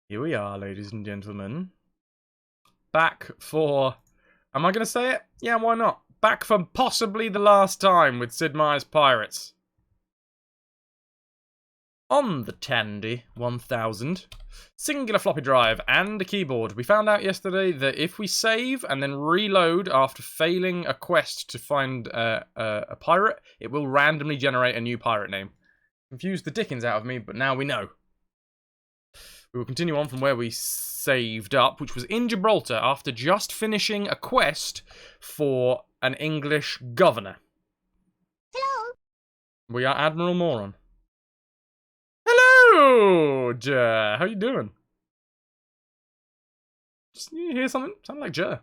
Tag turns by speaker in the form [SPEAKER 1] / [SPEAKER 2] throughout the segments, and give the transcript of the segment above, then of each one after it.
[SPEAKER 1] Here we are, ladies and gentlemen. Back for... Am I going to say it? Yeah, why not? Back for possibly the last time with Sid Meier's Pirates. On the Tandy 1000, singular floppy drive and a keyboard. We found out yesterday that if we save and then reload after failing a quest to find a pirate, it will randomly generate a new pirate name. Confused the dickens out of me, but now we know. We will continue on from where we saved up, which was in Gibraltar, after just finishing a quest for an English governor.
[SPEAKER 2] Hello.
[SPEAKER 1] We are Admiral Moron. Hello, Jer. How you doing? Just you hear something? Sound like Jer.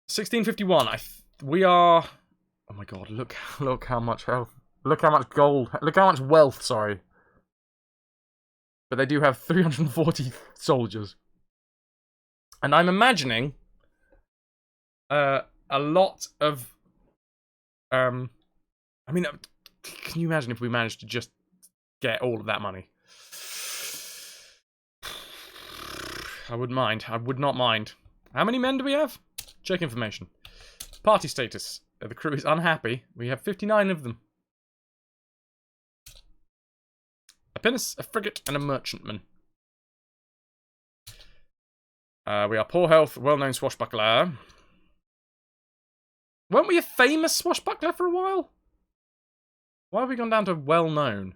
[SPEAKER 1] 1651. We are. Oh my God! Look how much health. Look how much gold. Look how much wealth. Sorry. But they do have 340 soldiers, and I'm imagining a lot of I mean, can you imagine if we managed to just get all of that money? I wouldn't mind. I would not mind. How many men do we have? Check information. Party status. The crew is unhappy. We have 59 of them. A pinnace, a frigate, and a merchantman. We are poor health, well-known swashbuckler. Weren't we a famous swashbuckler for a while? Why have we gone down to well-known?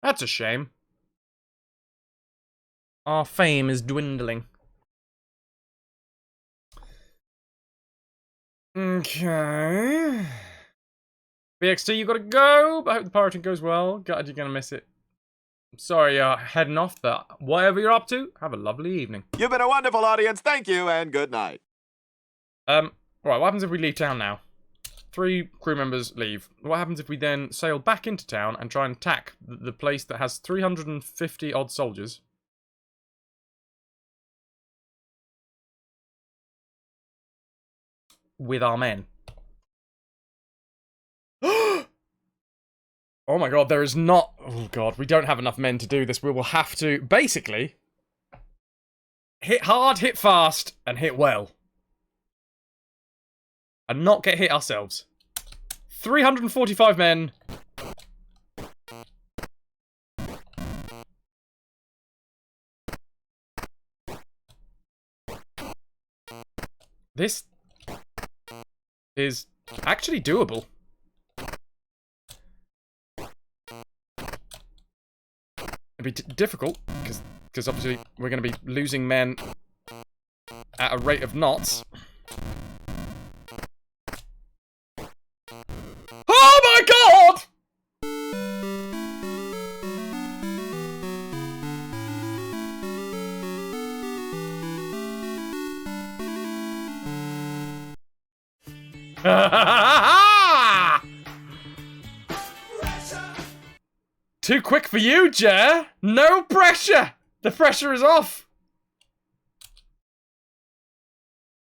[SPEAKER 1] That's a shame. Our fame is dwindling. Okay. BXT, you gotta go, but I hope the pirating goes well. God, you're gonna miss it. I'm sorry you're heading off, but whatever you're up to, have a lovely evening.
[SPEAKER 3] You've been a wonderful audience. Thank you, and good night.
[SPEAKER 1] Right, what happens if we leave town now? 3 crew members leave. What happens if we then sail back into town and try and attack the place that has 350 odd soldiers? With our men. Oh my God, there is not... Oh God, we don't have enough men to do this. We will have to, basically, hit hard, hit fast, and hit well. And not get hit ourselves. 345 men. This is actually doable. It'd be difficult, because obviously we're going to be losing men at a rate of knots. Oh my God! Too quick for you, Jer. No pressure. The pressure is off.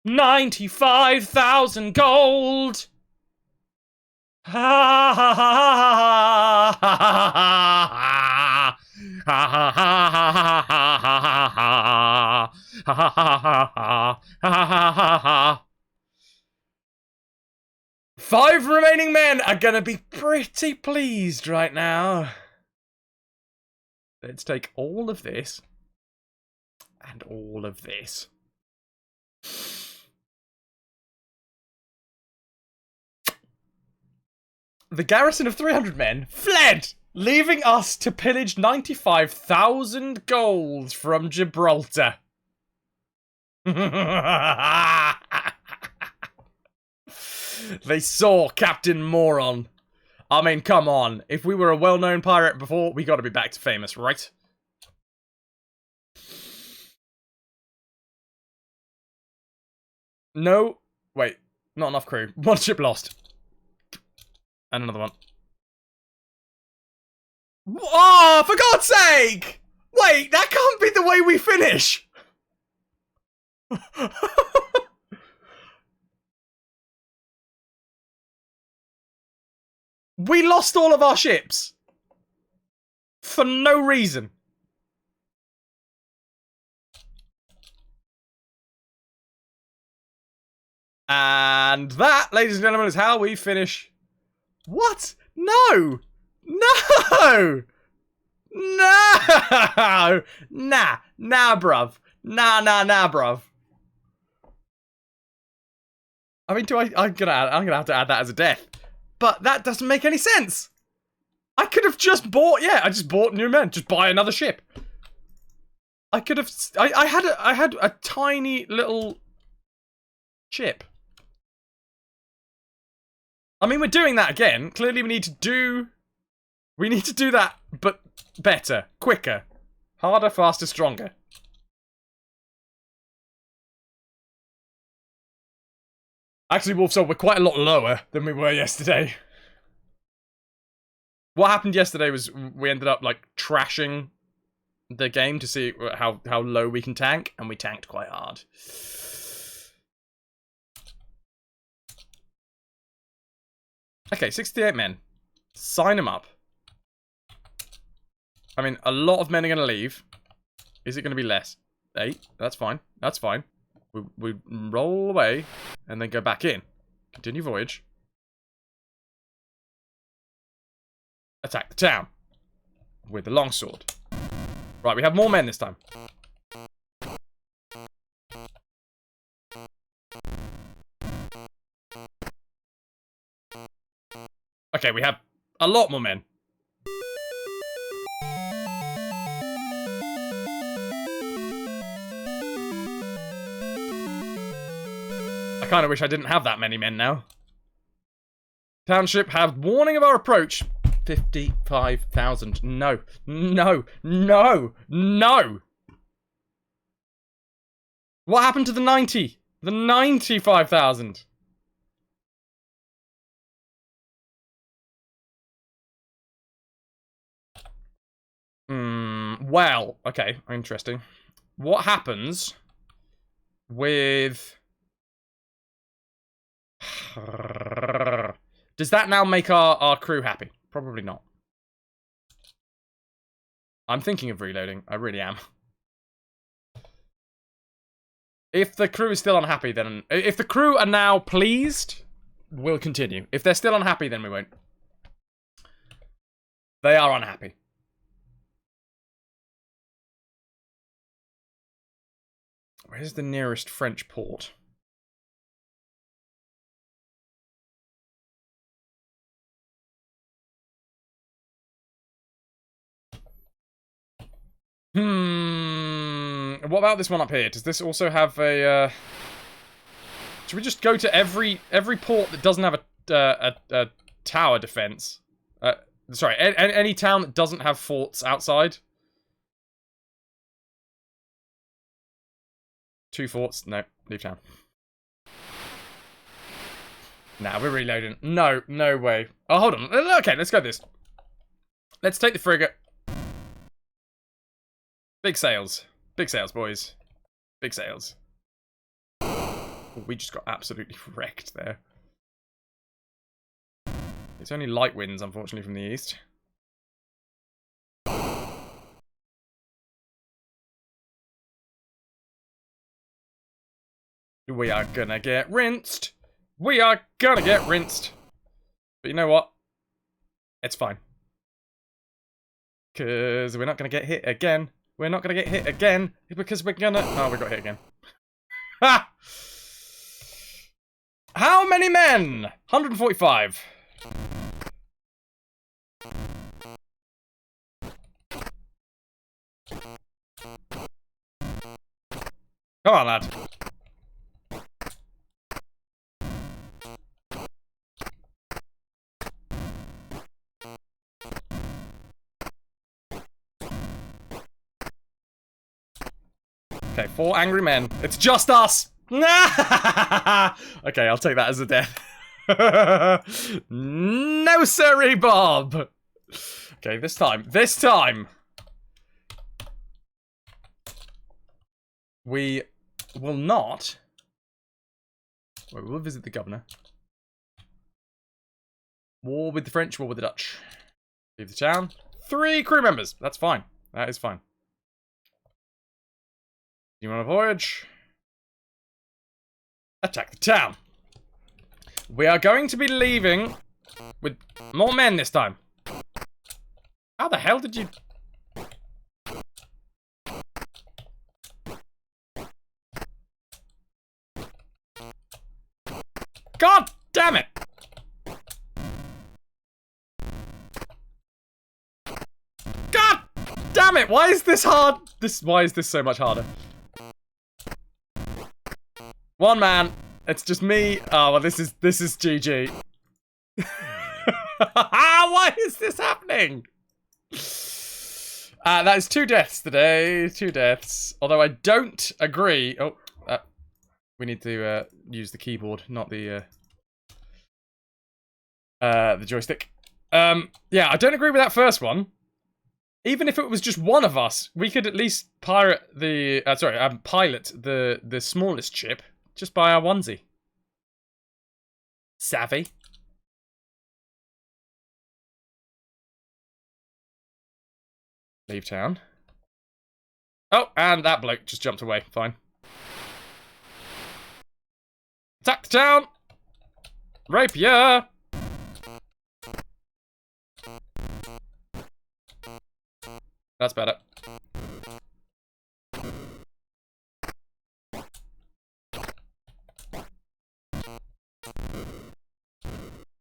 [SPEAKER 1] 95,000 gold. Ha ha ha ha ha ha ha ha. 5 remaining men are gonna be pretty pleased right now. Let's take all of this and all of this. The garrison of 300 men fled, leaving us to pillage 95,000 gold from Gibraltar. They saw Captain Moron. I mean, come on. If we were a well-known pirate before, we gotta be back to famous, right? No. Wait. Not enough crew. 1 ship lost. And another one. Oh, for God's sake! Wait, that can't be the way we finish! We lost all of our ships. For no reason. And that, ladies and gentlemen, is how we finish. What? No! No! No! Nah, bruv. Nah, bruv. I mean, I'm gonna have to add that as a death. But that doesn't make any sense. I could have just bought, I just bought new men. Just buy another ship. I could have, I had a tiny little ship. I mean, we're doing that again. Clearly we need to do that, but better, quicker, harder, faster, stronger. Actually, Wolfsoul, we're quite a lot lower than we were yesterday. What happened yesterday was we ended up, like, trashing the game to see how low we can tank, and we tanked quite hard. Okay, 68 men. Sign them up. I mean, a lot of men are going to leave. Is it going to be less? 8. That's fine. That's fine. We roll away and then go back in. Continue voyage. Attack the town. With the longsword. Right, we have more men this time. Okay, we have a lot more men. I kind of wish I didn't have that many men now. Township have warning of our approach. 55,000. No. No. No. No. What happened to the 90? The 95,000. Well, okay, interesting. What happens with... Does that now make our crew happy? Probably not. I'm thinking of reloading. I really am. If the crew is still unhappy, then... If the crew are now pleased, we'll continue. If they're still unhappy, then we won't. They are unhappy. Where's the nearest French port? What about this one up here? Does this also have a, should we just go to every port that doesn't have a tower defense? Sorry, any town that doesn't have forts outside? 2 forts? No, leave town. Nah, we're reloading. No, no way. Oh, hold on. Okay, let's go this. Let's take the frigate. Big sails. Big sails, boys. Big sails. Oh, we just got absolutely wrecked there. It's only light winds, unfortunately, from the east. We are gonna get rinsed. We are gonna get rinsed. But you know what? It's fine. Because we're not gonna get hit again. We're not gonna get hit again. Because we're gonna... Oh, we got hit again. Ha! How many men? 145. Come on, lad. Okay, 4 angry men. It's just us! Okay, I'll take that as a death. No siree, Bob! Okay, this time. We will not... Wait, we'll visit the governor. War with the French, war with the Dutch. Leave the town. 3 crew members. That's fine. That is fine. You want a voyage? Attack the town. We are going to be leaving with more men this time. How the hell did you... God damn it! God damn it! Why is this hard? Why is this so much harder? One man. It's just me. Oh well, this is GG. Why is this happening? That is 2 deaths today. 2 deaths. Although I don't agree. Oh, we need to use the keyboard, not the joystick. Yeah, I don't agree with that first one. Even if it was just one of us, we could at least pilot the smallest ship just by our onesie. Savvy. Leave town. Oh, and that bloke just jumped away. Fine. Attack the town! Rapier! That's better.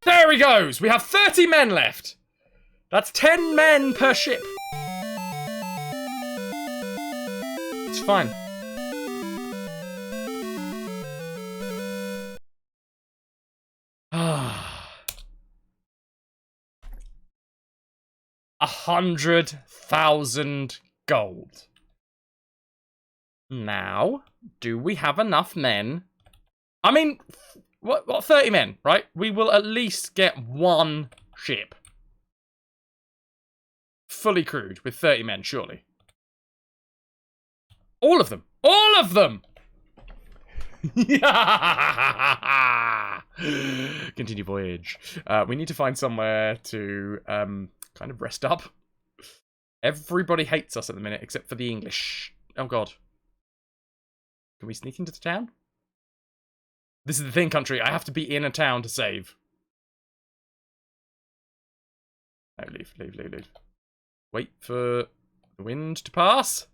[SPEAKER 1] There he goes! We have 30 men left! That's 10 men per ship. It's fine. Ah. 100,000 gold. Now, do we have enough men? I mean, what 30 men, right? We will at least get 1 ship. Fully crewed with 30 men, surely. All of them! All of them! Continue voyage. We need to find somewhere to kind of rest up. Everybody hates us at the minute, except for the English. Oh god. Can we sneak into the town? This is the thing, country. I have to be in a town to save. No, leave. Wait for the wind to pass.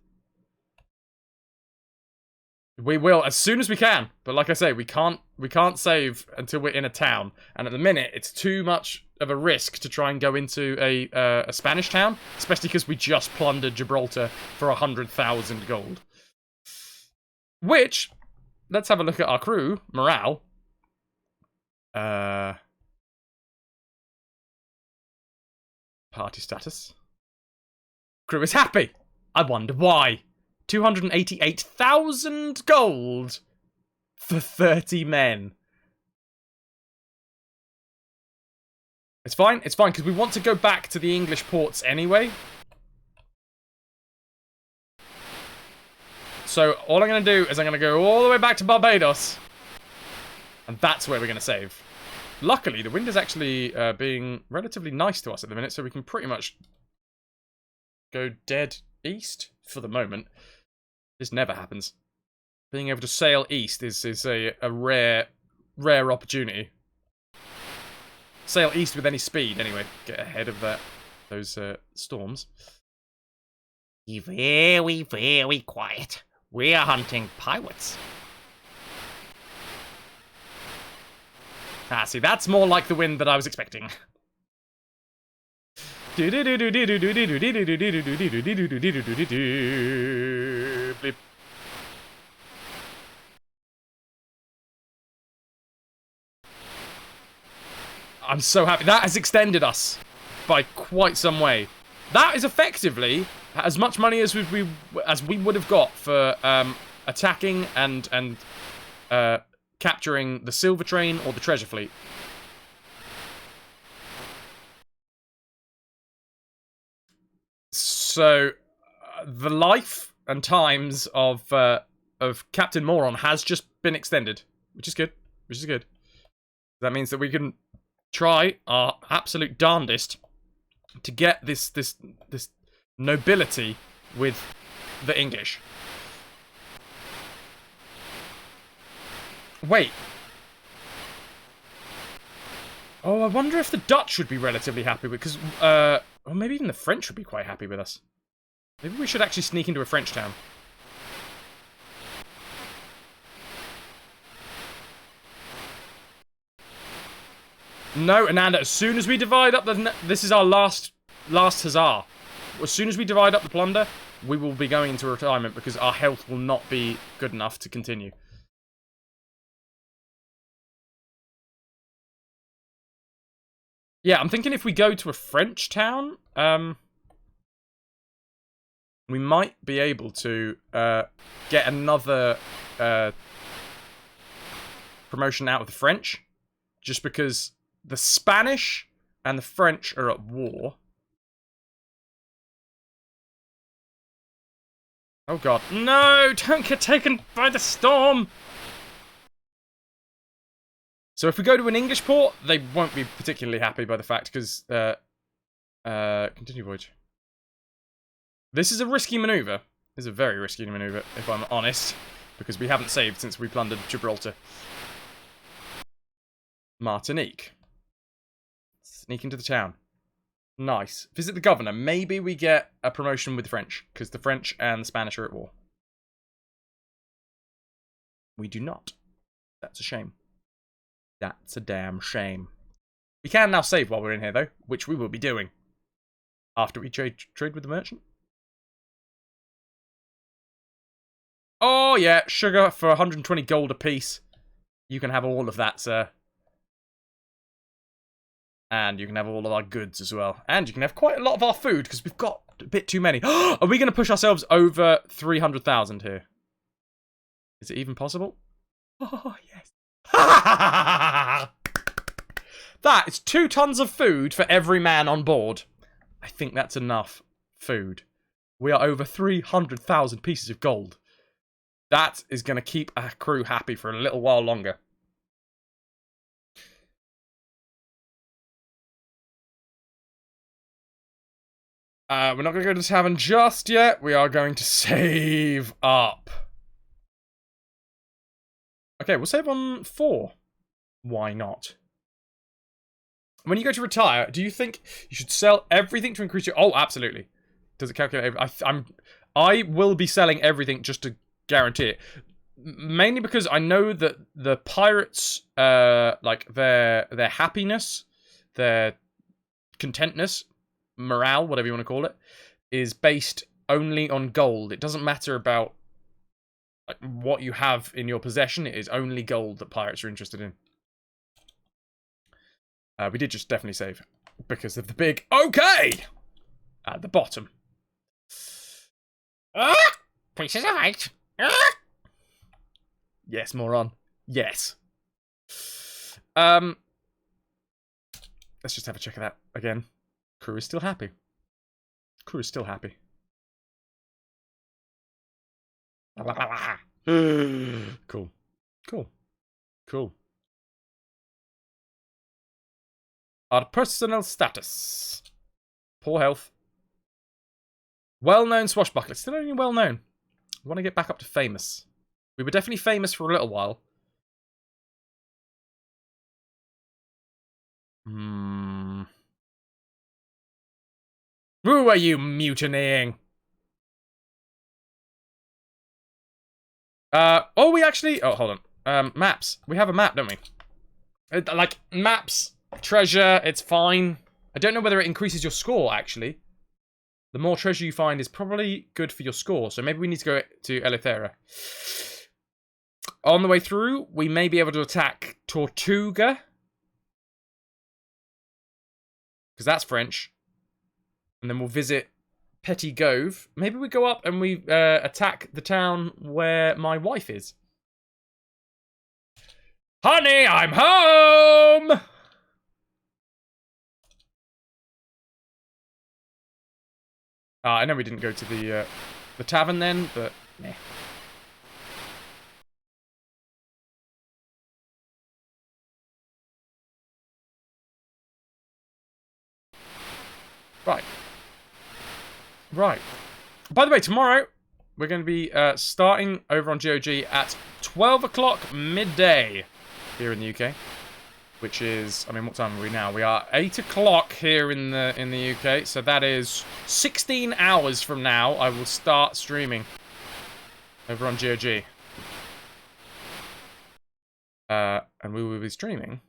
[SPEAKER 1] We will as soon as we can, but like I say, we can't save until we're in a town. And at the minute, it's too much of a risk to try and go into a Spanish town, especially because we just plundered Gibraltar for 100,000 gold. Which, let's have a look at our crew morale. Party status. Crew is happy. I wonder why. 288,000 gold for 30 men. It's fine, because we want to go back to the English ports anyway. So all I'm going to do is I'm going to go all the way back to Barbados. And that's where we're going to save. Luckily, the wind is actually being relatively nice to us at the minute, so we can pretty much go dead east for the moment. This never happens. Being able to sail east is a rare opportunity. Sail east with any speed, anyway. Get ahead of those storms.
[SPEAKER 2] Be very, very quiet. We are hunting pirates.
[SPEAKER 1] Ah, see, that's more like the wind that I was expecting. I'm so happy. That has extended us by quite some way. That is effectively as much money as we would have got for attacking and capturing the silver train or the treasure fleet. So, the life and times of Captain Moron has just been extended, which is good. That means that we can try our absolute darndest to get this nobility with the English. Wait. Oh, I wonder if the Dutch would be relatively happy because, or maybe even the French would be quite happy with us. Maybe we should actually sneak into a French town. No, Ananda, as soon as we divide up the... This is our last huzzah. As soon as we divide up the plunder, we will be going into retirement because our health will not be good enough to continue. Yeah, I'm thinking if we go to a French town, we might be able to get another promotion out of the French, just because the Spanish and the French are at war. Oh god. No! Don't get taken by the storm! So if we go to an English port, they won't be particularly happy by the fact, because... continue voyage. This is a risky maneuver. This is a very risky maneuver, if I'm honest, because we haven't saved since we plundered Gibraltar. Martinique. Sneak into the town. Nice. Visit the governor. Maybe we get a promotion with the French, because the French and the Spanish are at war. We do not. That's a shame. That's a damn shame. We can now save while we're in here, though, which we will be doing. After we trade with the merchant. Oh, yeah. Sugar for 120 gold apiece. You can have all of that, sir. And you can have all of our goods as well. And you can have quite a lot of our food, because we've got a bit too many. Are we going to push ourselves over 300,000 here? Is it even possible? Oh, yes. That is 2 tons of food for every man on board. I think that's enough food. We are over 300,000 pieces of gold. That is going to keep our crew happy for a little while longer. We're not going to go to the tavern just yet. We are going to save up. Okay, we'll save on 4. Why not? When you go to retire, do you think you should sell everything to increase your... Oh, absolutely. Does it calculate... I will be selling everything just to guarantee it. Mainly because I know that the pirates, like, their happiness, their contentness, morale, whatever you want to call it, is based only on gold. It doesn't matter about like, what you have in your possession. It is only gold that pirates are interested in. We did just definitely save because of the big okay at the bottom.
[SPEAKER 2] Pieces of 8.
[SPEAKER 1] Yes, moron. Yes. Let's just have a check of that again. Crew is still happy. Crew is still happy. Cool. Cool. Cool. Our personal status. Poor health. Well-known swashbuckler. Still only well-known. I want to get back up to famous. We were definitely famous for a little while. Who are you mutinying? Oh, we actually... Oh, hold on. Maps. We have a map, don't we? Like, maps, treasure, it's fine. I don't know whether it increases your score, actually. The more treasure you find is probably good for your score, so maybe we need to go to Eleuthera. On the way through, we may be able to attack Tortuga. Because that's French. And then we'll visit Petit Gove. Maybe we go up and we attack the town where my wife is. Honey, I'm home! I know we didn't go to the tavern then, but meh. Right. Right. By the way, tomorrow we're going to be starting over on GOG at 12 o'clock midday here in the UK. Which is, I mean, what time are we now? We are 8 o'clock here in the UK. So that is 16 hours from now. I will start streaming over on GOG. And we will be streaming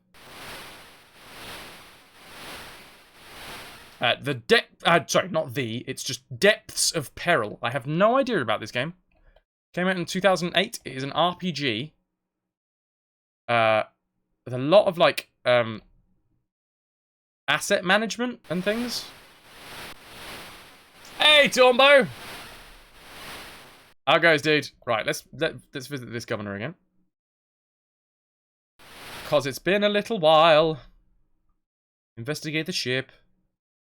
[SPEAKER 1] the depth. Sorry, not the. It's just Depths of Peril. I have no idea about this game. Came out in 2008. It is an RPG. With a lot of like asset management and things. Hey, Tombo. How goes, dude? Right, let's visit this governor again. Because it's been a little while. Investigate the ship.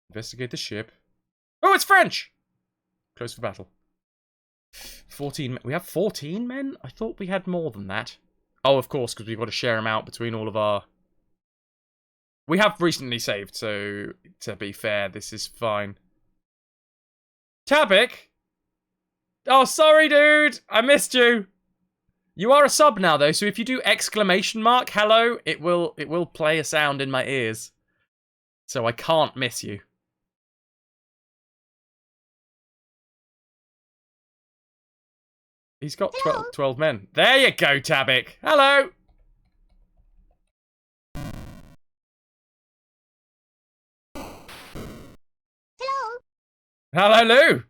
[SPEAKER 1] Investigate the ship. Oh, it's French! Close for battle. 14 men. We have 14 men? I thought we had more than that. Oh, of course, because we've got to share them out between all of our... We have recently saved, so to be fair, this is fine. Tabik? Oh, sorry, dude! I missed you! You are a sub now, though, so if you do exclamation mark, hello, it will play a sound in my ears. So I can't miss you. He's got 12 men. There you go, Tabik. Hello!
[SPEAKER 4] Hello.
[SPEAKER 1] Hello, Lou!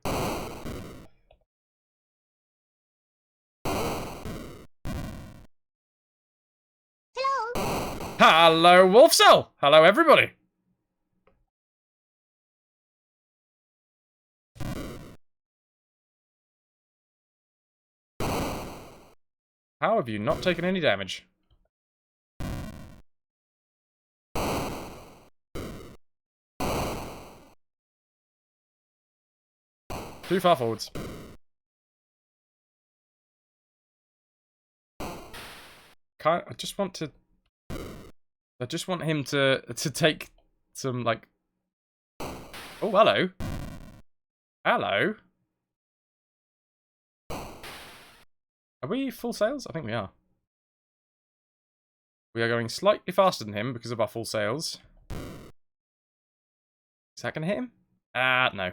[SPEAKER 4] Hello.
[SPEAKER 1] Hello, Wolfcell! Hello, everybody! How have you not taken any damage? Too far forwards. I just want him to take some, like... Oh, hello. Hello. Are we full sails? I think we are. We are going slightly faster than him because of our full sails. Is that going to hit him? No.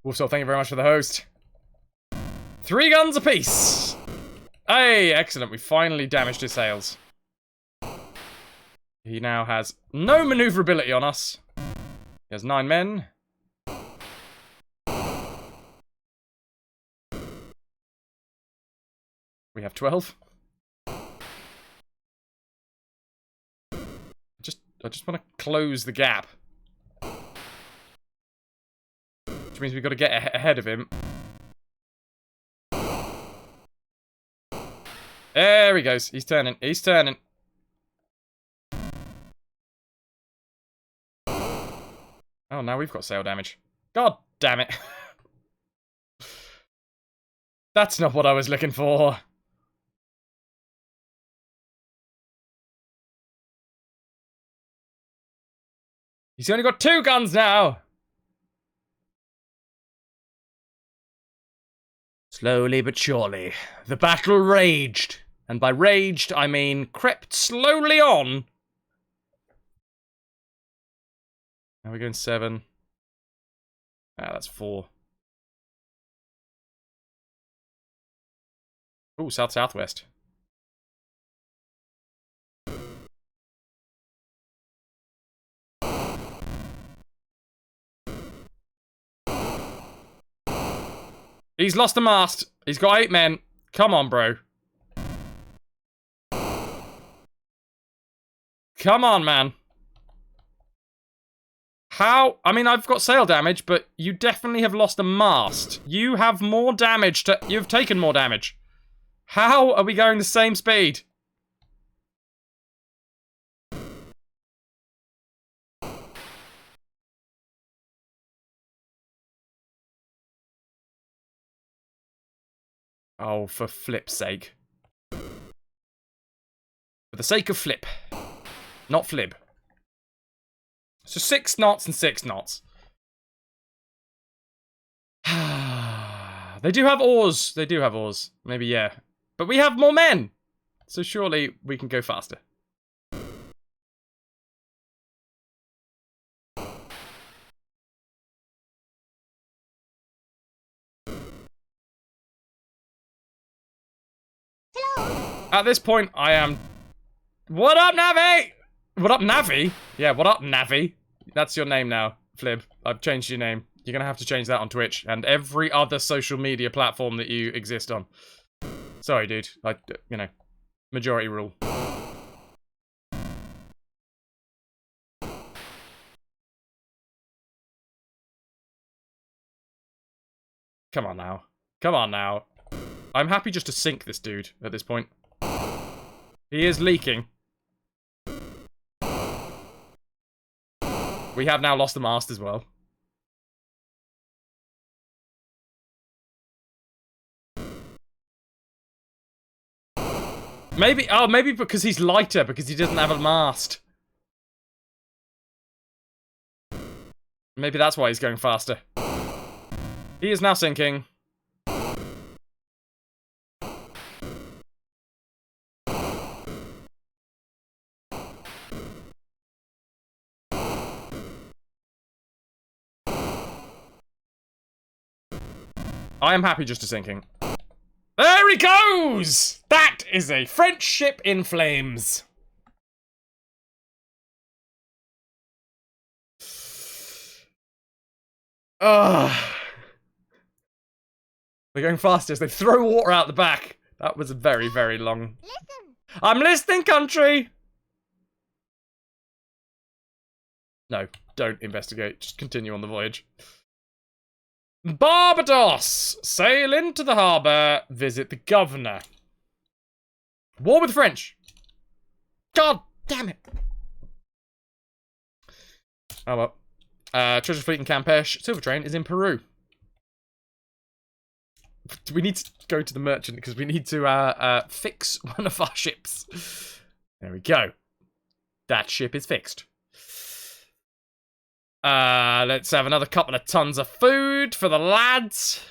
[SPEAKER 1] Wolfsall, thank you very much for the host. 3 guns apiece! Hey, excellent. We finally damaged his sails. He now has no maneuverability on us. He has 9 men. We have 12. I just want to close the gap. Which means we've got to get ahead of him. There he goes. He's turning. He's turning. Oh, now we've got sail damage. God damn it. That's not what I was looking for. He's only got 2 guns now. Slowly but surely, the battle raged. And by raged, I mean crept slowly on. Now we're going 7. Ah, that's 4. Ooh, south-southwest. He's lost a mast. He's got 8 men. Come on, bro. Come on, man. How? I mean, I've got sail damage, but you definitely have lost a mast. You have more damage to... You've taken more damage. How are we going the same speed? Oh, for flip's sake. For the sake of flip. Not flib. So 6 knots and 6 knots. They do have oars. They do have oars. Maybe, yeah. But we have more men. So surely we can go faster. At this point, I am... What up, Navi? What up, Navi? Yeah, what up, Navi? That's your name now, Flib. I've changed your name. You're gonna have to change that on Twitch and every other social media platform that you exist on. Sorry, dude. You know, majority rule. Come on now. Come on now. I'm happy just to sink this dude at this point. He is leaking. We have now lost the mast as well. Maybe, oh, maybe because he's lighter, because he doesn't have a mast. Maybe that's why he's going faster. He is now sinking. I am happy just to sinking. There he goes! That is a French ship in flames. Ugh. They're going faster as they throw water out the back. That was a very, very long...
[SPEAKER 2] Listen.
[SPEAKER 1] I'm listening, country! No, don't investigate. Just continue on the voyage. Barbados! Sail into the harbour. Visit the governor. War with the French. God damn it. Oh well. Treasure Fleet in Campeche. Silver Train is in Peru. We need to go to the merchant because we need to fix one of our ships. There we go. That ship is fixed. Let's have another couple of tons of food for the lads.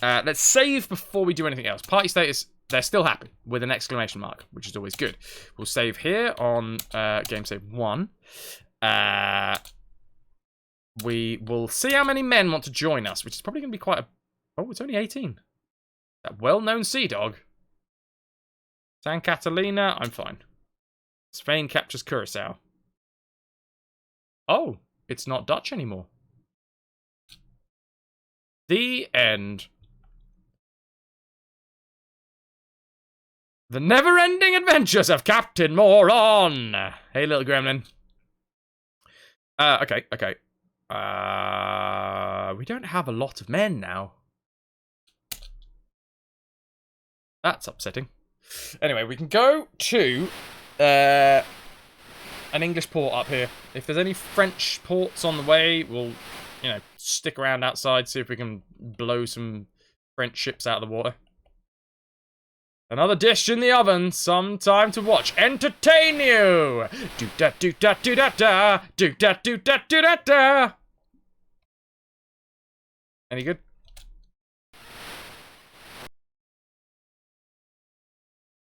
[SPEAKER 1] Let's save before we do anything else. Party status, they're still happy with an exclamation mark, which is always good. We'll save here on game save 1. We will see how many men want to join us, which is probably going to be quite a... Oh, it's only 18. That well-known sea dog. San Catalina, I'm fine. Spain captures Curacao. Oh, it's not Dutch anymore. The end. The never-ending adventures of Captain Moron. Hey, little gremlin. Okay. We don't have a lot of men now. That's upsetting. Anyway, we can go to an English port up here. If there's any French ports on the way, we'll, you know, stick around outside, see if we can blow some French ships out of the water. Another dish in the oven. Some time to watch. Entertain you. Do da do da do da da. Do da do da do da da. Any good?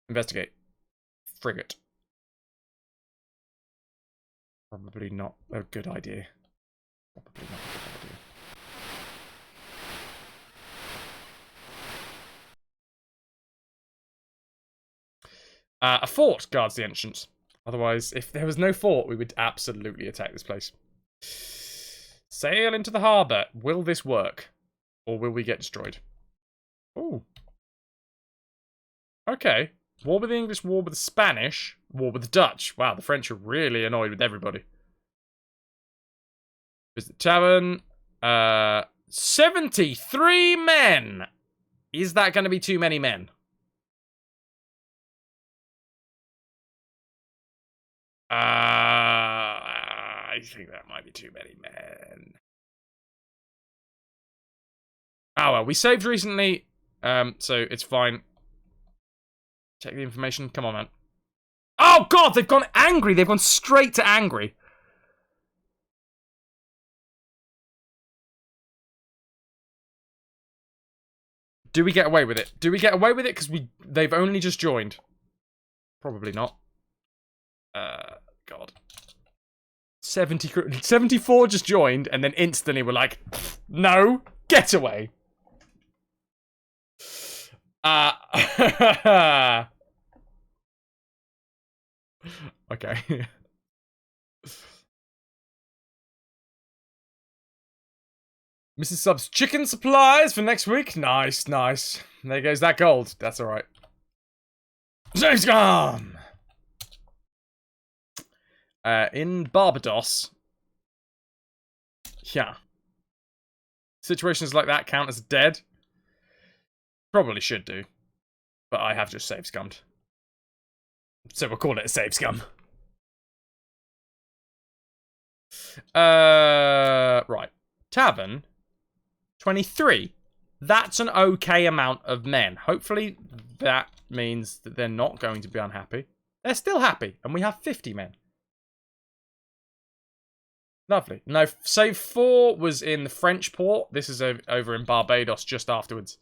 [SPEAKER 1] Investigate. Frigate. Probably not a good idea. Probably not a good idea. A fort guards the entrance. Otherwise, if there was no fort, we would absolutely attack this place. Sail into the harbour. Will this work? Or will we get destroyed? Ooh. Okay. War with the English, war with the Spanish, war with the Dutch. Wow, the French are really annoyed with everybody. Visit the tavern. 73 men! Is that going to be too many men? I think that might be too many men. Oh well, we saved recently, so it's fine. Check the information. Come on, man. Oh, God, they've gone angry. They've gone straight to angry. Do we get away with it? Do we get away with it? Because they've only just joined. Probably not. God. 74 just joined, and then instantly we're like, no, get away. Okay. Mrs. Sub's chicken supplies for next week. Nice, nice. There goes that gold. That's alright. James gone! In Barbados. Yeah. Situations like that count as dead. Probably should do. But I have just save scummed. So we'll call it a save scum. Right. Tavern. 23. That's an okay amount of men. Hopefully that means that they're not going to be unhappy. They're still happy. And we have 50 men. Lovely. No, save 4 was in the French port. This is over in Barbados just afterwards.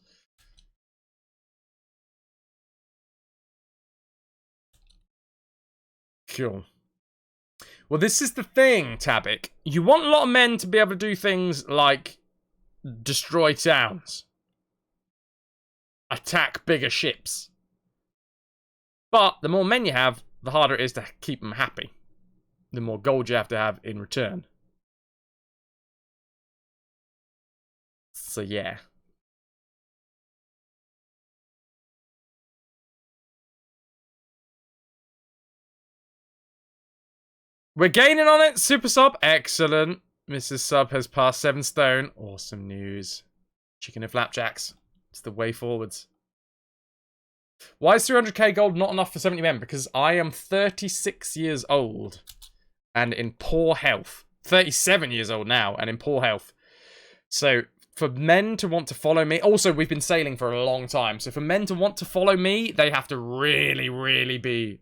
[SPEAKER 1] Cool. Well, this is the thing, Tabik. You want a lot of men to be able to do things like destroy towns. Attack bigger ships. But the more men you have, the harder it is to keep them happy. The more gold you have to have in return. So, yeah. We're gaining on it, Super Sub. Excellent. Mrs. Sub has passed 7 stone. Awesome news. Chicken and flapjacks. It's the way forwards. Why is 300k gold not enough for 70 men? Because I am 36 years old and in poor health. 37 years old now and in poor health. So for men to want to follow me... Also, we've been sailing for a long time. So for men to want to follow me, they have to really, really be...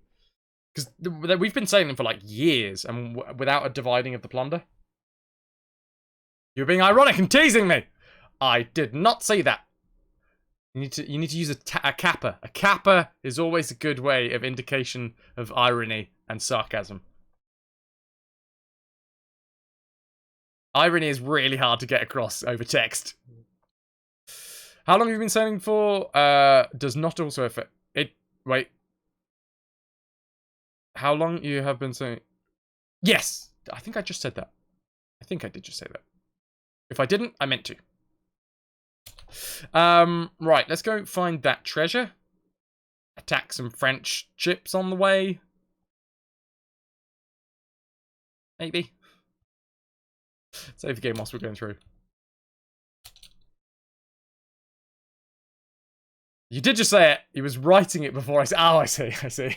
[SPEAKER 1] Because we've been sailing for like years and without a dividing of the plunder. You're being ironic and teasing me. I did not say that. You need to use a kappa. A kappa is always a good way of indication of irony and sarcasm. Irony is really hard to get across over text. How long have you been sailing for? Does not also affect it. Wait. How long you have been sailing? Yes, I think I just said that. I think I did just say that. If I didn't, I meant to. Right, let's go find that treasure. Attack some French ships on the way. Maybe. Save the game whilst we're going through. You did just say it. He was writing it before I said. Oh, I see. I see.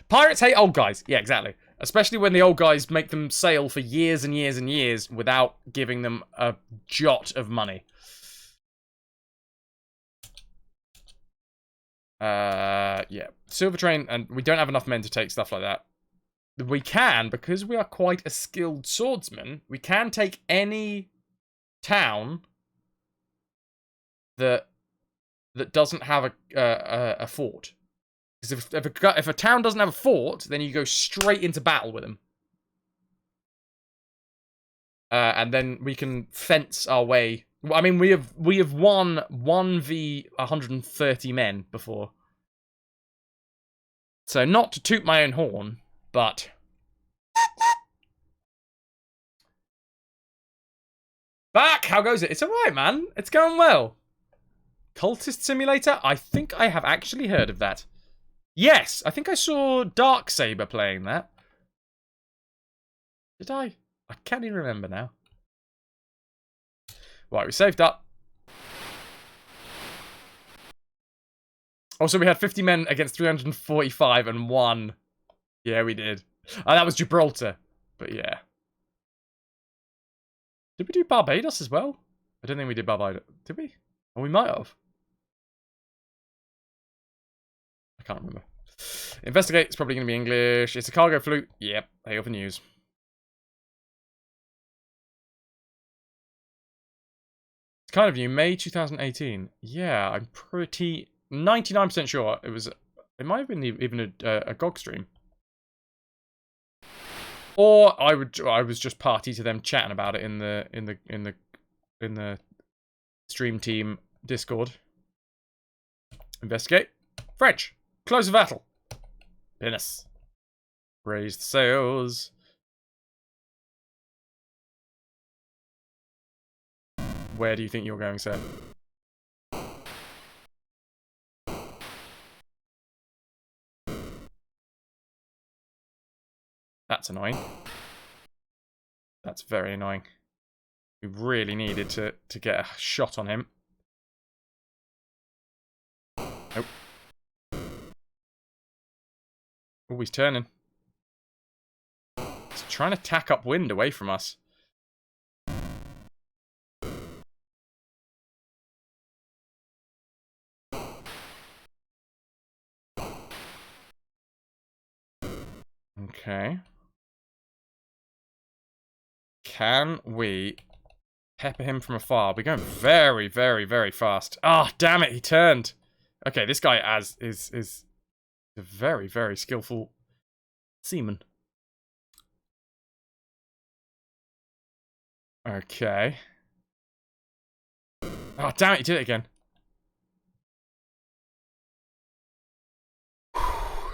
[SPEAKER 1] Pirates hate old guys. Yeah, exactly. Especially when the old guys make them sail for years and years and years without giving them a jot of money. Yeah. Silver Train, and we don't have enough men to take stuff like that. We can, because we are quite a skilled swordsman, we can take any town that doesn't have a fort. Because if a town doesn't have a fort, then you go straight into battle with them. And then we can fence our way. I mean, we have won 1v 130 men before. So not to toot my own horn, but back. How goes it? It's alright, man. It's going well. Cultist Simulator? I think I have actually heard of that. Yes, I think I saw Darksaber playing that. Did I? I can't even remember now. Right, we saved up. Also, we had 50 men against 345 and won. Yeah, we did. Oh, that was Gibraltar. But yeah. Did we do Barbados as well? I don't think we did Barbados. Did we? Oh, we might have. I can't remember. Investigate. It's probably going to be English. It's a cargo flute. Yep. Hail for news. It's kind of new. May 2018. Yeah, I'm pretty 99% sure it was. It might have been even a GOG stream. Or I was just party to them chatting about it in the stream team Discord. Investigate. French. Close the battle. Pinnace. Raise the sails. Where do you think you're going, sir? That's annoying. That's very annoying. We really needed to get a shot on him. Nope. Oh, he's turning. He's trying to tack up wind away from us. Okay. Can we pepper him from afar? We're going very, very, very fast. Ah, oh, damn it, he turned. Okay, this guy is a very, very skillful seaman. Okay. Oh, damn it, he did it again.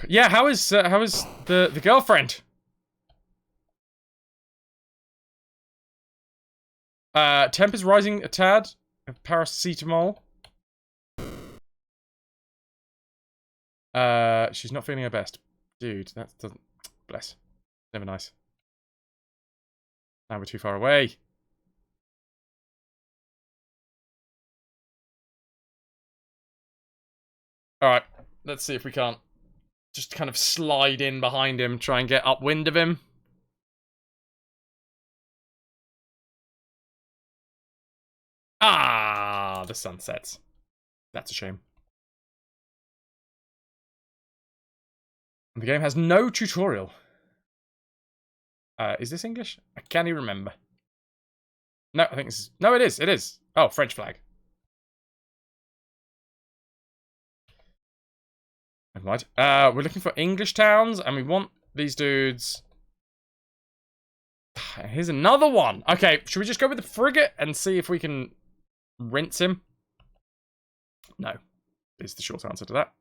[SPEAKER 1] Yeah, how is the girlfriend? Temp is rising a tad. Paracetamol. She's not feeling her best. Dude, that doesn't... Bless. Never nice. Now we're too far away. Alright, let's see if we can't just kind of slide in behind him, try and get upwind of him. Ah, the sun sets. That's a shame. The game has no tutorial. Is this English? I can't even remember. No, I think this is... No, it is. It is. Oh, French flag. Never mind. We're looking for English towns, and we want these dudes... Here's another one. Okay, should we just go with the frigate and see if we can rinse him? No, is the short answer to that.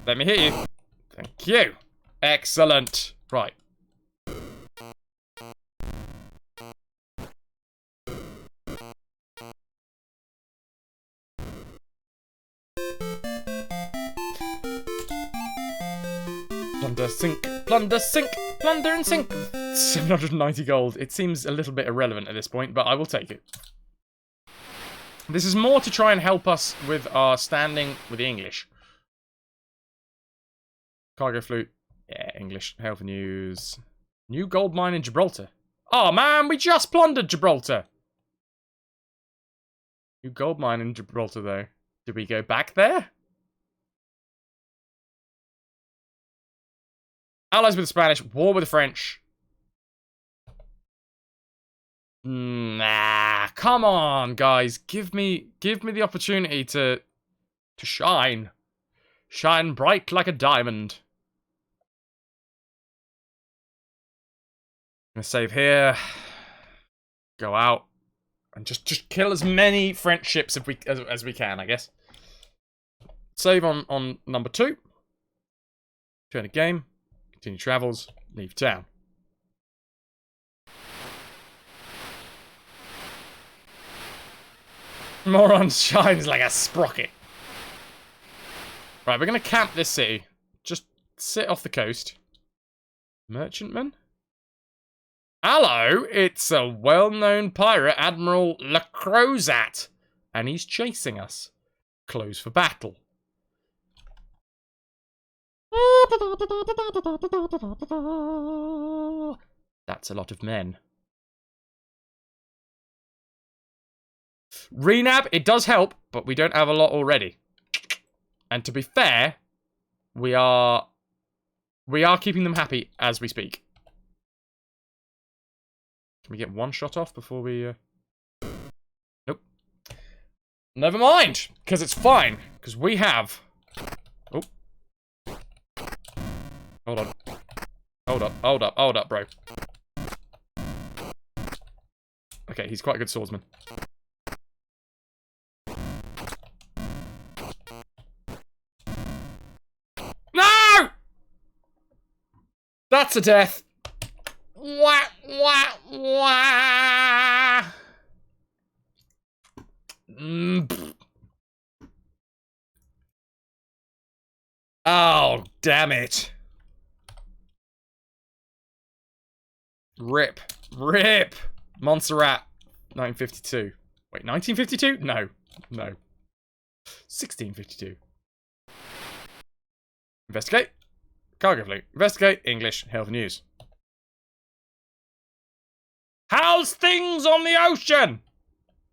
[SPEAKER 1] Let me hit you. Thank you. Excellent. Right. Plunder, sink, plunder, sink, plunder and sink. 790 gold. It seems a little bit irrelevant at this point, but I will take it. This is more to try and help us with our standing with the English. Cargo flute. Yeah, English. Hail for news. New gold mine in Gibraltar. Oh man, we just plundered Gibraltar. New gold mine in Gibraltar though. Did we go back there? Allies with the Spanish, war with the French. Nah, come on, guys. Give me the opportunity to shine. Shine bright like a diamond. I'm gonna save here. Go out. And just kill as many French ships as we can, I guess. Save on number 2. Turn the game. Continue travels. Leave town. Moron shines like a sprocket. Right, we're going to camp this city. Just sit off the coast. Merchantman? Hello, it's a well-known pirate, Admiral Le Crozat. And he's chasing us. Close for battle. That's a lot of men. Renab, it does help, but we don't have a lot already. And to be fair, we are keeping them happy as we speak. Can we get one shot off before we... Nope. Never mind, because it's fine, because we have... Oh. Hold on. Hold up, bro. Okay, he's quite a good swordsman. No! That's a death. Wah, wah, wah. Oh, damn it. Rip. Rip. Montserrat. 1952. Wait, 1952? No. No. 1652. Investigate. Cargo fleet. Investigate. English. Hail the news. How's things on the ocean?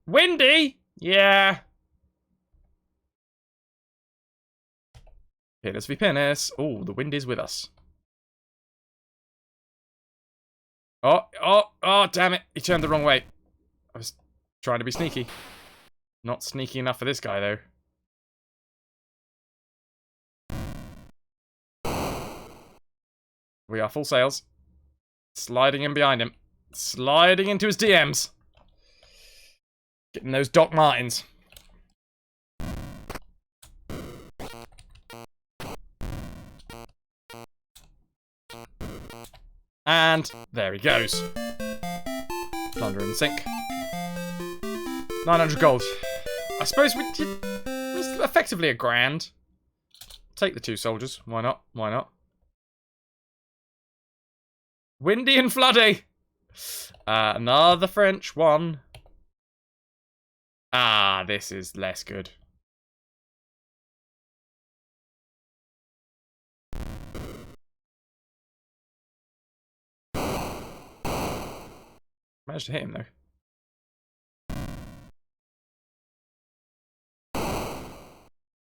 [SPEAKER 1] Windy? Yeah. Penis v penis. Oh, the wind is with us. Oh, damn it. He turned the wrong way. I was trying to be sneaky. Not sneaky enough for this guy, though. We are full sails. Sliding in behind him. Sliding into his DMs. Getting those Doc Martens. And there he goes. Plunder and sink. 900 gold. I suppose we did... It's effectively $1,000. Take the 2 soldiers. Why not? Why not? Windy and floody. Another French one. Ah, this is less good. Managed to hit him, though.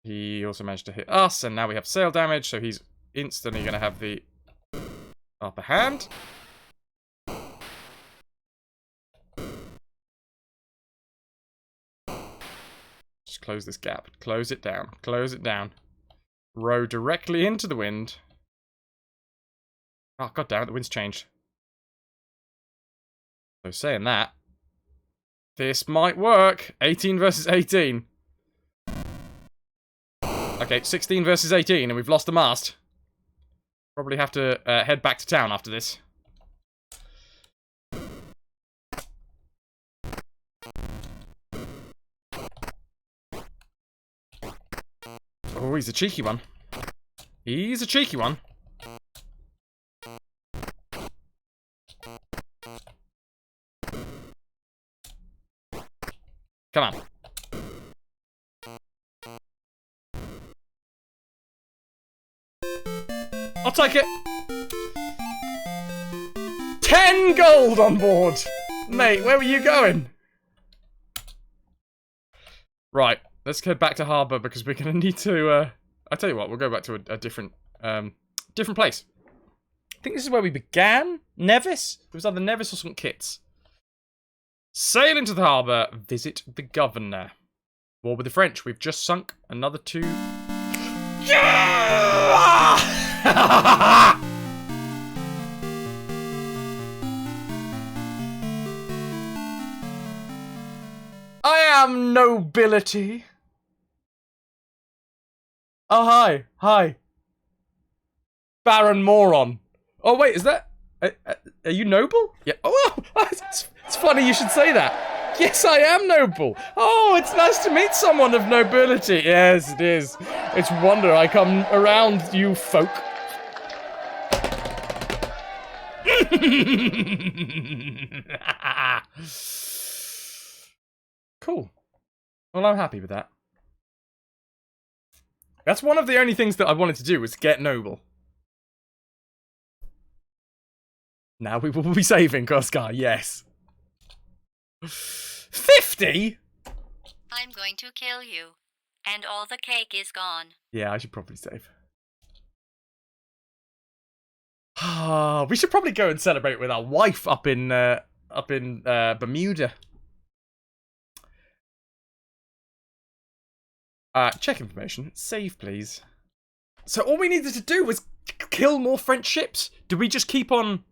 [SPEAKER 1] He also managed to hit us, and now we have sail damage, so he's instantly going to have the upper hand. Just close this gap. Close it down. Close it down. Row directly into the wind. Oh, god damn it, the wind's changed. So saying that, this might work. 18 versus 18. Okay, 16 versus 18, and we've lost the mast. Probably have to head back to town after this. Oh, he's a cheeky one. He's a cheeky one. Come on. I'll take it. 10 gold on board. Mate, where were you going? Right, let's head back to harbour because we're going to need to... I'll tell you what, we'll go back to a different place. I think this is where we began. Nevis? It was either Nevis or St. Kitts. Sail into the harbour, visit the governor. War with the French, we've just sunk another 2. Yeah! I am nobility. Oh, hi. Hi. Baron Moron. Oh, wait, is that... Are you noble? Yeah. Oh, it's funny you should say that. Yes, I am noble. Oh, it's nice to meet someone of nobility. Yes, it is. It's wonder I come around you folk. Cool. Well, I'm happy with that. That's one of the only things that I wanted to do was get noble. Now we will be saving Koskar, yes. 50?
[SPEAKER 4] I'm going to kill you. And all the cake is gone.
[SPEAKER 1] Yeah, I should probably save. We should probably go and celebrate with our wife up in Bermuda. Check information. Save, please. So all we needed to do was kill more French ships. Do we just keep on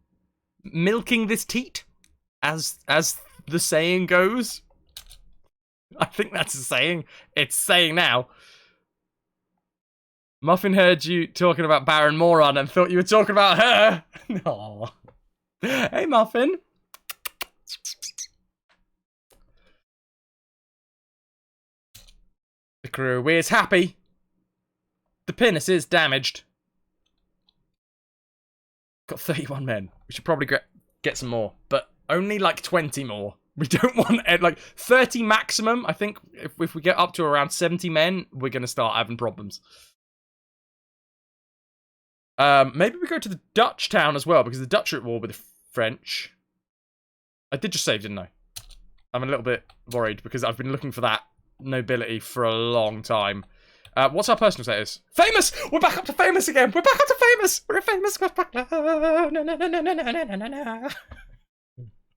[SPEAKER 1] milking this teat? As the saying goes? I think that's a saying. It's saying now. Muffin heard you talking about Baron Moron and thought you were talking about her. No. Hey, Muffin. The crew is happy. The pinnace is damaged. Got 31 men. We should probably get some more, but only like 20 more. We don't want like 30 maximum. I think if we get up to around 70 men, we're going to start having problems. Maybe we go to the Dutch town as well, because the Dutch are at war with the French. I did just save, didn't I? I'm a little bit worried because I've been looking for that nobility for a long time. What's our personal status? Famous! We're back up to famous again! We're back up to famous! We're famous! We're back.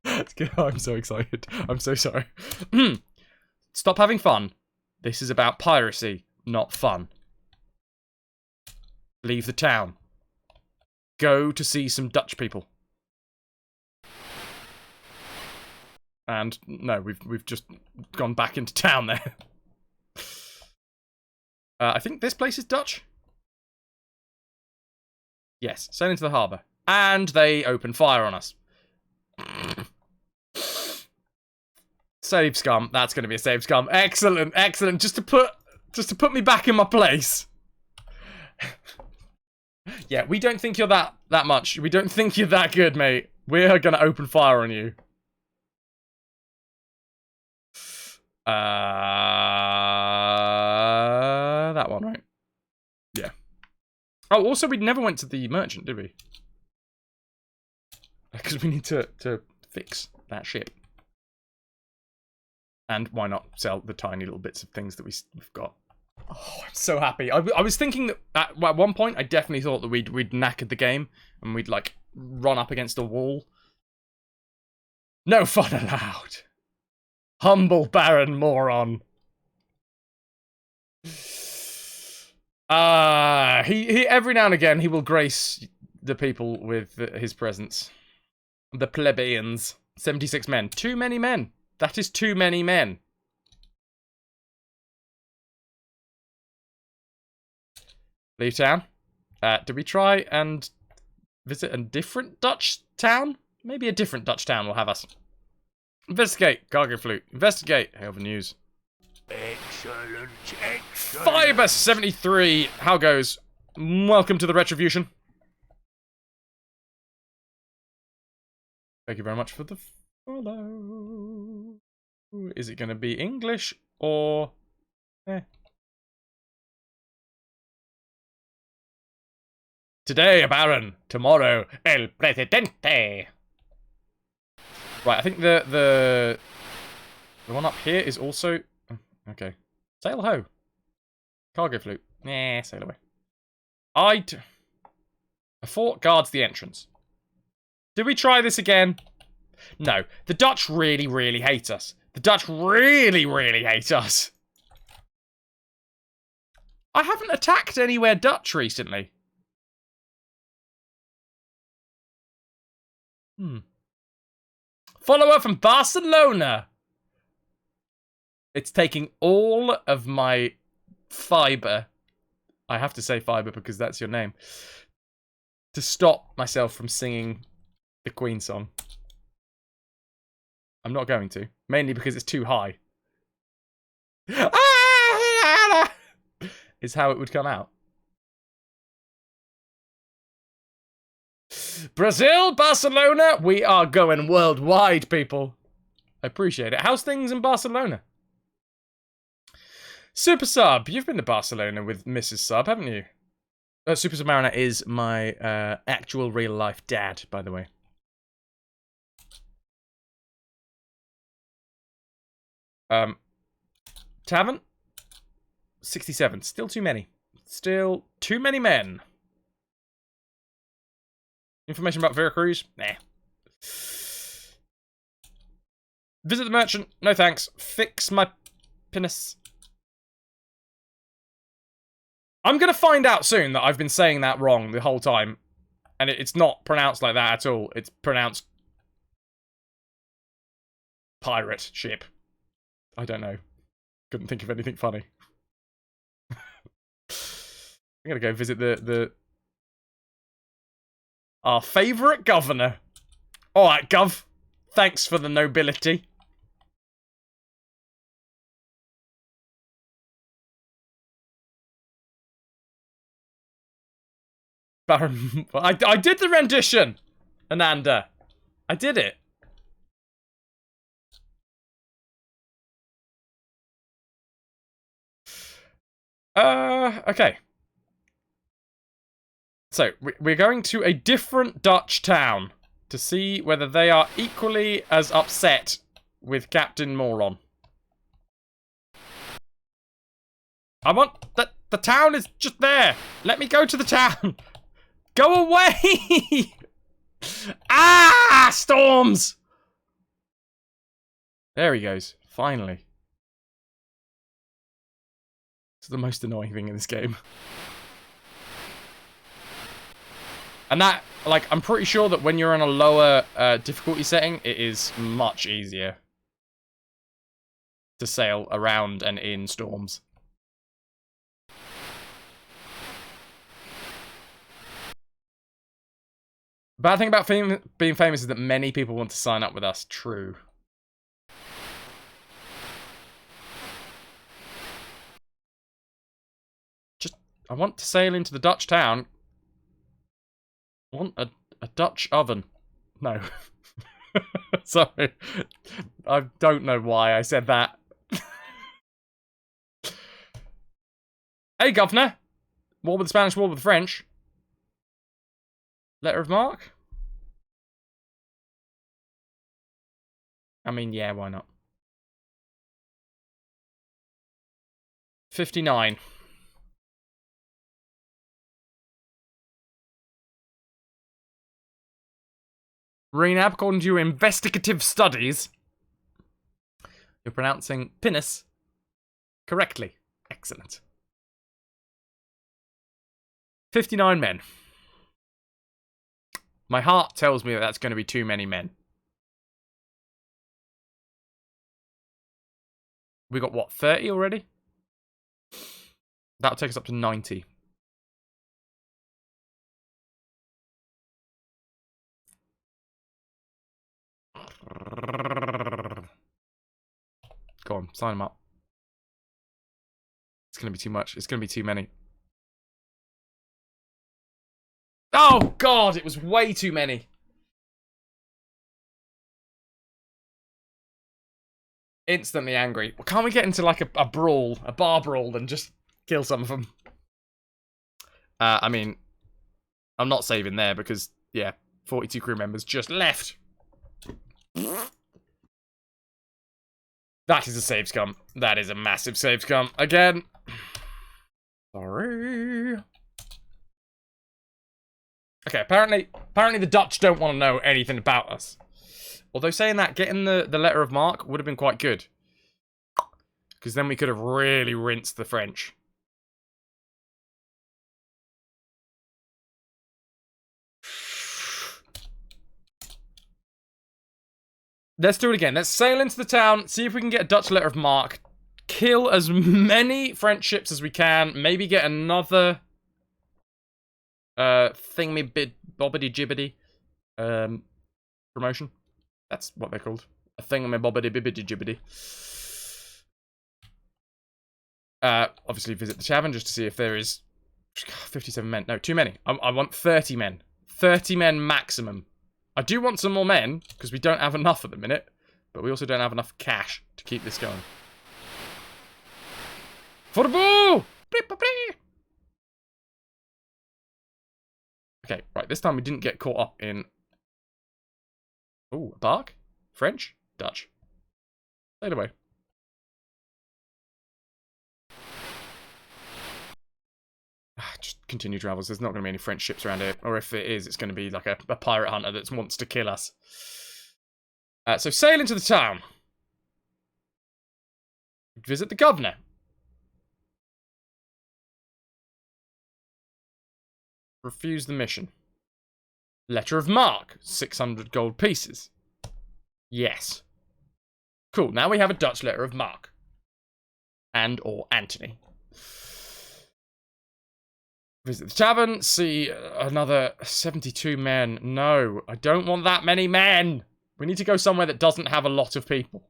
[SPEAKER 1] It's good. I'm so excited. I'm so sorry. Stop having fun. This is about piracy, not fun. Leave the town. Go to see some Dutch people. And no, we've just gone back into town there. I think this place is Dutch. Yes, sail into the harbour. And they open fire on us. Save scum. That's going to be a save scum. Excellent, excellent. Just to put me back in my place. Yeah, we don't think you're that much. We don't think you're that good, mate. We're going to open fire on you. That one, right? Yeah. Oh, also, we never went to the merchant, did we? Because we need to fix that ship. And why not sell the tiny little bits of things that we've got? Oh, I'm so happy. I was thinking that at one point, I definitely thought that we'd knackered the game and we'd, like, run up against a wall. No fun allowed. Humble Baron Moron. He every now and again, he will grace the people with his presence. The plebeians. 76 men. Too many men. That is too many men. Leave town. Do we try and visit a different Dutch town? Maybe a different Dutch town will have us. Investigate. Cargo flute. Investigate. Hail the news.
[SPEAKER 2] Excellent, excellent.
[SPEAKER 1] Fiber 73. How goes? Welcome to the RetroVution. Thank you very much for the follow. Is it going to be English or... Today, a baron. Tomorrow, el presidente. Right, I think the one up here is also... Okay. Sail ho. Cargo flute. Nah, sail away. A fort guards the entrance. Do we try this again? No. The Dutch really, really hate us. The Dutch really, really hate us. I haven't attacked anywhere Dutch recently. Follower from Barcelona. It's taking all of my fiber. I have to say fiber because that's your name. To stop myself from singing the Queen song. I'm not going to. Mainly because it's too high. Is how it would come out. Brazil, Barcelona, we are going worldwide, people. I appreciate it. How's things in Barcelona? Super Sub, you've been to Barcelona with Mrs. Sub, haven't you? Super Submariner is my actual real-life dad, by the way. Tavern. 67. Still too many. Still too many men. Information about Veracruz? Nah. Visit the merchant. No thanks. Fix my penis. I'm going to find out soon that I've been saying that wrong the whole time. And it's not pronounced like that at all. It's pronounced... pirate ship. I don't know. Couldn't think of anything funny. I'm going to go visit our favourite governor. Alright, Gov. Thanks for the nobility. Baron... I did the rendition! Ananda. I did it. Okay. So, we're going to a different Dutch town to see whether they are equally as upset with Captain Moron. I want... The town is just there! Let me go to the town! Go away! Ah! Storms! There he goes. Finally. It's the most annoying thing in this game. And that, like, I'm pretty sure that when you're on a lower difficulty setting, it is much easier to sail around and in storms. Bad thing about being famous is that many people want to sign up with us. True. I want to sail into the Dutch town. I want a Dutch oven. No. Sorry. I don't know why I said that. Hey, governor. War with the Spanish, war with the French. Letter of marque? I mean, yeah, why not? 59. Renab, according to your investigative studies, you're pronouncing penis correctly. Excellent. 59 men. My heart tells me that that's going to be too many men. We got, what, 30 already? That'll take us up to 90. Go on, sign them up. It's going to be too much. It's going to be too many. Oh, God, it was way too many. Instantly angry. Well, can't we get into, like, a brawl, a bar brawl, and just kill some of them? I mean, I'm not saving there because, yeah, 42 crew members just left. That is a save scum. That is a massive save scum. Again. Sorry. Okay, apparently the Dutch don't want to know anything about us. Although saying that, getting the letter of marque would have been quite good. Because then we could have really rinsed the French. Let's do it again. Let's sail into the town, see if we can get a Dutch letter of marque, kill as many French ships as we can, maybe get another thingy-bobbity-jibbity promotion. That's what they're called. A thingy-bobbity-bibbity-jibbity. Obviously visit the tavern just to see if there is 57 men. No, too many. I want 30 men. 30 men maximum. I do want some more men, because we don't have enough at the minute. But we also don't have enough cash to keep this going. For the ball! Okay, right, this time we didn't get caught up in... Ooh, a bark? French? Dutch. Sail away. Just continue travels. There's not going to be any French ships around here. Or if it is, it's going to be like a pirate hunter that wants to kill us. So sail into the town. Visit the governor. Refuse the mission. Letter of marque. 600 gold pieces. Yes. Cool, now we have a Dutch letter of marque. And or Anthony. Visit the tavern, see another 72 men. No, I don't want that many men. We need to go somewhere that doesn't have a lot of people.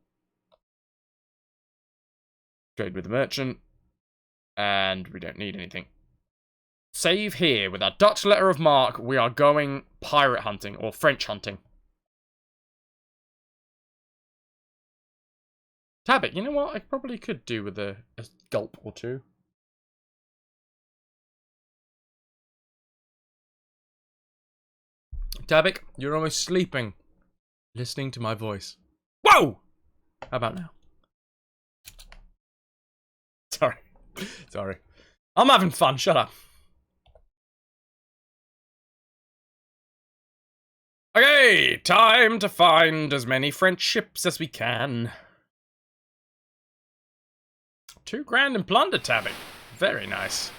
[SPEAKER 1] Trade with the merchant. And we don't need anything. Save here. With our Dutch letter of marque, we are going pirate hunting or French hunting. Tabit, you know what? I probably could do with a gulp or two. Tabik, you're almost sleeping. Listening to my voice. Whoa! How about now? Sorry. Sorry. I'm having fun, shut up. Okay, time to find as many French ships as we can. 2 grand in plunder, Tabby. Very nice.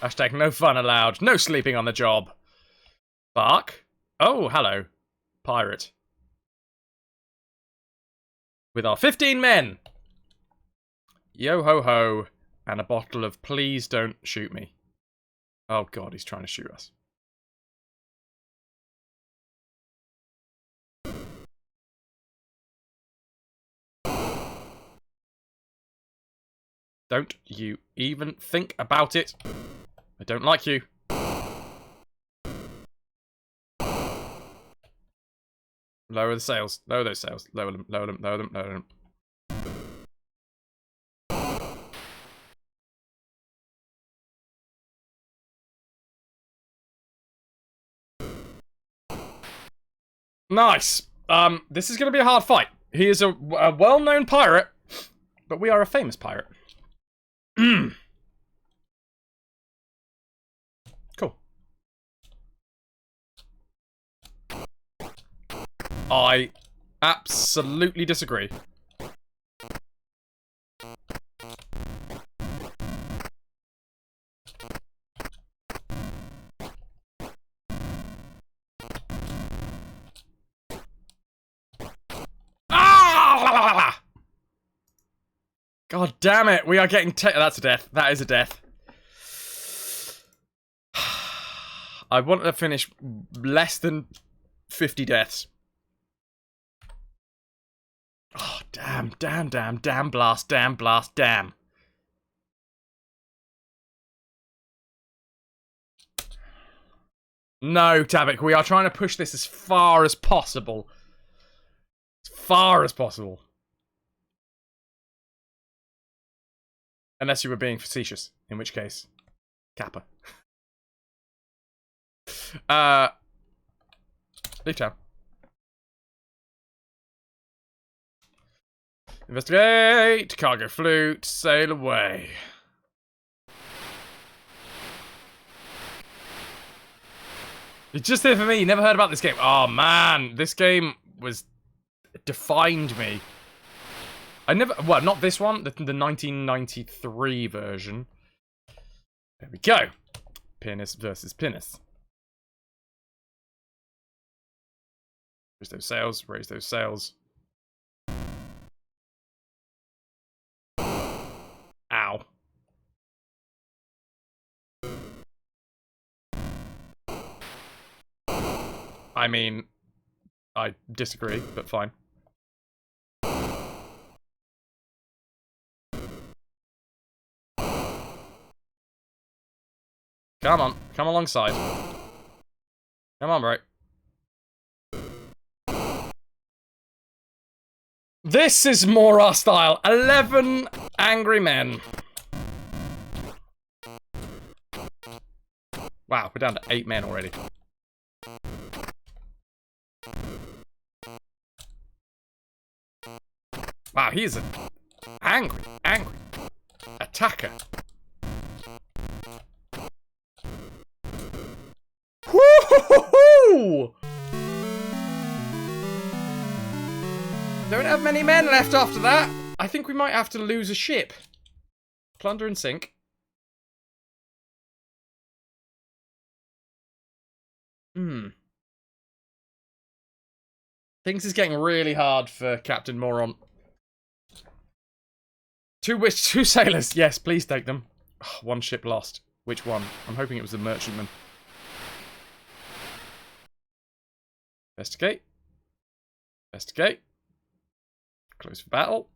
[SPEAKER 1] Hashtag no fun allowed. No sleeping on the job. Bark. Oh, hello. Pirate. With our 15 men. Yo ho ho. And a bottle of please don't shoot me. Oh god, he's trying to shoot us. Don't you even think about it. I don't like you. Lower the sails. Lower those sails. Lower them, lower them, lower them, lower them. Nice. This is going to be a hard fight. He is a well-known pirate, but we are a famous pirate. Cool. I absolutely disagree. God damn it, we are getting that's a death. That is a death. I want to finish less than 50 deaths. Oh, damn, damn, damn, damn blast, damn blast, damn. No, Tabik, we are trying to push this as far as possible. As far as possible. Unless you were being facetious, in which case, Kappa. Leave town. Investigate, cargo flute, sail away. It's just there for me, never heard about this game. Oh man, this game defined me. I never, well, not this one, the 1993 version. There we go. Penis versus Penis. Raise those sails, raise those sails. Ow. I mean, I disagree, but fine. Come on, come alongside. Come on, bro. This is more our style. 11 angry men. Wow, we're down to 8 men already. Wow, he's an angry attacker. Don't have many men left after that. I think we might have to lose a ship. Plunder and sink. Things is getting really hard for Captain Moron. Two sailors. Yes, please take them. Oh, one ship lost. Which one? I'm hoping it was the merchantman. Investigate. Investigate. Close for battle.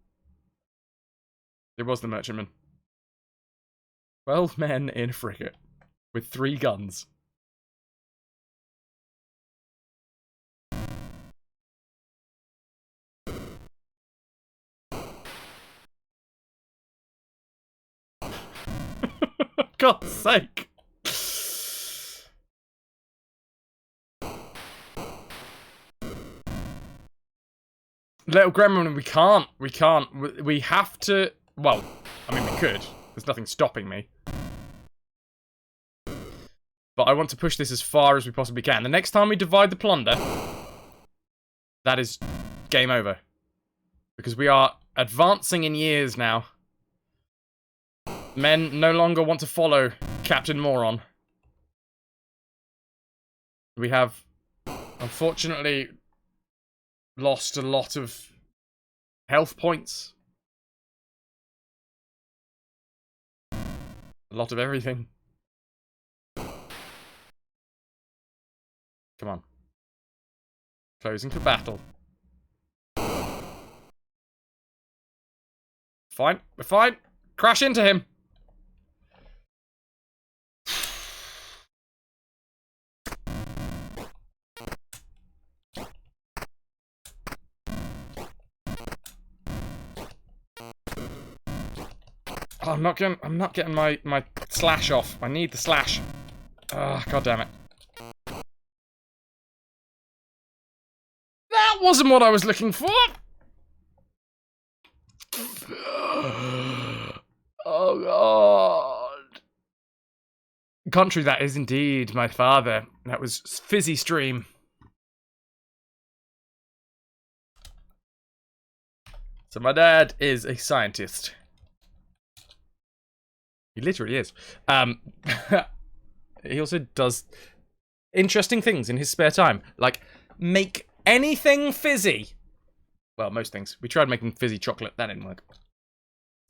[SPEAKER 1] It was the merchantman. 12 men in a frigate. With 3 guns. God's sake. Little Gremlin, we can't. We have to... Well, I mean, we could. There's nothing stopping me. But I want to push this as far as we possibly can. The next time we divide the plunder, that is game over. Because we are advancing in years now. Men no longer want to follow Captain Moron. We have, unfortunately, lost a lot of health points. A lot of everything. Come on. Closing for battle. Fine, we're fine. Crash into him. Oh, I'm not getting my slash off. I need the slash. Ah, God damn it. That wasn't what I was looking for. Oh, God. Country, that is indeed my father. That was Fizzy Stream. So my dad is a scientist. He literally is. He also does interesting things in his spare time. Like, make anything fizzy. Well, most things. We tried making fizzy chocolate. That didn't work.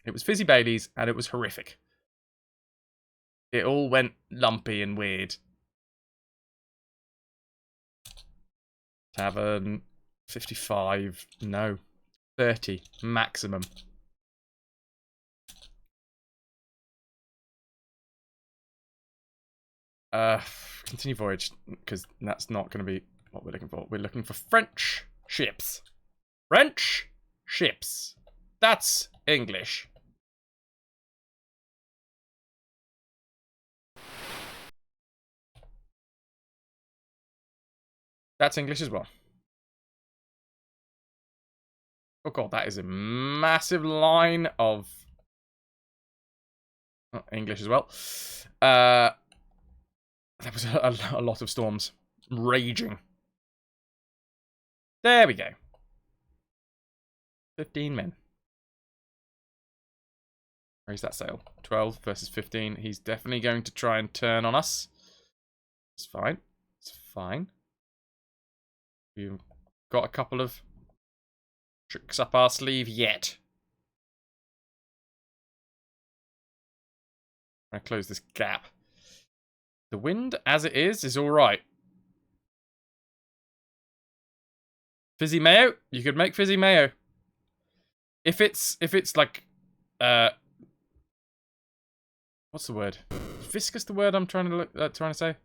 [SPEAKER 1] It was Fizzy Baileys, and it was horrific. It all went lumpy and weird. Tavern. 55. No. 30. Maximum. Continue voyage, because that's not going to be what we're looking for. We're looking for French ships. French ships. That's English. That's English as well. Oh god, that is a massive line of English as well. There was a lot of storms raging. There we go. 15 men. Raise that sail. 12 versus 15. He's definitely going to try and turn on us. It's fine. It's fine. We've got a couple of tricks up our sleeve yet. I'm going to close this gap. The wind, as it is alright. Fizzy mayo? You could make fizzy mayo. If it's like, what's the word? Is viscous the word I'm trying to say?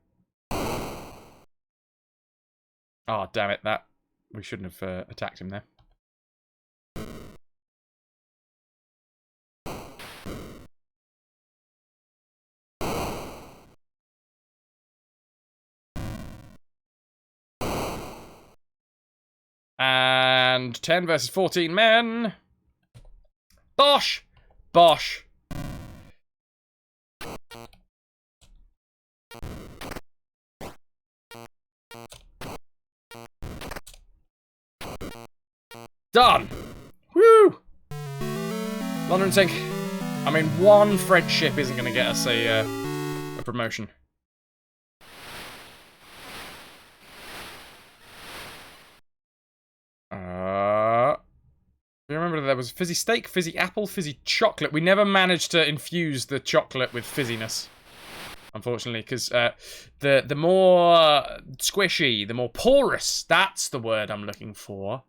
[SPEAKER 1] Oh, damn it! That we shouldn't have attacked him there. And 10 versus 14 men. Bosh! Bosh. Done! London Sink. I mean, one French ship isn't going to get us a promotion. You remember there was fizzy steak, fizzy apple, fizzy chocolate. We never managed to infuse the chocolate with fizziness, unfortunately, because the more squishy, the more porous, that's the word I'm looking for.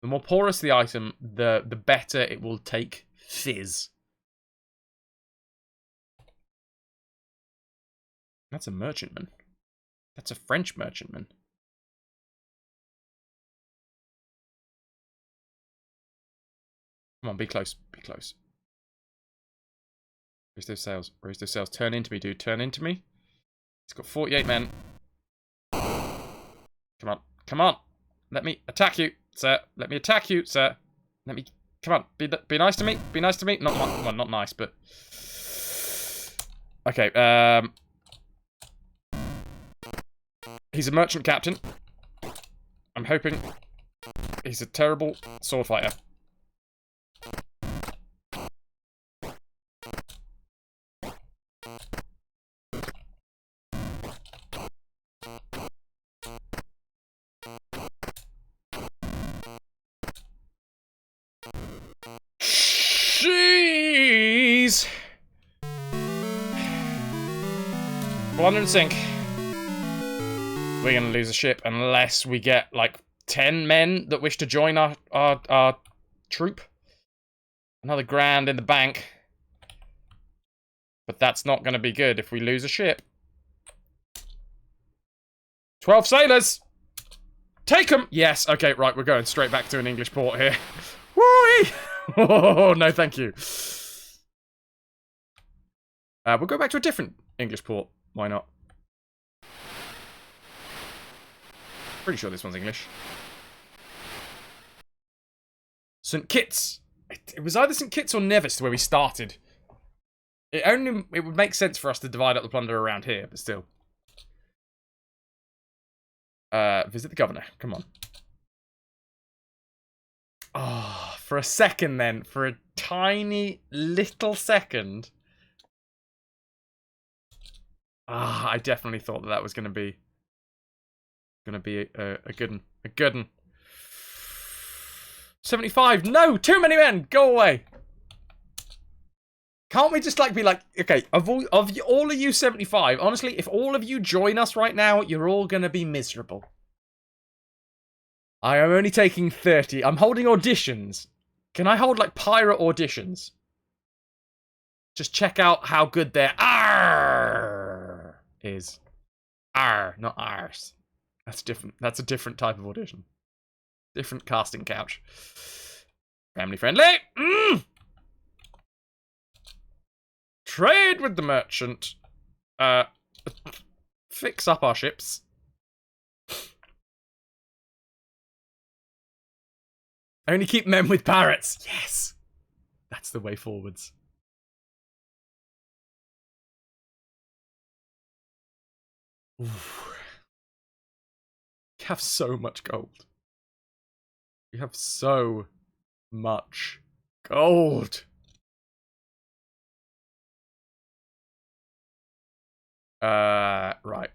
[SPEAKER 1] The more porous the item, the better it will take fizz. That's a merchantman. That's a French merchantman. Come on, be close. Be close. Raise those sails. Raise those sails. Turn into me, dude. Turn into me. He's got 48 men. Come on. Come on. Let me attack you, sir. Let me attack you, sir. Let me... Come on. Be nice to me. Be nice to me. Not... Well, not nice, but... Okay, he's a merchant captain. I'm hoping he's a terrible sword fighter. Jeez! London Sink. We're gonna lose a ship unless we get, like, 10 men that wish to join our troop. Another grand in the bank. But that's not gonna be good if we lose a ship. 12 sailors! Take them! Yes, okay, right, we're going straight back to an English port here. Whee! Oh, no, thank you. We'll go back to a different English port. Why not? Pretty sure this one's English. St. Kitts. It was either St. Kitts or Nevis where we started. It would make sense for us to divide up the plunder around here, but still. Visit the governor. Come on. Ah, oh, for a second then. For a tiny little second. Ah, I definitely thought that was going to be a good one. A good one. 75. No, too many men. Go away. Can't we just be like, okay, of all of you 75, honestly, if all of you join us right now, you're all going to be miserable. I am only taking 30. I'm holding auditions. Can I hold, like, pirate auditions? Just check out how good their R is. R, not Rs. That's different. That's a different type of audition. Different casting couch. Family friendly. Trade with the merchant. Fix up our ships. Only keep men with parrots. Yes. That's the way forwards. Oof. We have so much gold. We have so much gold. Right.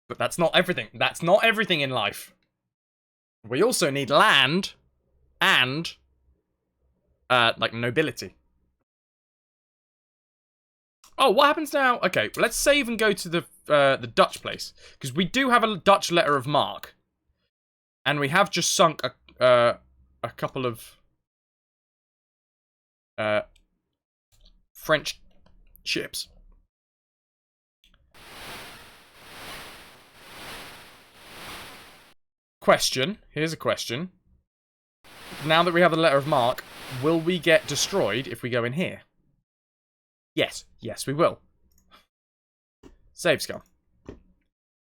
[SPEAKER 1] But that's not everything. That's not everything in life. We also need land and, like, nobility. Oh, what happens now? Okay, let's save and go to the Dutch place. Because we do have a Dutch letter of marque. And we have just sunk a couple of French ships. Question. Here's a question. Now that we have the letter of marque, will we get destroyed if we go in here? Yes. Yes, we will. Save scum.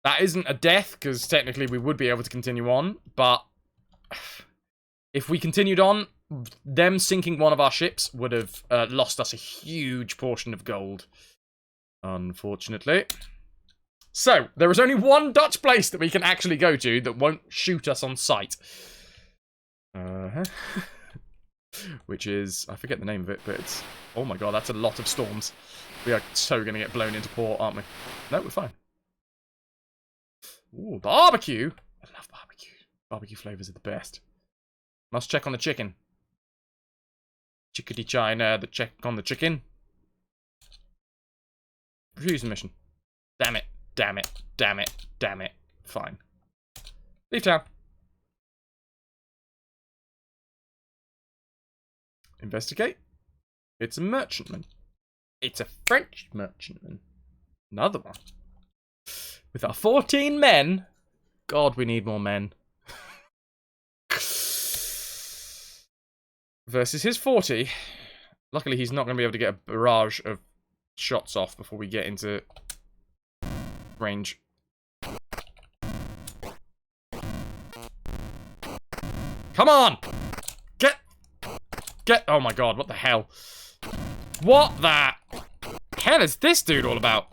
[SPEAKER 1] That isn't a death, because technically we would be able to continue on, but if we continued on, them sinking one of our ships would have lost us a huge portion of gold. Unfortunately. So, there is only one Dutch place that we can actually go to that won't shoot us on sight. Uh-huh. Which is, I forget the name of it, but it's, oh my god, that's a lot of storms. We are so going to get blown into port, aren't we? No, we're fine. Ooh, barbecue. I love barbecue. Barbecue flavors are the best. Must check on the chicken. Chickadee China, the check on the chicken. Refuse the mission. Damn it, damn it, damn it, damn it. Fine. Leave town. Investigate. It's a merchantman. It's a French merchantman. Another one. With our 14 men. God, we need more men. Versus his 40. Luckily, he's not going to be able to get a barrage of shots off before we get into range. Come on! Get! Oh my god, what the hell? What the hell is this dude all about?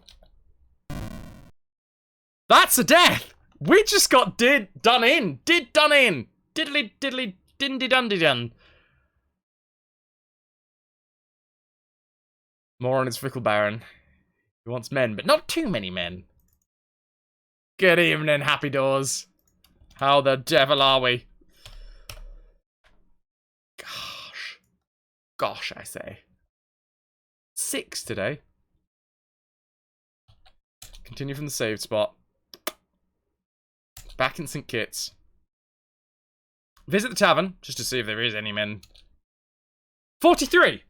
[SPEAKER 1] That's a death! We just got done in! Diddly diddly dindy dundy dun. More on his fickle baron. He wants men, but not too many men. Good evening, happy doors. How the devil are we? Gosh, I say. 6 today. Continue from the saved spot. Back in St. Kitts. Visit the tavern, just to see if there is any men. 43!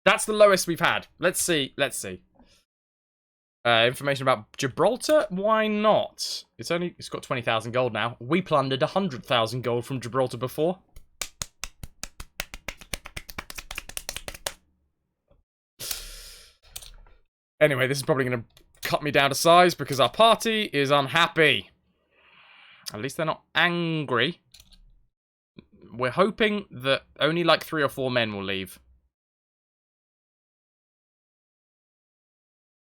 [SPEAKER 1] That's the lowest we've had. Let's see. Information about Gibraltar? Why not? It's got 20,000 gold now. We plundered 100,000 gold from Gibraltar before. Anyway, this is probably going to cut me down to size because our party is unhappy. At least they're not angry. We're hoping that only like 3 or 4 men will leave.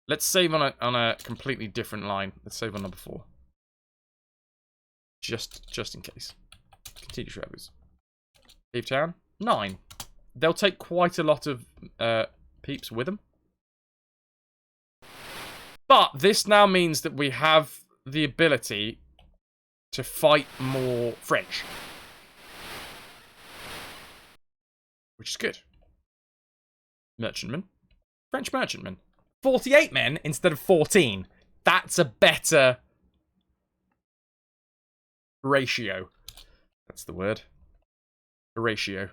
[SPEAKER 1] Let's save on a completely different line. Let's save on number 4. Just in case. Continue travels. Leave town. 9. They'll take quite a lot of peeps with them. But this now means that we have the ability to fight more French. Which is good. Merchantman. French merchantman. 48 men instead of 14. That's a better ratio. That's the word. A ratio.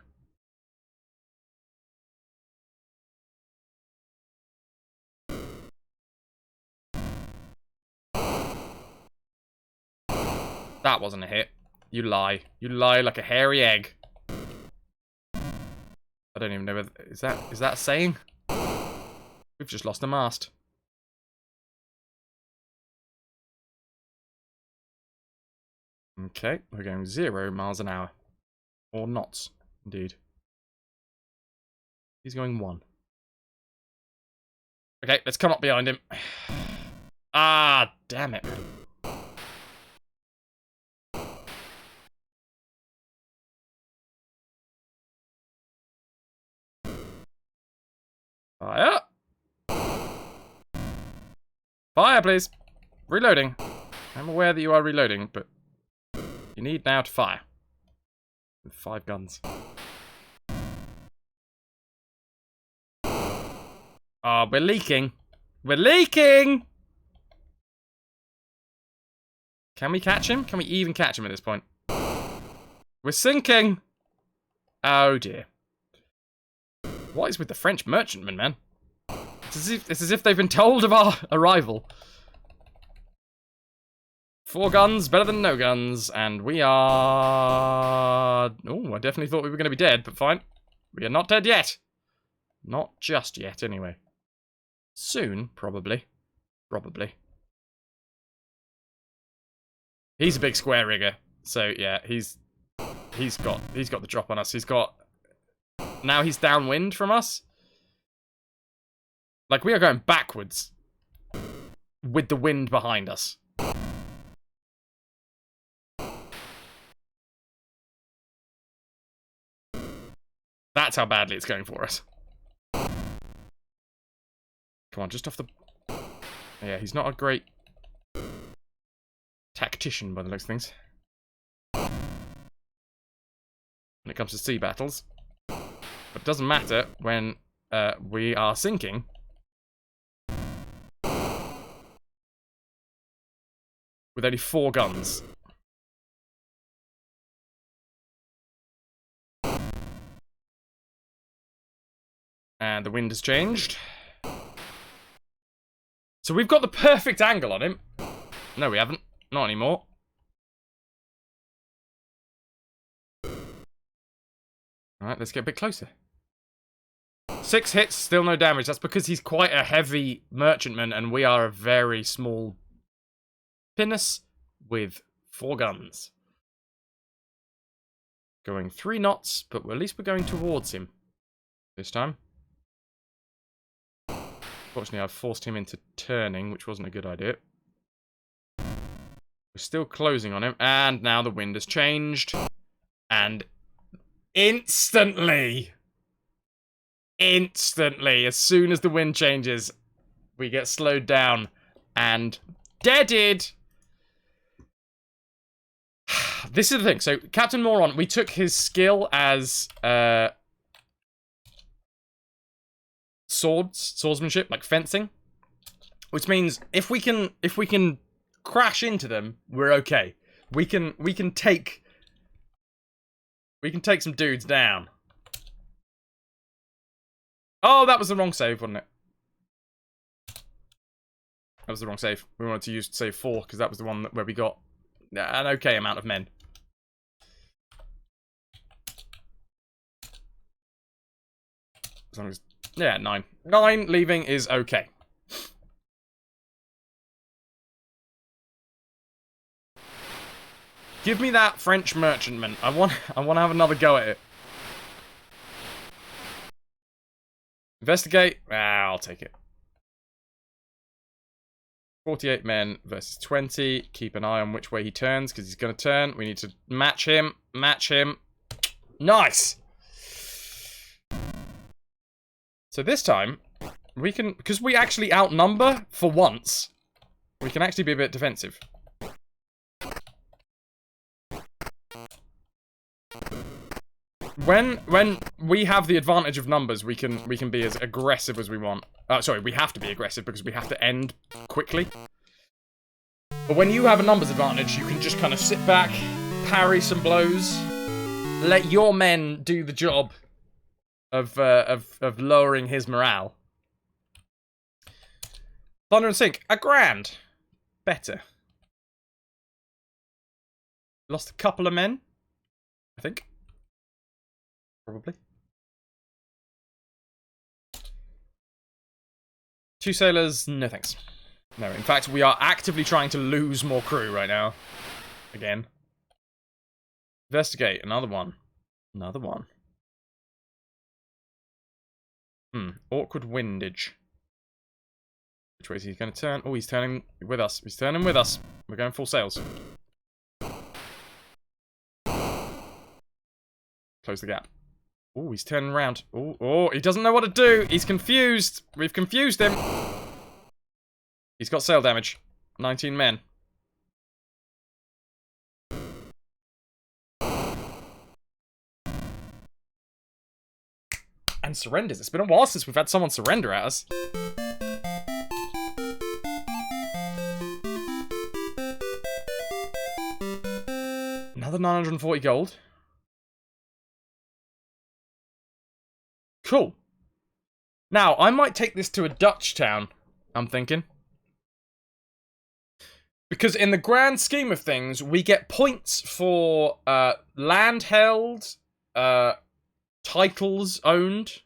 [SPEAKER 1] That wasn't a hit. You lie. You lie like a hairy egg. I don't even know whether... Is that a saying? We've just lost a mast. Okay, we're going 0 miles an hour. Or knots, indeed. He's going 1. Okay, let's come up behind him. Ah, damn it. Fire! Fire, please! Reloading. I'm aware that you are reloading, but you need now to fire. With 5 guns. Oh, we're leaking. We're leaking! Can we catch him? Can we even catch him at this point? We're sinking! Oh dear. What is with the French merchantmen, man? It's as if they've been told of our arrival. 4 guns, better than no guns, and we are... Oh, I definitely thought we were going to be dead, but fine. We are not dead yet. Not just yet, anyway. Soon, probably. Probably. He's a big square rigger, so yeah, he's got the drop on us. Now he's downwind from us. Like, we are going backwards with the wind behind us. That's how badly it's going for us. Come on, just off the... Yeah, he's not a great tactician by the looks of things. When it comes to sea battles. But it doesn't matter when we are sinking. With only 4 guns. And the wind has changed. So we've got the perfect angle on him. No, we haven't. Not anymore. Alright, let's get a bit closer. 6 hits, still no damage. That's because he's quite a heavy merchantman and we are a very small pinnace with 4 guns. Going 3 knots, but at least we're going towards him this time. Fortunately, I've forced him into turning, which wasn't a good idea. We're still closing on him, and now the wind has changed. And instantly, as soon as the wind changes, we get slowed down and deaded. This is the thing. So, Captain Moron, we took his skill as swordsmanship, like fencing, which means if we can crash into them, we're okay. We can take some dudes down. Oh, that was the wrong save, wasn't it? That was the wrong save. We wanted to use save 4 because that was the one where we got an okay amount of men. As long as... Yeah, 9. 9 leaving is okay. Give me that French merchantman. I want to have another go at it. Investigate. Ah, I'll take it. 48 men versus 20. Keep an eye on which way he turns, because he's going to turn. We need to match him. Match him. Nice! So this time, we can... Because we actually outnumber, for once, we can actually be a bit defensive. When we have the advantage of numbers, we can be as aggressive as we want. Sorry, we have to be aggressive because we have to end quickly. But when you have a numbers advantage, you can just kind of sit back, parry some blows, let your men do the job of lowering his morale. Thunder and Sink, $1,000. Better. Lost a couple of men, I think. Probably. 2 sailors, no thanks. No, in fact, we are actively trying to lose more crew right now. Again. Investigate, another one. Another one. Awkward windage. Which way is he going to turn? Oh, he's turning with us. He's turning with us. We're going full sails. Close the gap. Oh, he's turning around. Oh, he doesn't know what to do. He's confused. We've confused him. He's got sail damage. 19 men. And surrenders. It's been a while since we've had someone surrender at us. Another 940 gold. Cool. Now, I might take this to a Dutch town, I'm thinking. Because in the grand scheme of things, we get points for land held, titles owned.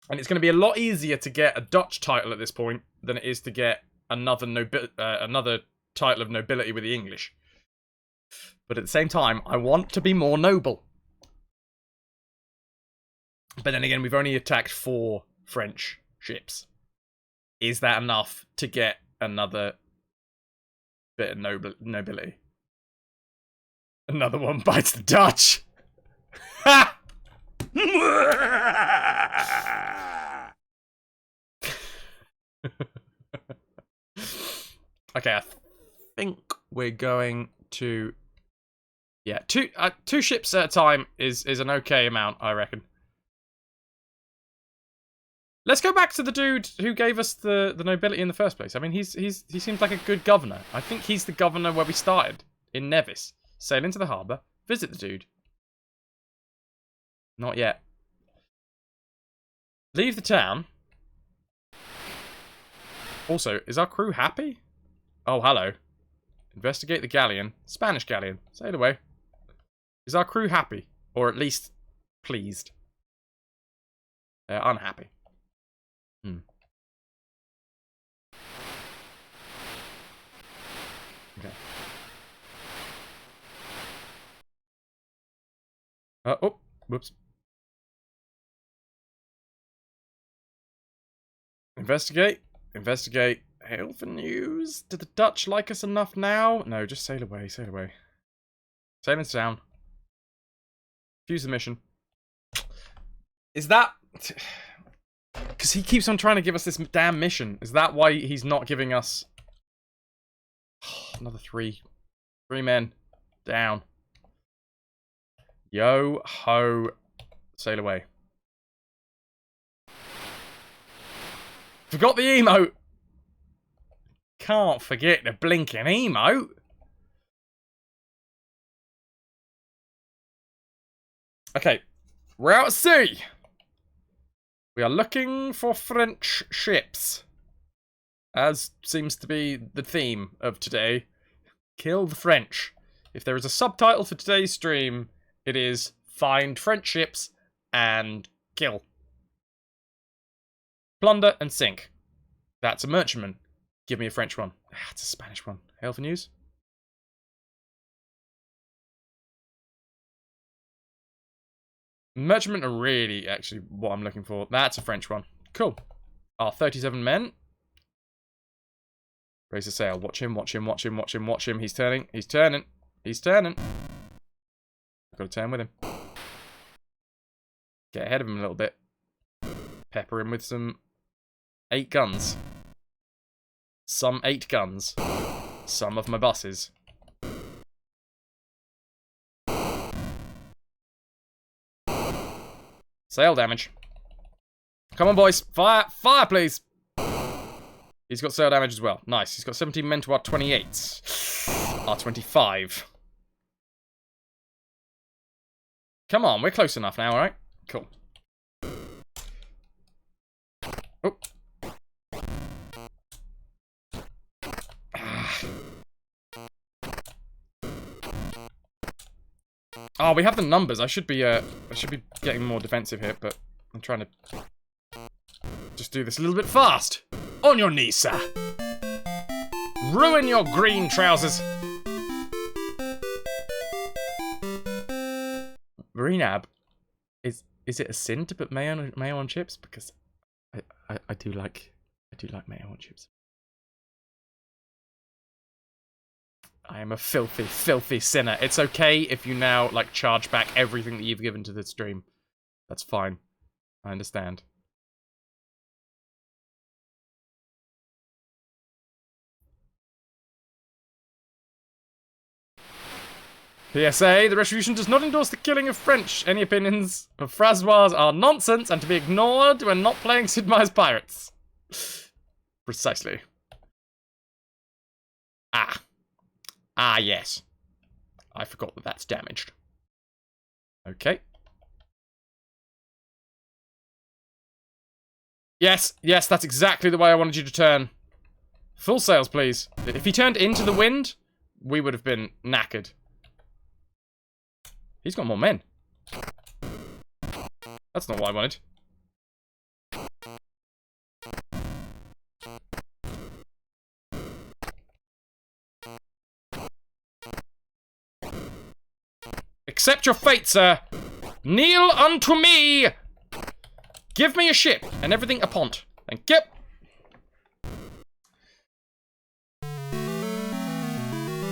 [SPEAKER 1] And it's going to be a lot easier to get a Dutch title at this point than it is to get another title of nobility with the English. But at the same time, I want to be more noble. But then again, we've only attacked 4 French ships. Is that enough to get another bit of nobility? Another one bites the Dutch. Ha! Okay, I think we're going to... Yeah, two ships at a time is an okay amount, I reckon. Let's go back to the dude who gave us the nobility in the first place. I mean, he seems like a good governor. I think he's the governor where we started, in Nevis. Sail into the harbour, visit the dude. Not yet. Leave the town. Also, is our crew happy? Oh, hello. Investigate the galleon. Spanish galleon. Sail away. Is our crew happy? Or at least pleased? They're unhappy. Okay. Oh, whoops. Investigate. Investigate. Hail for news. Do the Dutch like us enough now? No, just sail away. Sail away. Sail into town. Fuse the mission. Is that... Because he keeps on trying to give us this damn mission. Is that why he's not giving us... Another 3. 3 men. Down. Yo ho. Sail away. Forgot the emote. Can't forget the blinking emote. Okay. We're out at sea. We are looking for French ships. As seems to be the theme of today. Kill the French. If there is a subtitle for today's stream, it is find French ships and kill. Plunder and sink. That's a merchantman. Give me a French one. Ah, it's a Spanish one. Hail for news. Merchantmen are really actually what I'm looking for. That's a French one. Cool. 37 men. Raise the sail. Watch him, watch him, watch him, watch him, watch him. He's turning. He's turning. He's turning. I've got to turn with him. Get ahead of him a little bit. Pepper him with some 8 guns. Some 8 guns. Some of my buses. Sail damage. Come on, boys. Fire! Fire, please! He's got sail damage as well. Nice. He's got 17 men to our 28. Our 25. Come on, we're close enough now, alright? Cool. Oh. Oh, we have the numbers. I should be getting more defensive here, but I'm trying to just do this a little bit fast. On your knees, sir. Ruin your green trousers. Marinab, is it a sin to put mayo on chips? Because I do like mayo on chips. I am a filthy, filthy sinner. It's okay if you now, like, charge back everything that you've given to the stream. That's fine. I understand. PSA, the RetroVution does not endorse the killing of French. Any opinions of Francois are nonsense and to be ignored when not playing Sid Meier's Pirates. Precisely. Ah, yes. I forgot that that's damaged. Okay. Yes, that's exactly the way I wanted you to turn. Full sails, please. If he turned into the wind, we would have been knackered. He's got more men. That's not what I wanted. Accept your fate, sir. Kneel unto me. Give me a ship and everything upon. Thank you.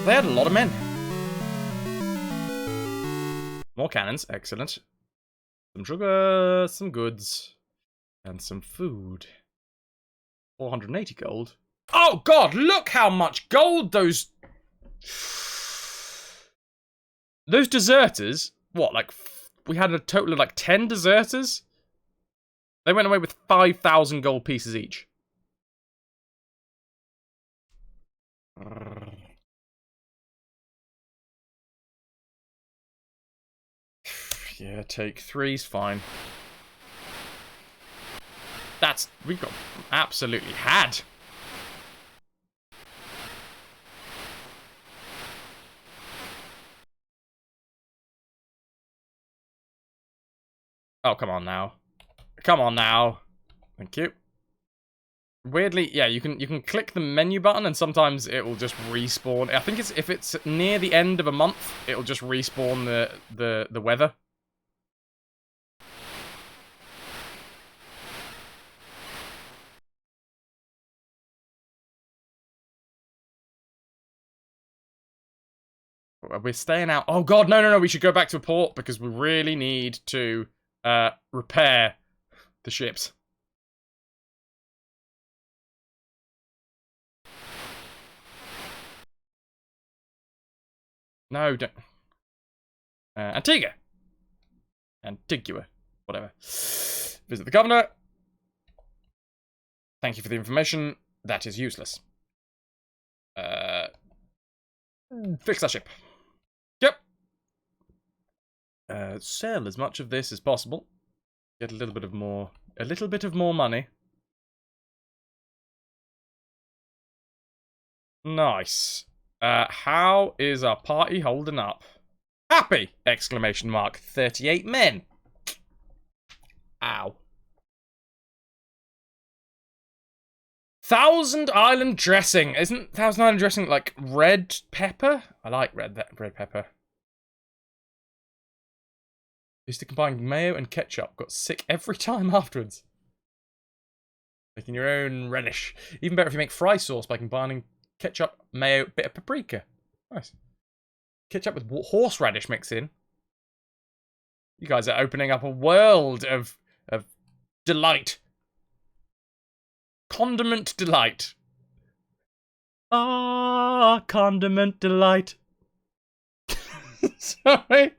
[SPEAKER 1] They had a lot of men. More cannons, excellent. Some sugar, some goods, and some food. 480 gold. Oh god, look how much gold those deserters. What, like, we had a total of like 10 deserters? They went away with 5,000 gold pieces each. Yeah, take 3's fine. We got absolutely had. Oh, come on now. Come on now. Thank you. Weirdly, yeah, you can click the menu button and sometimes it will just respawn. I think if it's near the end of a month, it'll just respawn the weather. We're staying out. Oh god, no, we should go back to a port because we really need to repair the ships. No, don't. Antigua. Whatever. Visit the governor. Thank you for the information. That is useless. Fix that ship. Yep. Sell as much of this as possible. Get a little bit of more money. Nice. How is our party holding up? Happy! Exclamation mark. 38 men. Ow. Thousand Island dressing. Isn't Thousand Island dressing like red pepper? I like red pepper. Used to combine mayo and ketchup. Got sick every time afterwards. Making your own relish. Even better if you make fry sauce by combining ketchup, mayo, bit of paprika. Nice. Ketchup with horseradish mix in. You guys are opening up a world of delight. Condiment delight. Ah, condiment delight. Sorry.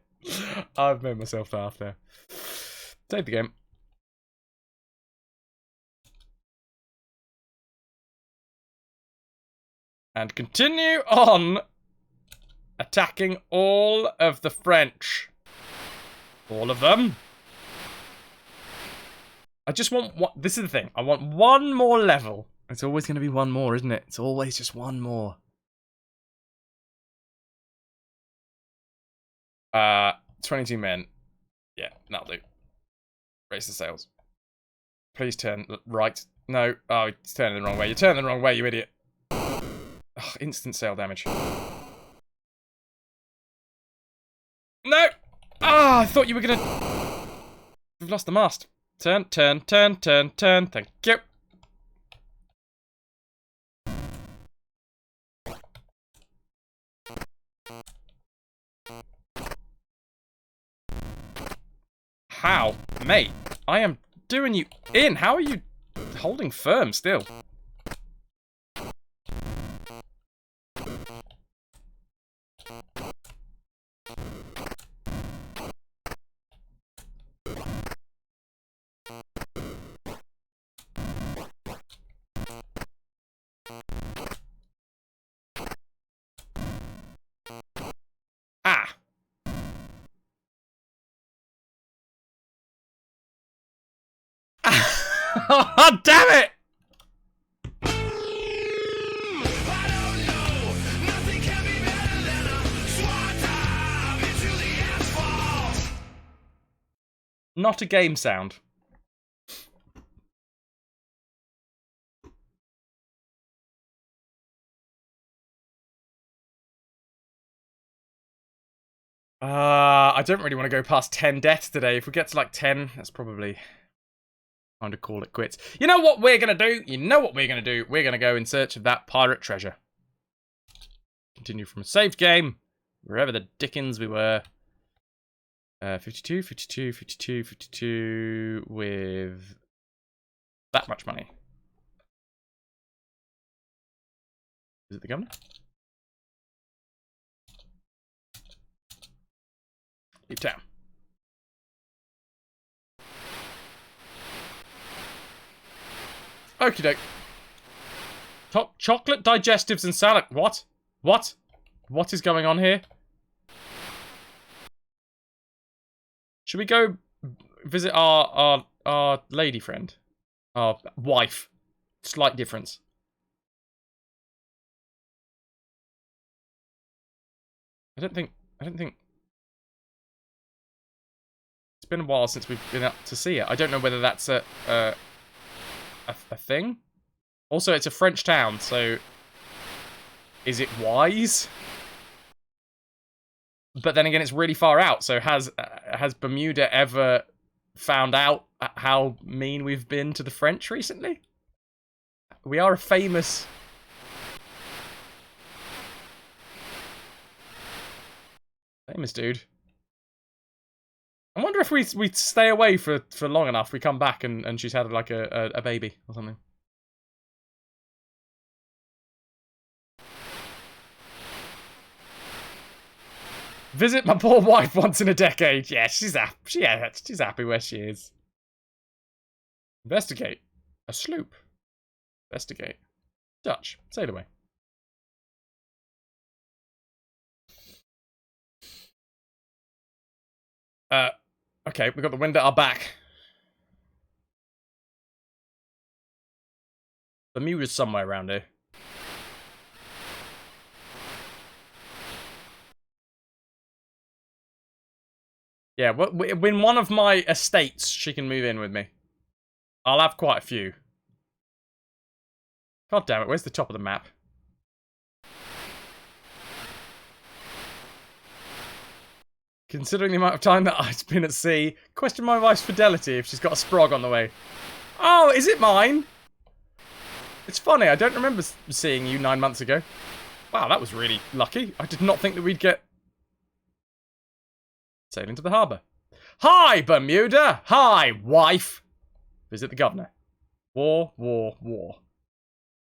[SPEAKER 1] I've made myself laugh there. Save the game. And continue on attacking all of the French. All of them. I just want what. This is the thing. I want one more level. It's always going to be one more, isn't it? It's always just one more. 22 men. Yeah, that'll do. Raise the sails. Please turn right. No. Oh, it's turning the wrong way. You're turning the wrong way, you idiot. Ugh, instant sail damage. No! Ah, I thought you were gonna... We've lost the mast. Turn. Thank you. How? Mate, I am doing you in. How are you holding firm still? Ah. Oh, damn it! Not a game sound. I don't really want to go past 10 deaths today. If we get to like 10, that's probably time to call it quits. You know what we're going to do? We're going to go in search of that pirate treasure. Continue from a saved game, wherever the dickens we were. 52, 52, 52, 52 with that much money. Is it the governor? Leave town. Okie doke. Chocolate digestives and salad. What? What? What is going on here? Should we go visit our lady friend? Our wife. Slight difference. I don't think it's been a while since we've been up to see it. I don't know whether that's a thing. Also, it's a French town, so is it wise? But then again, it's really far out. So has Bermuda ever found out how mean we've been to the French recently? We are a famous dude. I wonder if we stay away for long enough, we come back and she's had like a baby or something. Visit my poor wife once in a decade. Yeah, she's happy where she is. Investigate. A sloop. Investigate. Dutch. Sail away. Okay, we got the wind at our back. Bermuda's somewhere around here. Yeah, when one of my estates, she can move in with me. I'll have quite a few. God damn it, where's the top of the map? Considering the amount of time that I've been at sea, question my wife's fidelity if she's got a sprog on the way. Oh, is it mine? It's funny, I don't remember seeing you 9 months ago. Wow, that was really lucky. I did not think that we'd get... Sailing to the harbour. Hi, Bermuda! Hi, wife! Visit the governor. War, war, war.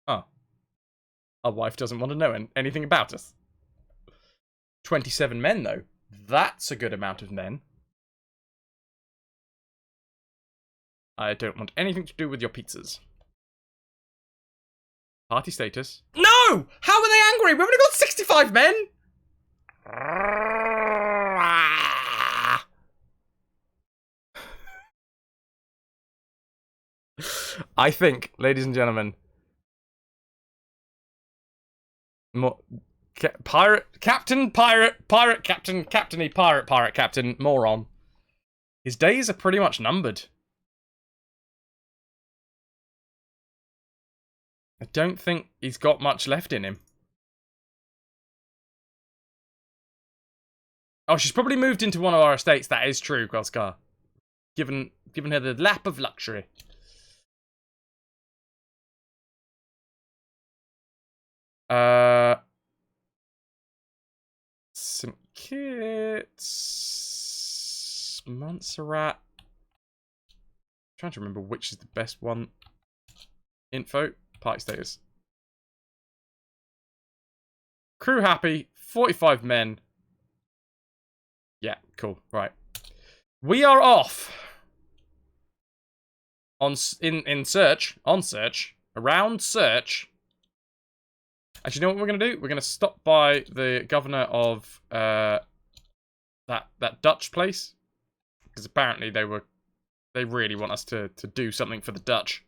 [SPEAKER 1] Oh. Our wife doesn't want to know anything about us. 27 men, though. That's a good amount of men. I don't want anything to do with your pizzas. Party status. No! How are they angry? We've only got 65 men! I think, ladies and gentlemen, Captain Moron. His days are pretty much numbered. I don't think he's got much left in him. Oh, she's probably moved into one of our estates. That is true, Groskar. Given her the lap of luxury. St. Kitts, Montserrat. I'm trying to remember which is the best one. Info, party status. Crew happy, 45 men. Yeah, cool. Right, we are off on search. Actually, you know what we're going to do? We're going to stop by the governor of that Dutch place. Because apparently they really want us to do something for the Dutch.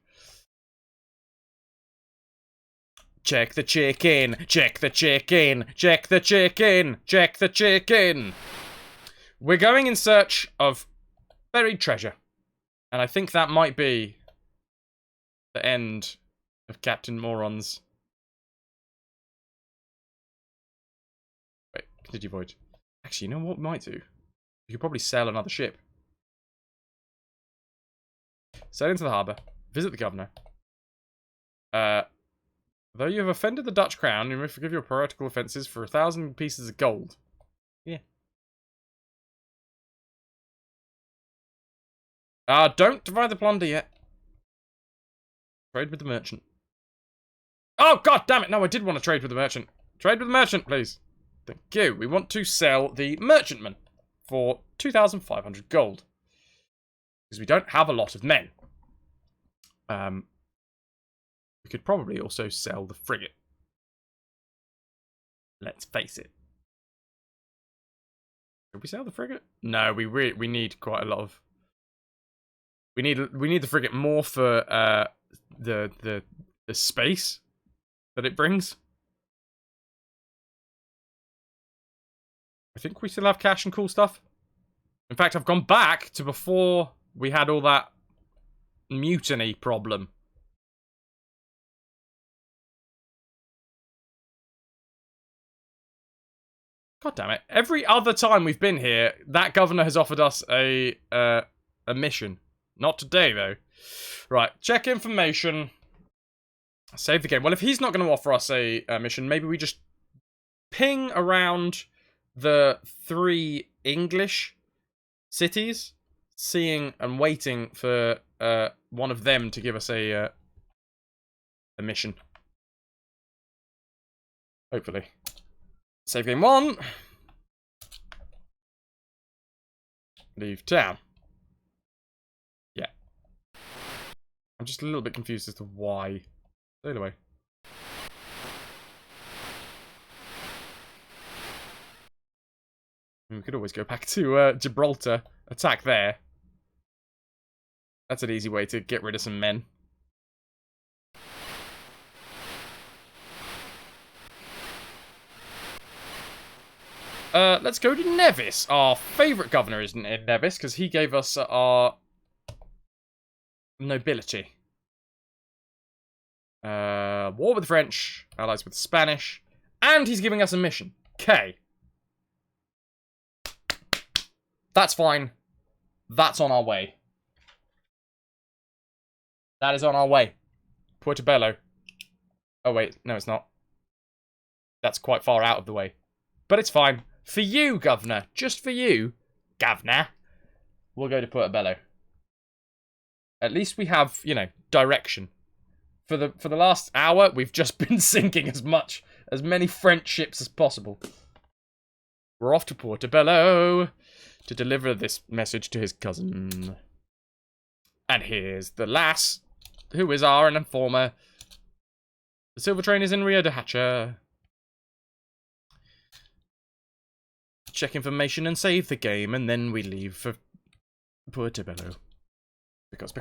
[SPEAKER 1] Check the chicken, check the chicken, check the chicken, check the chicken. We're going in search of buried treasure. And I think that might be the end of Captain Moron's... Wait, continue voyage. Actually, you know what we might do? We could probably sail another ship. Sail into the harbour. Visit the governor. Though you have offended the Dutch crown, you may forgive your piratical offences for 1,000 pieces of gold. Yeah. Don't divide the plunder yet. Trade with the merchant. Oh, god damn it. No, I did want to trade with the merchant. Trade with the merchant, please. Thank you. We want to sell the merchantman for 2,500 gold. Because we don't have a lot of men. We could probably also sell the frigate. Let's face it. Did we sell the frigate? No, we need quite a lot of... We need the frigate more for the space that it brings. I think we still have cash and cool stuff. In fact, I've gone back to before we had all that mutiny problem. God damn it. Every other time we've been here, that governor has offered us a mission. Not today, though. Right, check information. Save the game. Well, if he's not going to offer us a mission, maybe we just ping around the 3 English cities, seeing and waiting for one of them to give us a mission. Hopefully. Save game 1. Leave town. Yeah. I'm just a little bit confused as to why. Sail away. We could always go back to Gibraltar. Attack there. That's an easy way to get rid of some men. Let's go to Nevis. Our favourite governor is Nevis, because he gave us our nobility. War with the French, allies with the Spanish, and he's giving us a mission. Okay. That's fine. That's on our way. That is on our way. Portobello. Oh wait, no it's not. That's quite far out of the way. But it's fine. For you, Governor. Just for you, Governor. We'll go to Portobello. At least we have, you know, direction. For the last hour, we've just been sinking as many French ships as possible. We're off to Portobello to deliver this message to his cousin. And here's the lass, who is our informer. The silver train is in Rio de Hacha. Check information and save the game, and then we leave for Portobello. Because the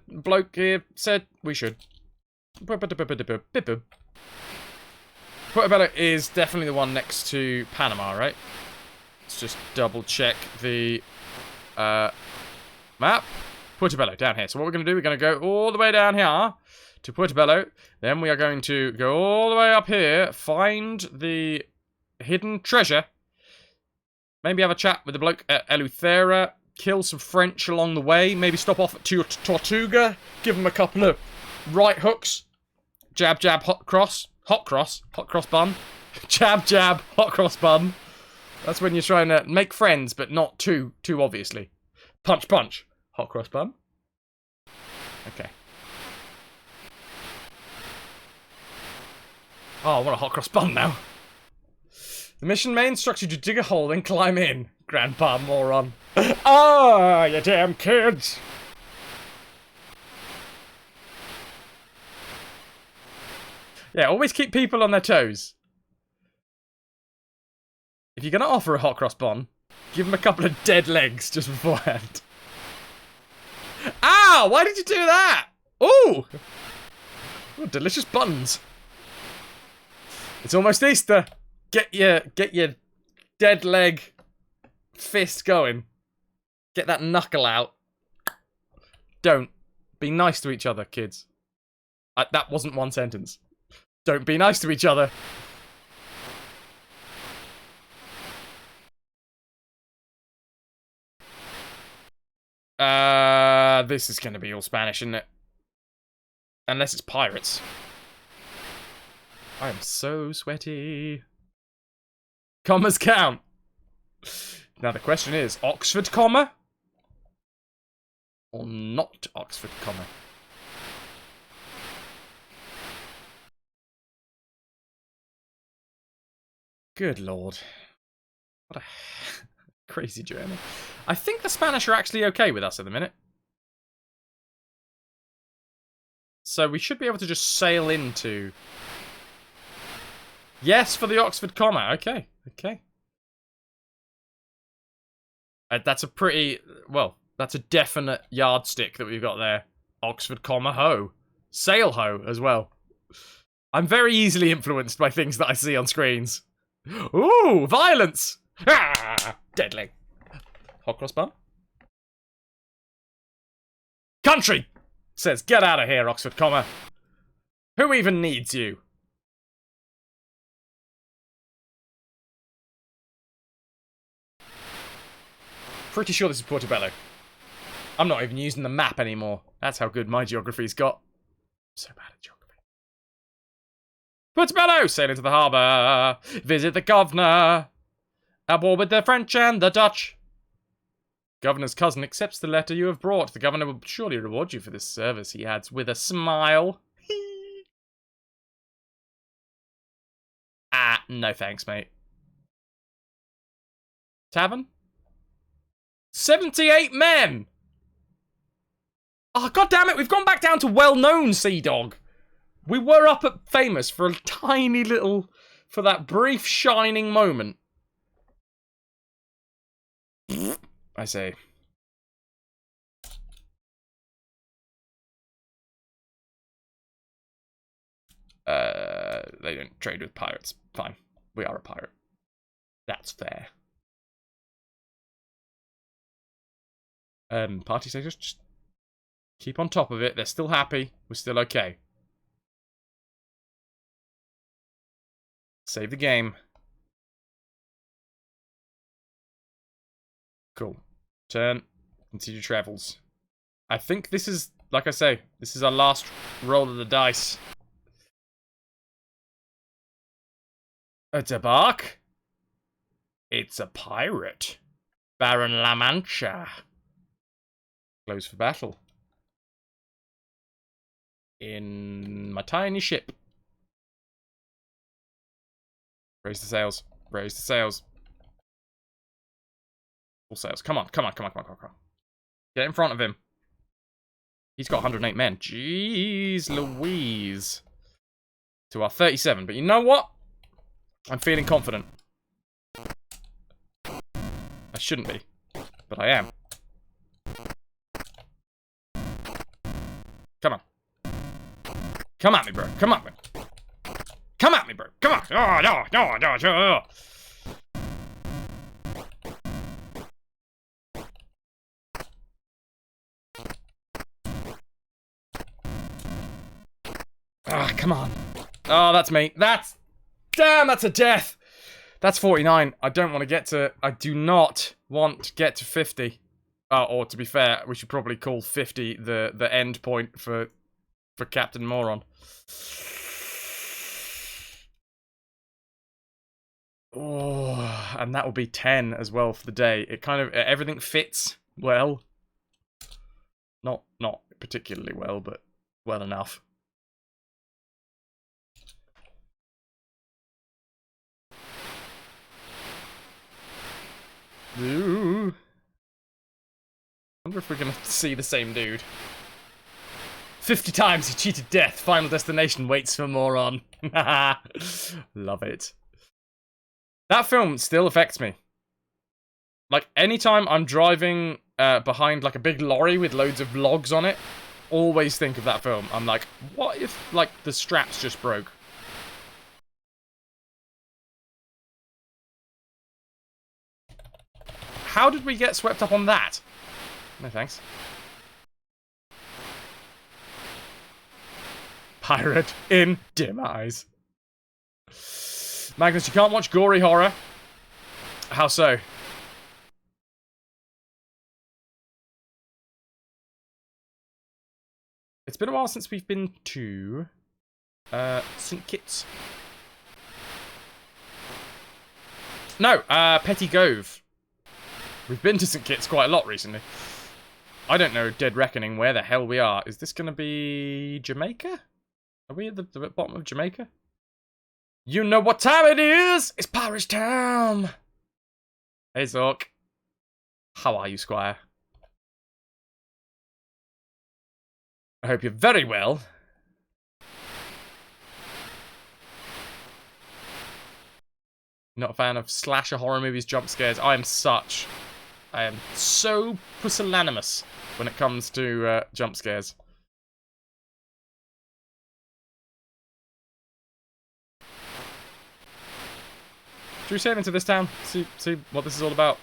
[SPEAKER 1] bloke here said we should. Portobello is definitely the one next to Panama, right? Let's just double check the map. Portobello, down here. So what we're going to do, we're going to go all the way down here to Portobello. Then we are going to go all the way up here, find the hidden treasure. Maybe have a chat with the bloke at Eleuthera, kill some French along the way, maybe stop off at Tortuga, give them a couple of right hooks. Jab, jab, hot cross bun. Jab, jab, hot cross bun. That's when you're trying to make friends, but not too obviously. Punch, punch, hot cross bun. Okay. Oh, I want a hot cross bun now. The mission may instruct you to dig a hole and climb in, Grandpa moron. Ah, you damn kids! Yeah, always keep people on their toes. If you're going to offer a hot cross bun, give them a couple of dead legs just beforehand. Ow! Why did you do that? Ooh! Ooh, delicious buns. It's almost Easter. Get your dead leg fist going. Get that knuckle out. Don't. Be nice to each other, kids. That wasn't one sentence. Don't be nice to each other. This is going to be all Spanish, isn't it? Unless it's pirates. I am so sweaty. Commas count. Now the question is, Oxford comma? Or not Oxford comma? Good lord. What a crazy journey. I think the Spanish are actually okay with us at the minute. So we should be able to just sail into... Yes, for the Oxford comma. Okay, okay. That's a pretty... Well, that's a definite yardstick that we've got there. Oxford comma ho. Sail ho as well. I'm very easily influenced by things that I see on screens. Ooh, violence! Ah, deadly. Hot cross bun. Country! Says, get out of here, Oxford comma. Who even needs you? Pretty sure this is Portobello. I'm not even using the map anymore. That's how good my geography's got. I'm so bad at geography. Portobello! Sail into the harbour. Visit the governor. At war with the French and the Dutch. Governor's cousin accepts the letter you have brought. The governor will surely reward you for this service, he adds with a smile. Ah, no thanks, mate. Tavern? 78 men! Oh, god damn it, we've gone back down to well-known, Sea Dog. We were up at famous for a tiny little... for that brief shining moment. I say. They don't trade with pirates. Fine. We are a pirate. That's fair. Party status, just keep on top of it. They're still happy. We're still okay. Save the game. Cool. Turn. Continue travels. I think this is, like I say, this is our last roll of the dice. It's a bark. It's a pirate. Baron La Mancha. Close for battle. In my tiny ship. Raise the sails. Raise the sails. Full sails. Come on, come on, come on, come on, come on, come on. Get in front of him. He's got 108 men. Jeez Louise. To our 37. But you know what? I'm feeling confident. I shouldn't be. But I am. Come on. Come at me, bro. Come at me. Come at me, bro. Come on. Oh, no, no, no, no. Ah, come on. Oh, that's me. That's... Damn, that's a death. That's 49. I don't want to get to... I do not want to get to 50. Or, to be fair, we should probably call 50 the end point for Captain Moron. Oh, and that will be 10 as well for the day. It kind of... Everything fits well. Not particularly well, but well enough. Ooh. I wonder if we're gonna see the same dude. 50 times he cheated death. Final destination waits for moron. Love it. That film still affects me. Like, anytime I'm driving behind, like, a big lorry with loads of logs on it, always think of that film. I'm like, what if, like, the straps just broke? How did we get swept up on that? No thanks. Pirate in demise. Magnus, you can't watch gory horror. How so? It's been a while since we've been to St. Kitts. No, Petty Gove. We've been to St. Kitts quite a lot recently. I don't know, Dead Reckoning, where the hell we are. Is this going to be Jamaica? Are we at the bottom of Jamaica? You know what time it is! It's Parish Town! Hey, Zork. How are you, Squire? I hope you're very well. Not a fan of slasher horror movies, jump scares. I am so pusillanimous when it comes to jump scares. Should we sail into this town? See what this is all about?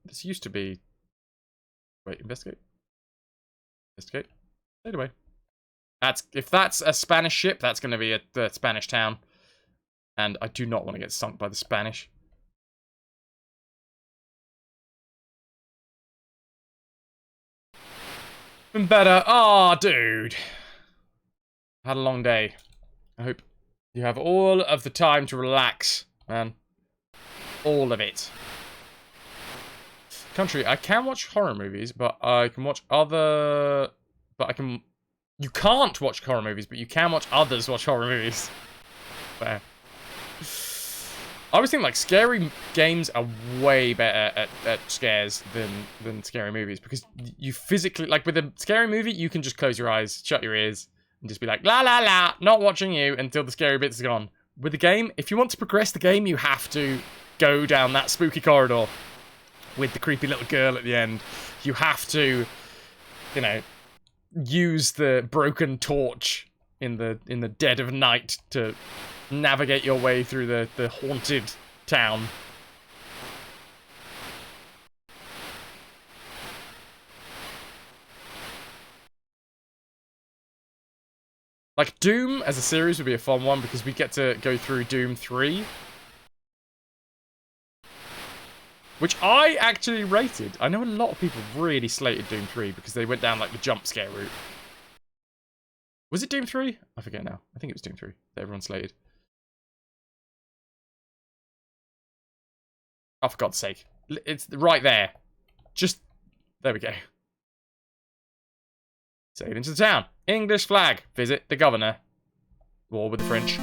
[SPEAKER 1] This used to be... Wait, investigate? Investigate? Sail away. If that's a Spanish ship, that's going to be a Spanish town. And I do not want to get sunk by the Spanish. Been better. Aw, dude. Had a long day. I hope you have all of the time to relax, man. All of it. Country, I can watch horror movies, but I can watch other... But I can... You can't watch horror movies, but you can watch others watch horror movies. Fair. I always think, like, scary games are way better at scares than scary movies. Because you physically... Like, with a scary movie, you can just close your eyes, shut your ears, and just be like, la la la, not watching you until the scary bit's gone. With the game, if you want to progress the game, you have to go down that spooky corridor with the creepy little girl at the end. You have to, you know, use the broken torch in the dead of night to navigate your way through the haunted town. Like, Doom as a series would be a fun one because we get to go through Doom 3. Which I actually rated. I know a lot of people really slated Doom 3 because they went down, like, the jump scare route. Was it Doom 3? I forget now. I think it was Doom 3 that everyone slated. Oh, for God's sake. It's right there. Just... There we go. Save into the town. English flag. Visit the governor. War with the French.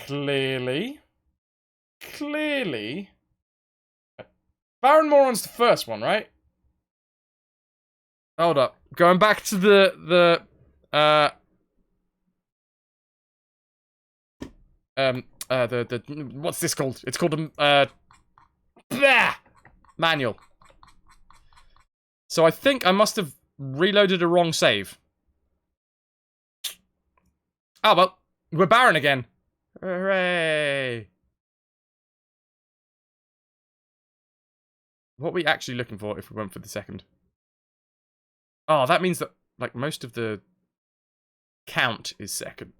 [SPEAKER 1] Clearly. Baron Moron's the first one, right? Hold up. Going back to the what's this called? It's called a manual. So I think I must have reloaded a wrong save. Oh well, we're Baron again. Hooray! What are we actually looking for if we went for the second? Oh, that means that, like, most of the count is second.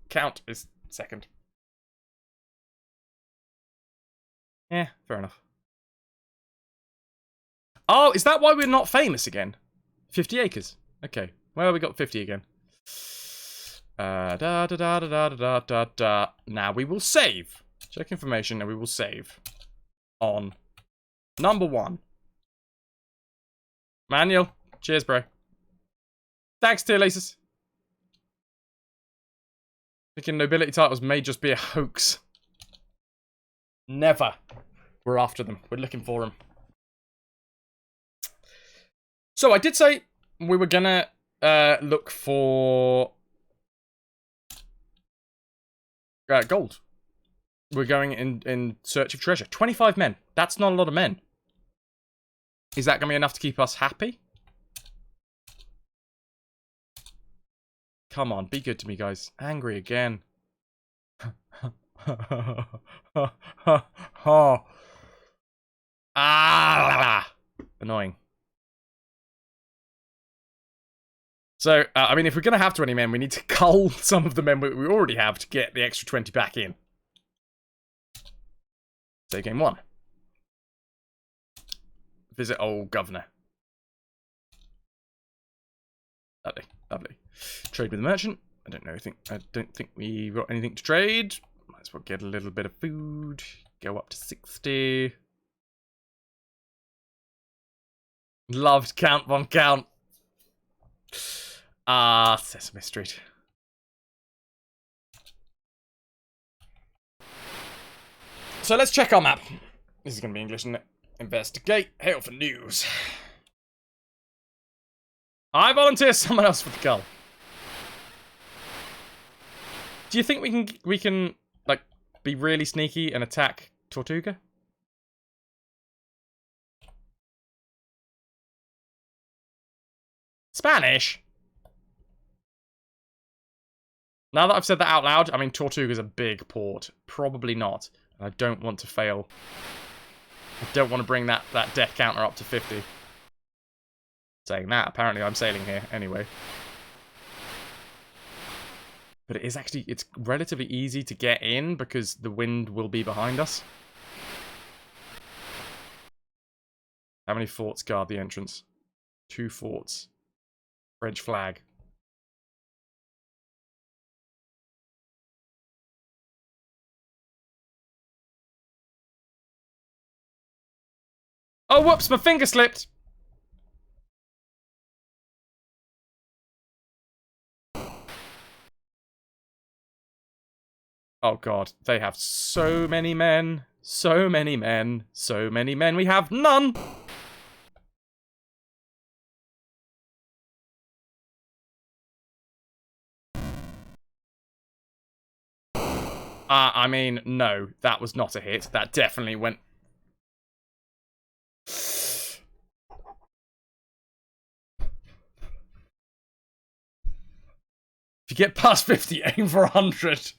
[SPEAKER 1] Count is second. Yeah, fair enough. Oh, is that why we're not famous again? 50 acres. Okay. Well, we got 50 again. Now we will save. Check information and we will save. On number 1. Manual. Cheers, bro. Thanks, tier laces. Thinking nobility titles may just be a hoax. Never. We're after them. We're looking for them. So I did say we were gonna look for gold. We're going in search of treasure. 25 men. That's not a lot of men. Is that gonna be enough to keep us happy? Come on, be good to me, guys. Angry again. Annoying. So, I mean, if we're going to have 20 men, we need to cull some of the men we already have to get the extra 20 back in. So, game 1. Visit old governor. Lovely, lovely. Trade with the merchant. I don't think we've got anything to trade. Might as well get a little bit of food. Go up to 60. Loved Count Von Count. Ah, Sesame Street. So let's check our map. This is going to be English, isn't it? Investigate. Hail for news. I volunteer someone else for the gull. Do you think we can like be really sneaky and attack Tortuga? Spanish? Now that I've said that out loud, I mean, Tortuga's a big port. Probably not. I don't want to fail. I don't want to bring that death counter up to 50. Saying that, apparently I'm sailing here anyway. But it is actually, it's relatively easy to get in because the wind will be behind us. How many forts guard the entrance? 2 forts. French flag. Oh, whoops, my finger slipped. Oh god, they have so many men. So many men. So many men. We have none. I mean, no, that was not a hit. That definitely went... If you get past 50, aim for 100.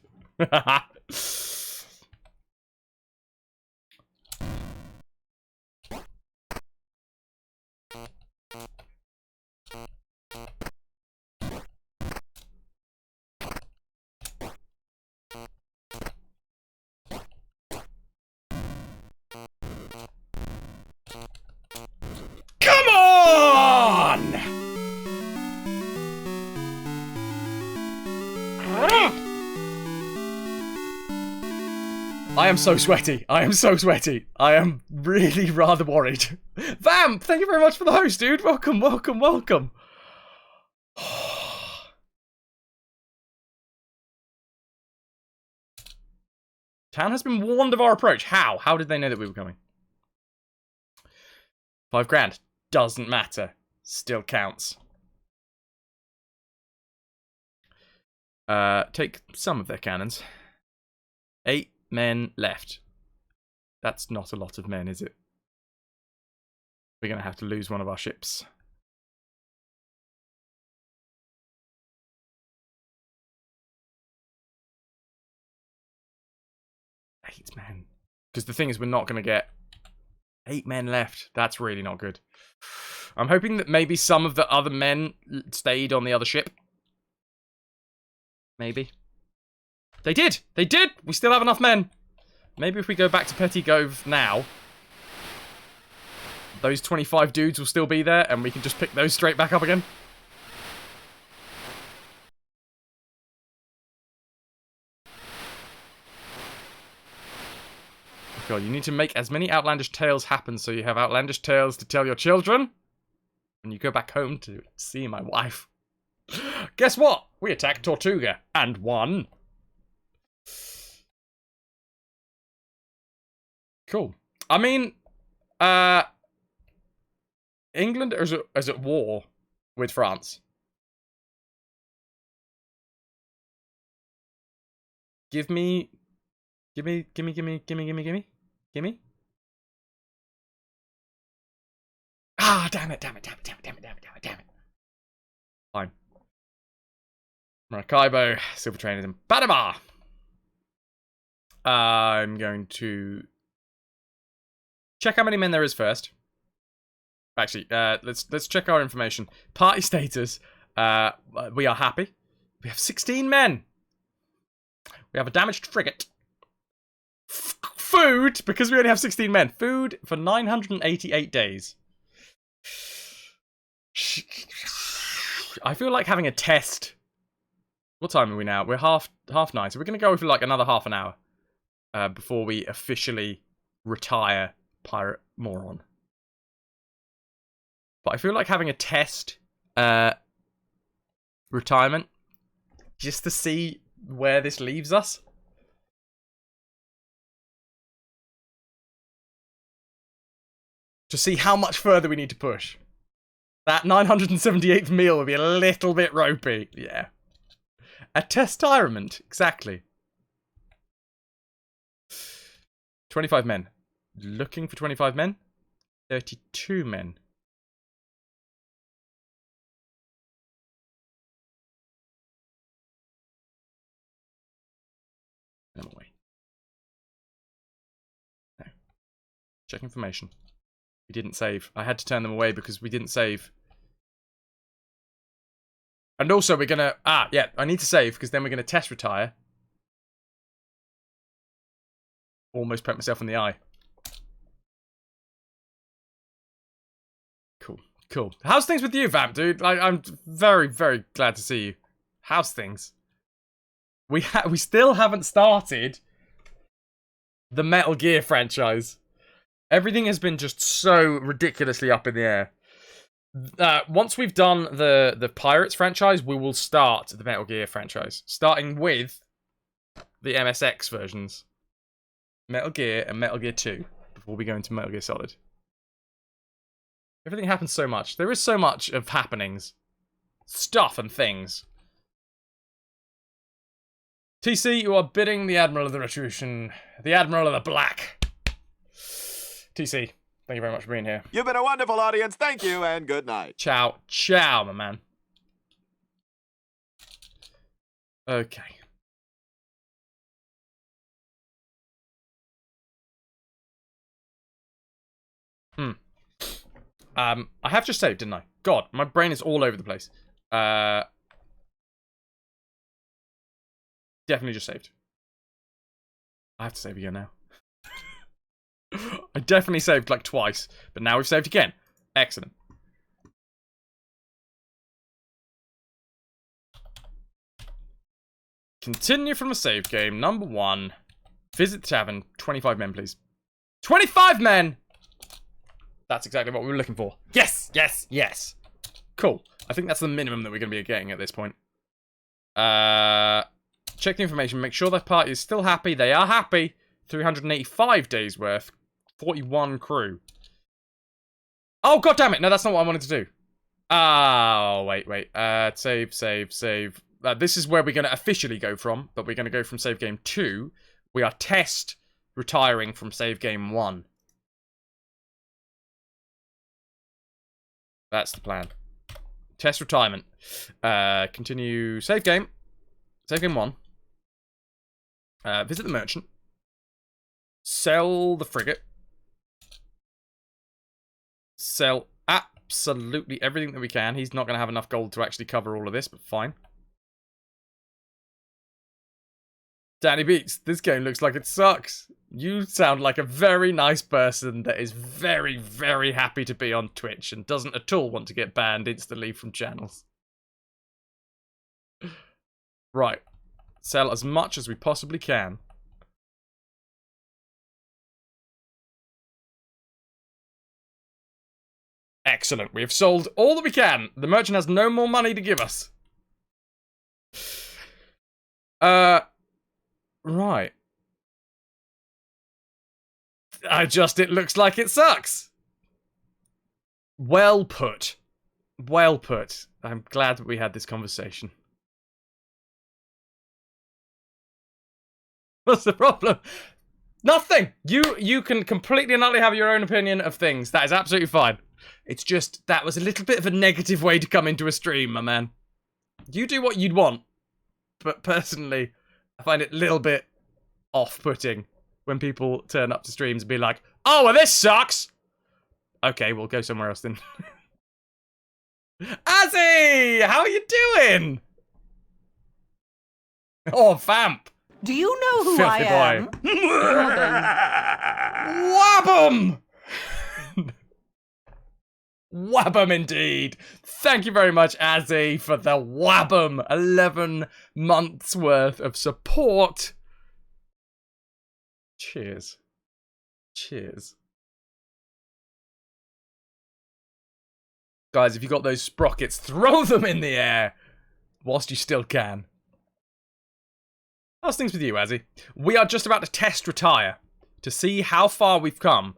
[SPEAKER 1] Come on! I am so sweaty. I am so sweaty. I am really rather worried. Vamp, thank you very much for the host, dude. Welcome, welcome, welcome. Town has been warned of our approach. How? How did they know that we were coming? 5 grand. Doesn't matter. Still counts. Take some of their cannons. 8 men left. That's not a lot of men, is it? We're going to have to lose one of our ships. Eight men. Because the thing is, we're not going to get 8 men left. That's really not good. I'm hoping that maybe some of the other men stayed on the other ship. Maybe. They did! They did! We still have enough men. Maybe if we go back to Petit Gove now, those 25 dudes will still be there and we can just pick those straight back up again. God, you need to make as many outlandish tales happen so you have outlandish tales to tell your children when you go back home to see my wife. Guess what? We attacked Tortuga and won. Cool. I mean, England is at war with France. Gimme. Ah, damn it. Fine. Maracaibo, Silver Train is in Panama. I'm going to check how many men there is first. Actually, let's check our information. Party status. We are happy. We have 16 men. We have a damaged frigate. Food, because we only have 16 men. Food for 988 days. I feel like having a test. What time are we now? We're half 9, so we're going to go for like another half an hour before we officially retire Pirate Moron. But I feel like having a test retirement just to see where this leaves us. To see how much further we need to push. That 978th meal would be a little bit ropey. Yeah. A testirement. Exactly. 25 men. Looking for 25 men. 32 men. I'm away. No. Check information. We didn't save. I had to turn them away because we didn't save. And also we're gonna... yeah, I need to save because then we're gonna test retire. Almost put myself in the eye. Cool. Cool. How's things with you, Vamp, dude? I'm very, very glad to see you. How's things? We still haven't started the Metal Gear franchise. Everything has been just so ridiculously up in the air. Once we've done the Pirates franchise, we will start the Metal Gear franchise. Starting with the MSX versions. Metal Gear and Metal Gear 2. Before we go into Metal Gear Solid. Everything happens so much. There is so much of happenings. Stuff and things. TC, you are bidding the Admiral of the RetroVution. The Admiral of the Black. TC, thank you very much for being here.
[SPEAKER 3] You've been a wonderful audience. Thank you and good night.
[SPEAKER 1] Ciao. Ciao, my man. Okay. I have just saved, didn't I? God, my brain is all over the place. Definitely just saved. I have to save again now. I definitely saved like twice, but now we've saved again. Excellent. Continue from the save game. Number 1. Visit the tavern. 25 men, please. 25 men! That's exactly what we were looking for. Yes! Yes! Yes! Cool. I think that's the minimum that we're going to be getting at this point. Check the information. Make sure the party is still happy. They are happy. 385 days worth. 41 crew. Oh, god damn it. No, that's not what I wanted to do. Oh, wait. Save. This is where we're going to officially go from, but we're going to go from save game 2. We are test retiring from save game 1. That's the plan. Test retirement. Continue save game. Save game 1. Visit the merchant. Sell the frigate. Sell absolutely everything that we can. He's not going to have enough gold to actually cover all of this, but fine. Danny Beats, this game looks like it sucks. You sound like a very nice person that is very, very happy to be on Twitch and doesn't at all want to get banned instantly from channels. Right. Sell as much as we possibly can. Excellent. We have sold all that we can. The merchant has no more money to give us. Right. It looks like it sucks. Well put. Well put. I'm glad that we had this conversation. What's the problem? Nothing. You can completely and utterly have your own opinion of things. That is absolutely fine. It's just, that was a little bit of a negative way to come into a stream, my man. You do what you'd want. But personally, I find it a little bit off-putting when people turn up to streams and be like, oh, well, this sucks. Okay, we'll go somewhere else then. Azzy! How are you doing? Oh, Vamp.
[SPEAKER 5] Do you know who
[SPEAKER 1] Filthy
[SPEAKER 5] I am?
[SPEAKER 1] Wabum! Wabum indeed. Thank you very much, Azzy, for the Wabum. 11 months worth of support. Cheers. Cheers. Guys, if you got those sprockets, throw them in the air whilst you still can. How's things with you, Azzy? We are just about to test retire to see how far we've come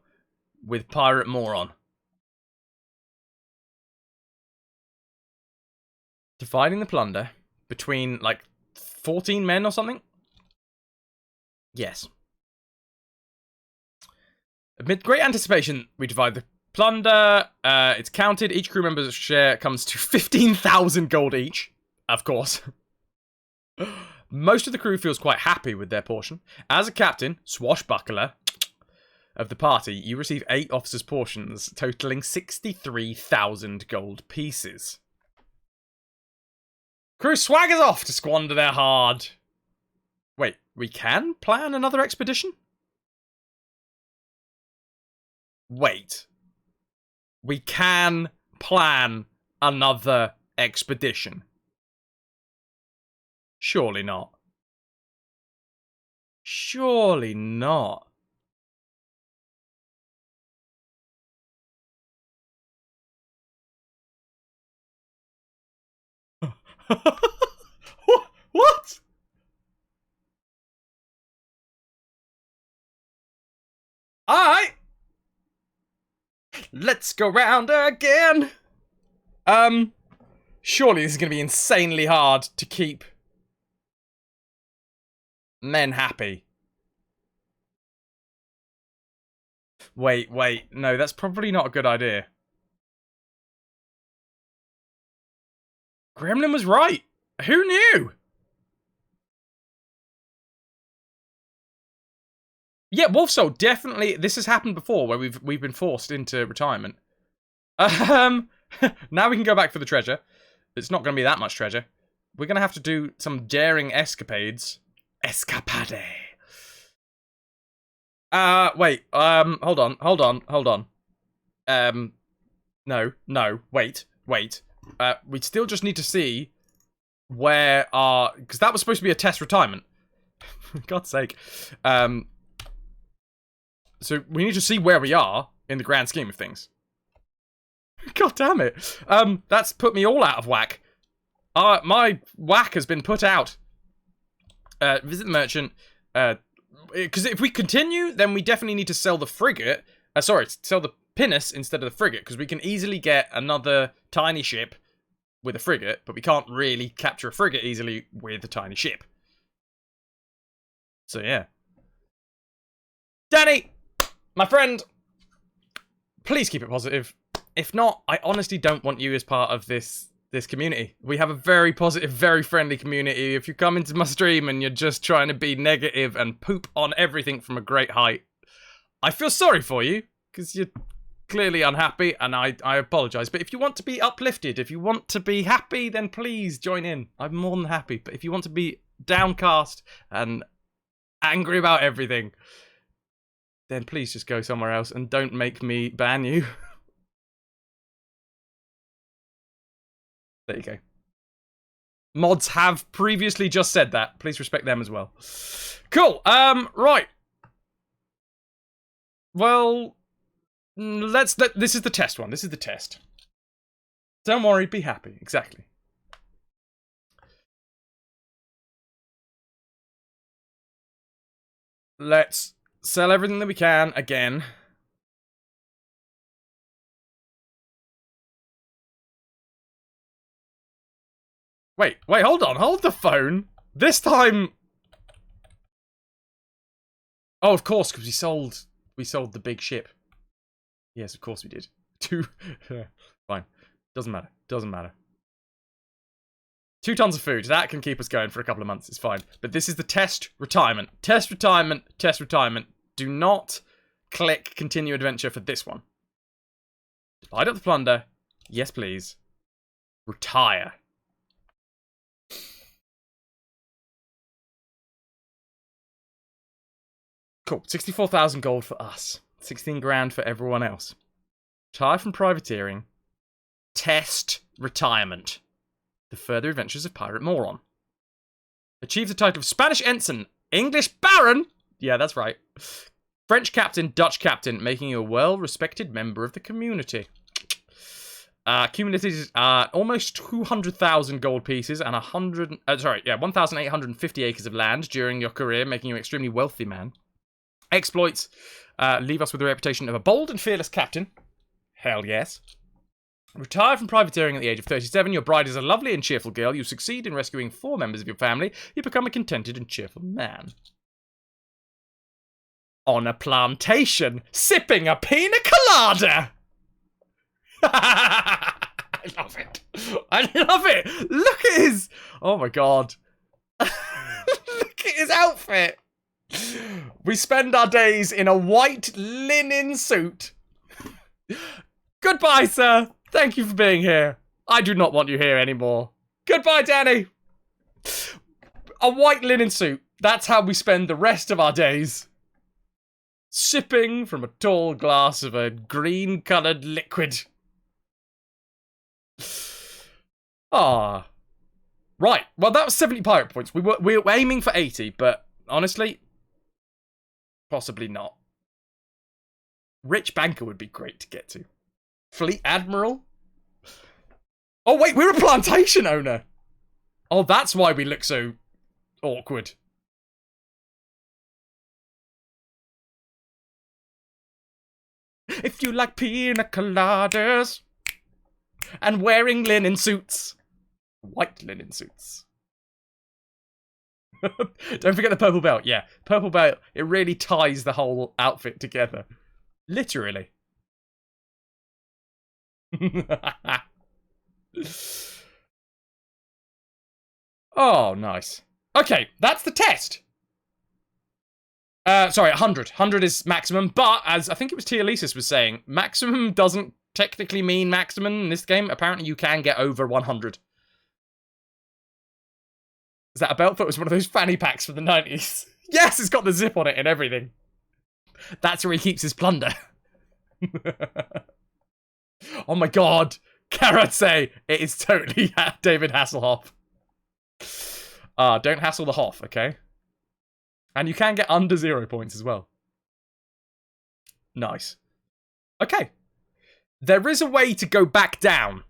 [SPEAKER 1] with Pirate Moron. Dividing the plunder between, like, 14 men or something? Yes. Amid great anticipation, we divide the plunder. It's counted. Each crew member's share comes to 15,000 gold each. Of course. Most of the crew feels quite happy with their portion. As a captain, swashbuckler, of the party, you receive 8 officers' portions, totaling 63,000 gold pieces. Crew swaggers off to squander their hard. Wait, we can plan another expedition? Wait. We can plan another expedition. Surely not. Surely not. What? Alright. Let's go round again. Surely this is going to be insanely hard to keep men happy. Wait. No, that's probably not a good idea. Gremlin was right. Who knew? Yeah, Wolf Soul, definitely. This has happened before where we've been forced into retirement. Now we can go back for the treasure. It's not going to be that much treasure. We're going to have to do some daring escapades. Escapade. Wait. Hold on. No. Wait. We still just need to see where our... Because that was supposed to be a test retirement. For God's sake. So we need to see where we are in the grand scheme of things. God damn it. That's put me all out of whack. My whack has been put out. Visit the merchant. Because if we continue, then we definitely need to sell the frigate. Sell the pinnace instead of the frigate. Because we can easily get another tiny ship with a frigate. But we can't really capture a frigate easily with a tiny ship. So yeah. Danny! My friend! Please keep it positive. If not, I honestly don't want you as part of this community. We have a very positive, very friendly community. If you come into my stream and you're just trying to be negative and poop on everything from a great height, I feel sorry for you, because you're clearly unhappy, and I apologise. But if you want to be uplifted, if you want to be happy, then please join in. I'm more than happy. But if you want to be downcast and angry about everything, then please just go somewhere else and don't make me ban you. There you go. Mods have previously just said that. Please respect them as well. Cool. Right. Well, this is the test one. This is the test. Don't worry, be happy. Exactly. Let's sell everything that we can again. Wait, hold on. Hold the phone. This time... Oh, of course, because we sold the big ship. Yes, of course we did. Fine. Doesn't matter. 2 tons of food. That can keep us going for a couple of months. It's fine. But this is the test retirement. Test retirement. Do not click continue adventure for this one. Divide up the plunder. Yes, please. Retire. Cool. 64,000 gold for us. 16 grand for everyone else. Retire from privateering. Test retirement. The further adventures of Pirate Moron. Achieve the title of Spanish Ensign, English Baron. Yeah, that's right. French Captain, Dutch Captain, making you a well-respected member of the community. Accumulated almost 200,000 gold pieces and 1,850 acres of land during your career, making you an extremely wealthy man. Exploits leave us with a reputation of a bold and fearless captain. Hell yes. Retire from privateering at the age of 37. Your bride is a lovely and cheerful girl. You succeed in rescuing 4 members of your family. You become a contented and cheerful man. On a plantation, sipping a pina colada. I love it. I love it. Look at his... Oh my god. Look at his outfit. We spend our days in a white linen suit. Goodbye, sir. Thank you for being here. I do not want you here anymore. Goodbye, Danny. A white linen suit. That's how we spend the rest of our days. Sipping from a tall glass of a green-coloured liquid. Ah. Right. Well, that was 70 pirate points. We were aiming for 80, but honestly, possibly not. Rich banker would be great to get to. Fleet Admiral? Oh, wait, we're a plantation owner. Oh, that's why we look so awkward. If you like pina coladas and wearing linen suits. White linen suits. Don't forget the purple belt. Yeah, purple belt. It really ties the whole outfit together. Literally. Oh, nice. Okay, that's the test. Sorry, 100. 100 is maximum, but as I think it was Tialesis was saying, maximum doesn't technically mean maximum in this game. Apparently you can get over 100. Is that a belt that was one of those fanny packs from the 90s? Yes, it's got the zip on it and everything. That's where he keeps his plunder. Oh my god. Carrot say it is totally David Hasselhoff. Don't hassle the Hoff, okay? And you can get under 0 points as well. Nice. Okay. There is a way to go back down.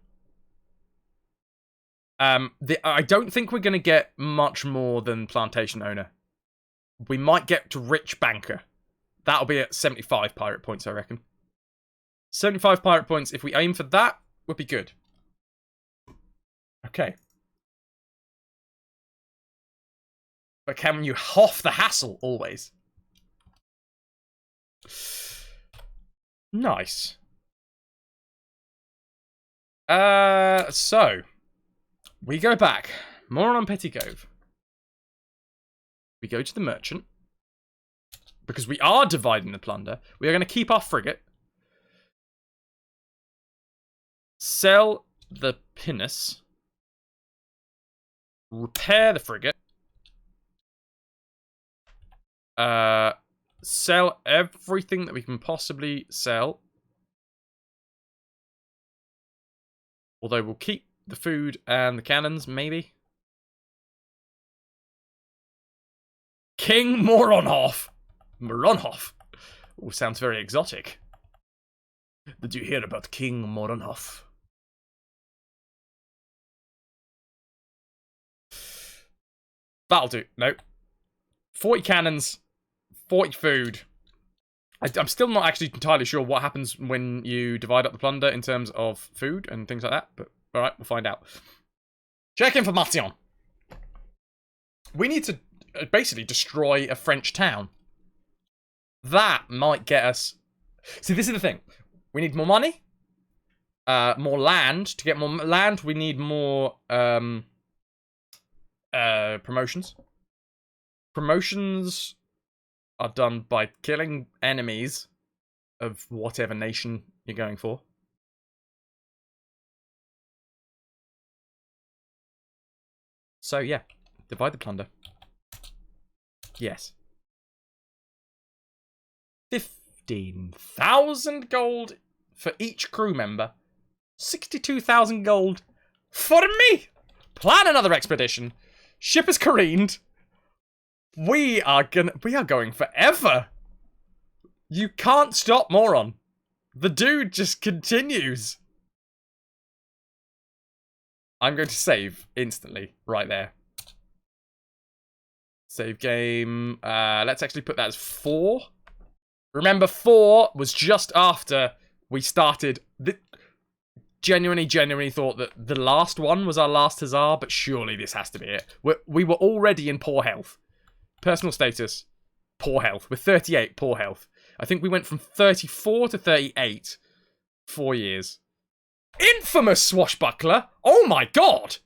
[SPEAKER 1] I don't think we're going to get much more than plantation owner. We might get to rich banker. That'll be at 75 pirate points, I reckon. 75 pirate points, if we aim for that, would be good. Okay. But can you Hoff the hassle always? Nice. So we go back. More on Petty Cove. We go to the merchant. Because we are dividing the plunder. We are going to keep our frigate. Sell the pinnace. Repair the frigate. Sell everything that we can possibly sell. Although we'll keep the food and the cannons, maybe. King Moronhof. Moronhof. Oh, sounds very exotic. Did you hear about King Moronhof? That'll do. No. 40 cannons. 40 food. I'm still not actually entirely sure what happens when you divide up the plunder in terms of food and things like that. But, alright, we'll find out. Check information. We need to basically destroy a French town. That might get us... See, this is the thing. We need more money. More land. To get more land, we need more promotions. Promotions are done by killing enemies of whatever nation you're going for. So, yeah. Divide the plunder. Yes. 15,000 gold for each crew member. 62,000 gold for me. Plan another expedition. Ship is careened. We are going forever. You can't stop, moron. The dude just continues. I'm going to save instantly right there. Save game. Let's actually put that as 4. Remember, 4 was just after we started. Genuinely thought that the last one was our last huzzah, but surely this has to be it. We were already in poor health. Personal status, poor health. We're 38, poor health. I think we went from 34 to 38. 4 years. Infamous swashbuckler! Oh my god!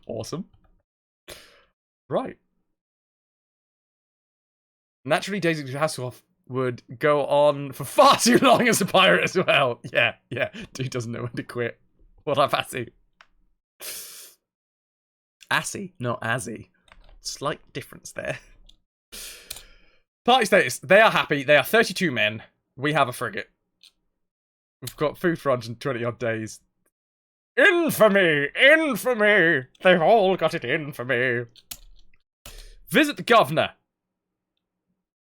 [SPEAKER 1] Awesome. Right. Naturally, Daisy Hasselhoff would go on for far too long as a pirate as well. Yeah. Dude doesn't know when to quit. What up, Assy? Assy, not Azzy. Slight difference there. Party status. They are happy. They are 32 men. We have a frigate. We've got food for 120 odd days. Infamy! Infamy! They've all got it in for me. Visit the governor.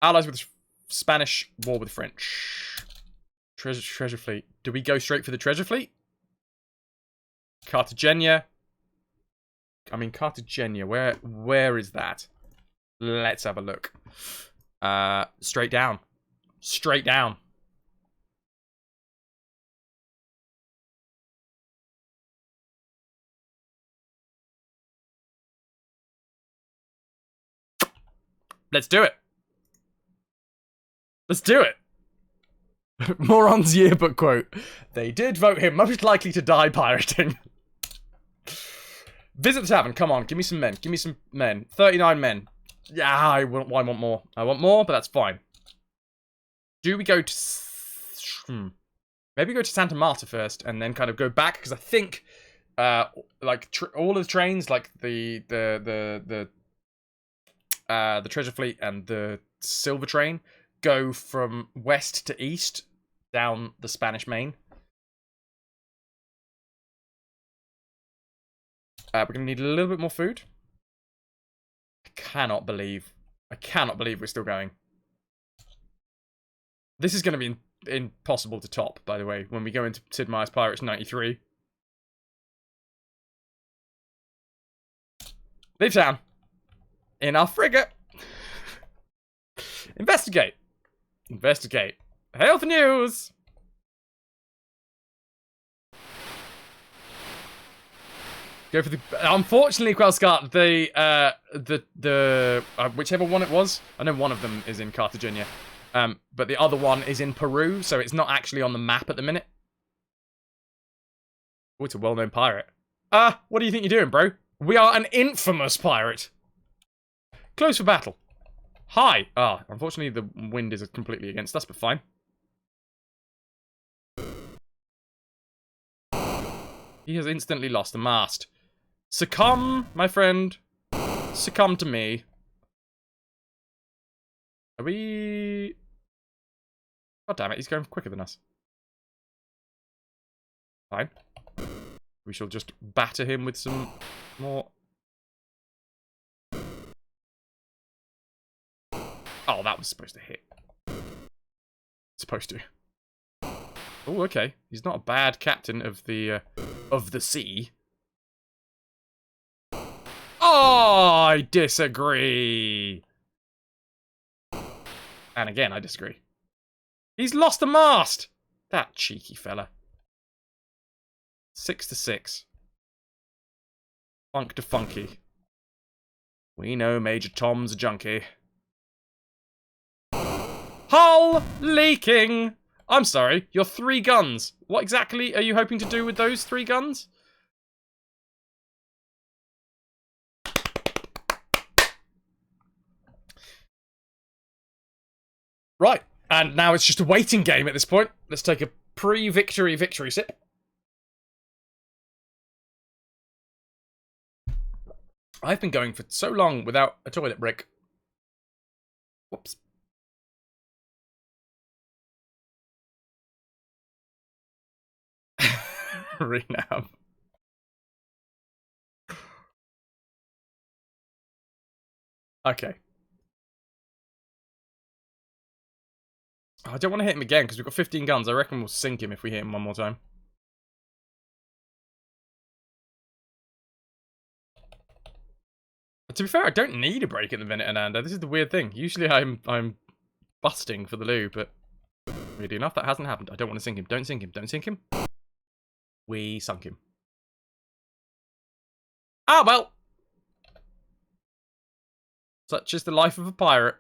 [SPEAKER 1] Allies with the Spanish, war with French. Treasure fleet. Do we go straight for the treasure fleet? Cartagena. I mean, Cartagena. Where is that? Let's have a look. Straight down. Straight down. Let's do it. Let's do it. Moron's yearbook quote. They did vote him most likely to die pirating. Visit the tavern. Come on, give me some men. Give me some men. 39 men. Yeah, I want more. I want more, but that's fine. Do we go to... Maybe go to Santa Marta first, and then kind of go back, because I think, like, all of the trains, like the treasure fleet and the silver train, go from west to east down the Spanish Main. We're going to need a little bit more food. I cannot believe we're still going. This is going to be impossible to top, by the way, when we go into Sid Meier's Pirates 93. Leave town. In our frigate. Investigate. Investigate. Hail for news! Go for the... Unfortunately, Quellscart, whichever one it was, I know one of them is in Cartagena, but the other one is in Peru, so it's not actually on the map at the minute. Oh, it's a well-known pirate. What do you think you're doing, bro? We are an infamous pirate. Close for battle. Hi. Unfortunately, the wind is completely against us, but fine. He has instantly lost the mast. Succumb, my friend. Succumb to me. Are we... God damn it, he's going quicker than us. Fine. We shall just batter him with some more... Oh, that was supposed to hit. Supposed to. Oh, okay. He's not a bad captain of the sea. Oh, I disagree. And again, I disagree. He's lost the mast. That cheeky fella. 6-6. Funk to funky. We know Major Tom's a junkie. Hull leaking. I'm sorry, your 3 guns. What exactly are you hoping to do with those 3 guns? Right, and now it's just a waiting game at this point. Let's take a pre-victory victory sip. I've been going for so long without a toilet break. Whoops. Renam. Okay. I don't want to hit him again because we've got 15 guns. I reckon we'll sink him if we hit him one more time. But to be fair, I don't need a break at the minute, Ananda. This is the weird thing. Usually I'm busting for the loo, but weirdly enough, that hasn't happened. I don't want to sink him. Don't sink him. Don't sink him. We sunk him. Ah, well. Such is the life of a pirate.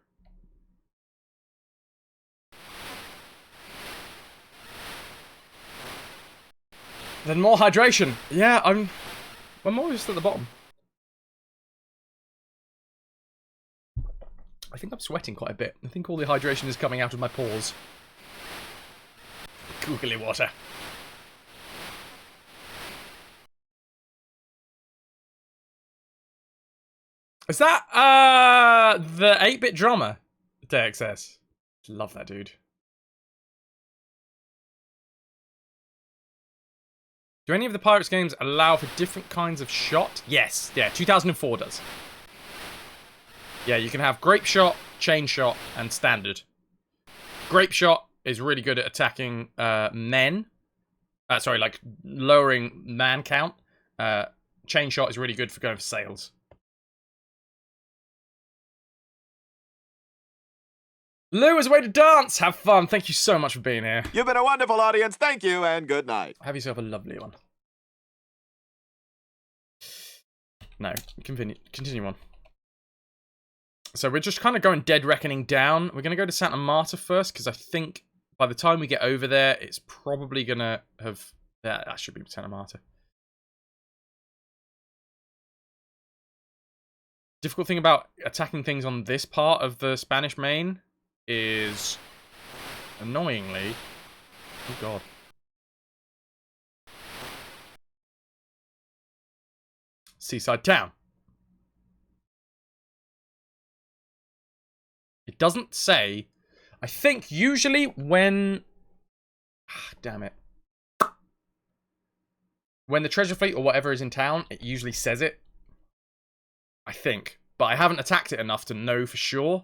[SPEAKER 1] Then more hydration. Yeah, I'm more just at the bottom. I think I'm sweating quite a bit. I think all the hydration is coming out of my pores. Googly water. Is that the 8-bit drummer? DXS. Love that dude. Do any of the Pirates games allow for different kinds of shot? Yes. Yeah, 2004 does. Yeah, you can have grape shot, chain shot, and standard. Grape shot is really good at attacking men. Sorry, like lowering man count. Chain shot is really good for going for sails. Lou is a way to dance. Have fun. Thank you so much for being here.
[SPEAKER 3] You've been a wonderful audience. Thank you and good night.
[SPEAKER 1] Have yourself a lovely one. No, continue on. So we're just kind of going Dead Reckoning down. We're going to go to Santa Marta first, because I think by the time we get over there, it's probably going to have... Yeah, that should be Santa Marta. Difficult thing about attacking things on this part of the Spanish Main is, annoyingly... Oh, God. Seaside town. It doesn't say. I think usually when... damn it. When the treasure fleet or whatever is in town, it usually says it. I think. But I haven't attacked it enough to know for sure.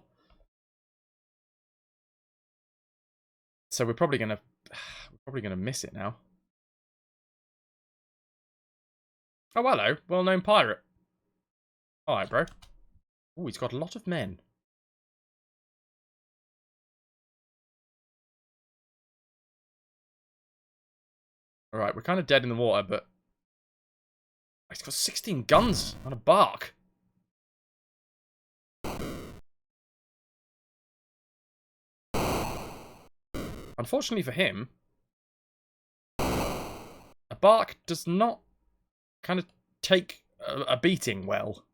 [SPEAKER 1] So we're probably gonna miss it now. Oh, hello. Well-known pirate. Alright, bro. Oh, he's got a lot of men. Alright, we're kind of dead in the water, but... He's got 16 guns on a bark. Unfortunately for him, a bark does not kind of take a beating well.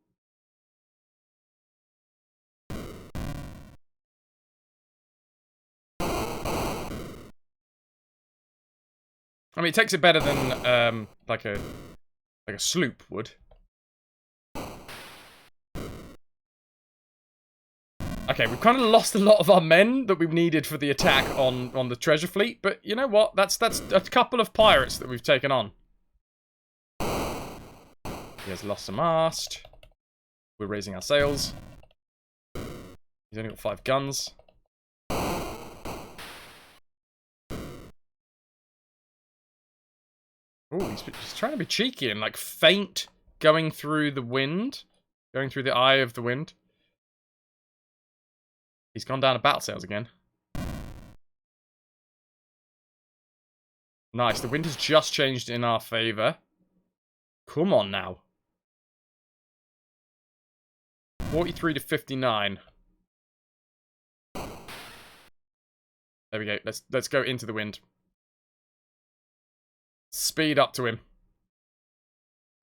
[SPEAKER 1] I mean, it takes it better than like a sloop would. Okay, we've kind of lost a lot of our men that we've needed for the attack on the treasure fleet, but you know what? That's a couple of pirates that we've taken on. He has lost a mast. We're raising our sails. He's only got 5 guns. Oh, he's trying to be cheeky and like feint going through the wind. Going through the eye of the wind. He's gone down to battle sails again. Nice, the wind has just changed in our favour. Come on now. 43 to 59. There we go. Let's go into the wind. Speed up to him.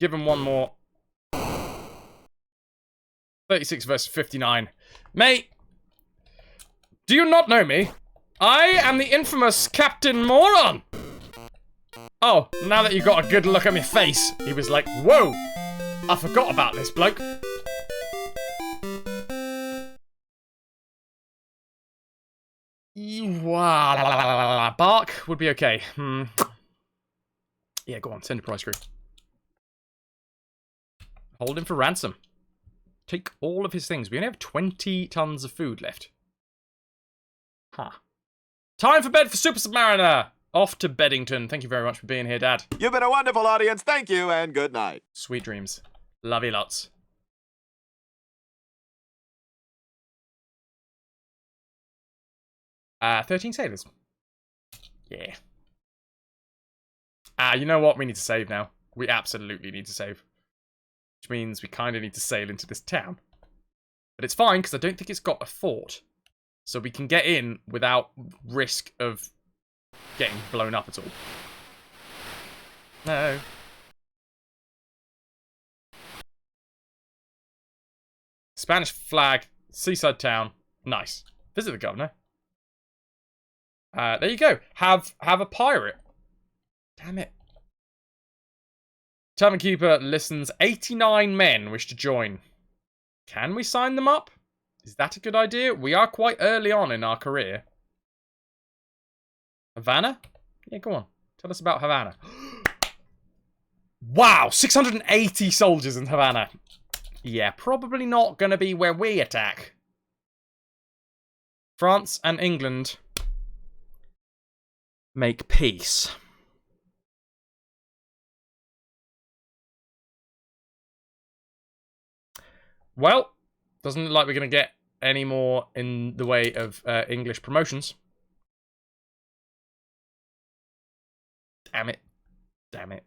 [SPEAKER 1] Give him one more. 36 versus 59. Mate! Do you not know me? I am the infamous Captain Moron! Oh, now that you got a good look at my face, he was like, whoa! I forgot about this bloke. Wow. Bark would be okay. Yeah, go on. Send a prize crew. Hold him for ransom. Take all of his things. We only have 20 tons of food left. Huh. Time for bed for Super Submariner. Off to Beddington. Thank you very much for being here, Dad.
[SPEAKER 3] You've been a wonderful audience. Thank you and good night.
[SPEAKER 1] Sweet dreams. Love you lots. Uh, 13 sailors. Yeah. You know what? We need to save now. We absolutely need to save. Which means we kind of need to sail into this town. But it's fine, because I don't think it's got a fort. So we can get in without risk of getting blown up at all. No. Spanish flag, seaside town. Nice. Visit the governor. There you go. Have a pirate. Damn it. Tavern keeper listens. 89 men wish to join. Can we sign them up? Is that a good idea? We are quite early on in our career. Havana? Yeah, go on. Tell us about Havana. Wow, 680 soldiers in Havana. Yeah, probably not going to be where we attack. France and England make peace. Well, doesn't look like we're going to get any more in the way of English promotions. Damn it. Damn it.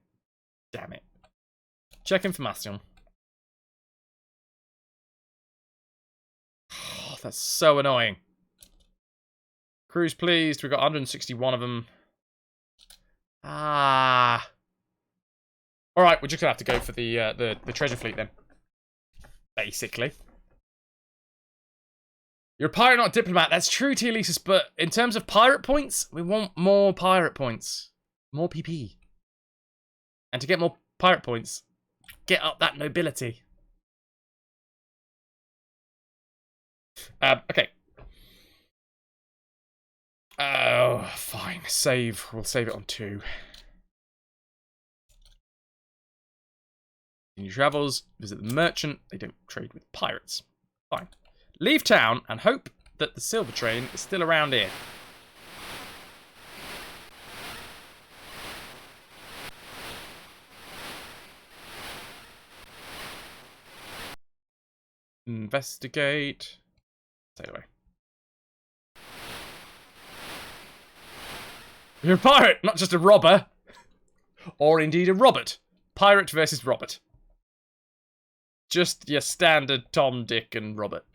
[SPEAKER 1] Damn it. Check information. Oh, that's so annoying. Crew's pleased. We've got 161 of them. Ah. Alright, we're just going to have to go for the treasure fleet then. Basically. You're a pirate, not a diplomat. That's true, Telesis, but in terms of pirate points, we want more pirate points. More PP. And to get more pirate points, get up that nobility. Okay. Oh, fine. Save. We'll save it on 2. Continue travels. Visit the merchant. They don't trade with pirates. Fine. Leave town and hope that the silver train is still around here. Investigate. Sail away. You're a pirate, not just a robber. Or indeed a Robert. Pirate versus Robert. Just your standard Tom, Dick, and Robert.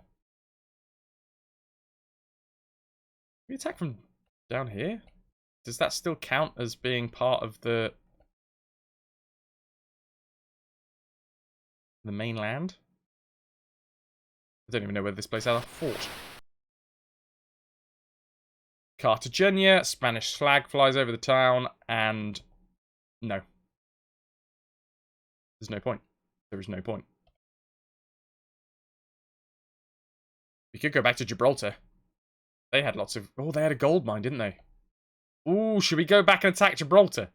[SPEAKER 1] We attack from down here? Does that still count as being part of the mainland? I don't even know whether this place has a fort. Cartagena, Spanish flag flies over the town, and no. There's no point. There is no point. We could go back to Gibraltar. They had lots of... Oh, they had a gold mine, didn't they? Ooh, should we go back and attack Gibraltar?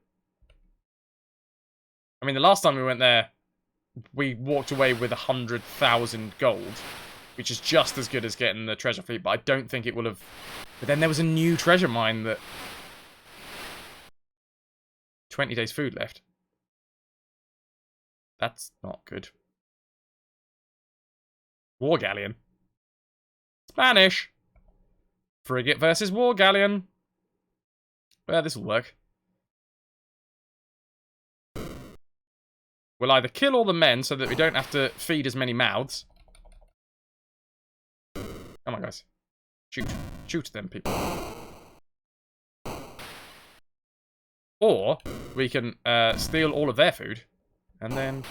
[SPEAKER 1] I mean, the last time we went there, we walked away with 100,000 gold, which is just as good as getting the treasure fleet, but I don't think it will have... But then there was a new treasure mine that... 20 days food left. That's not good. War galleon. Spanish. Frigate versus war galleon. Well, this will work. We'll either kill all the men so that we don't have to feed as many mouths. Come on, guys. Shoot. Shoot them, people. Or we can steal all of their food, and then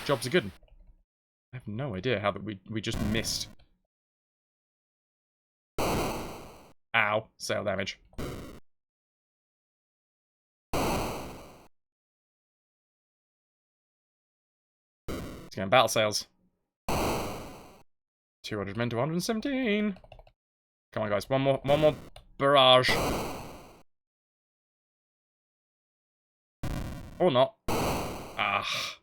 [SPEAKER 1] jobs are good. I have no idea how that we just missed. Ow. Sail damage. Let's go in battle sails. 200 men to 117. Come on, guys. One more barrage. Or not. Ah.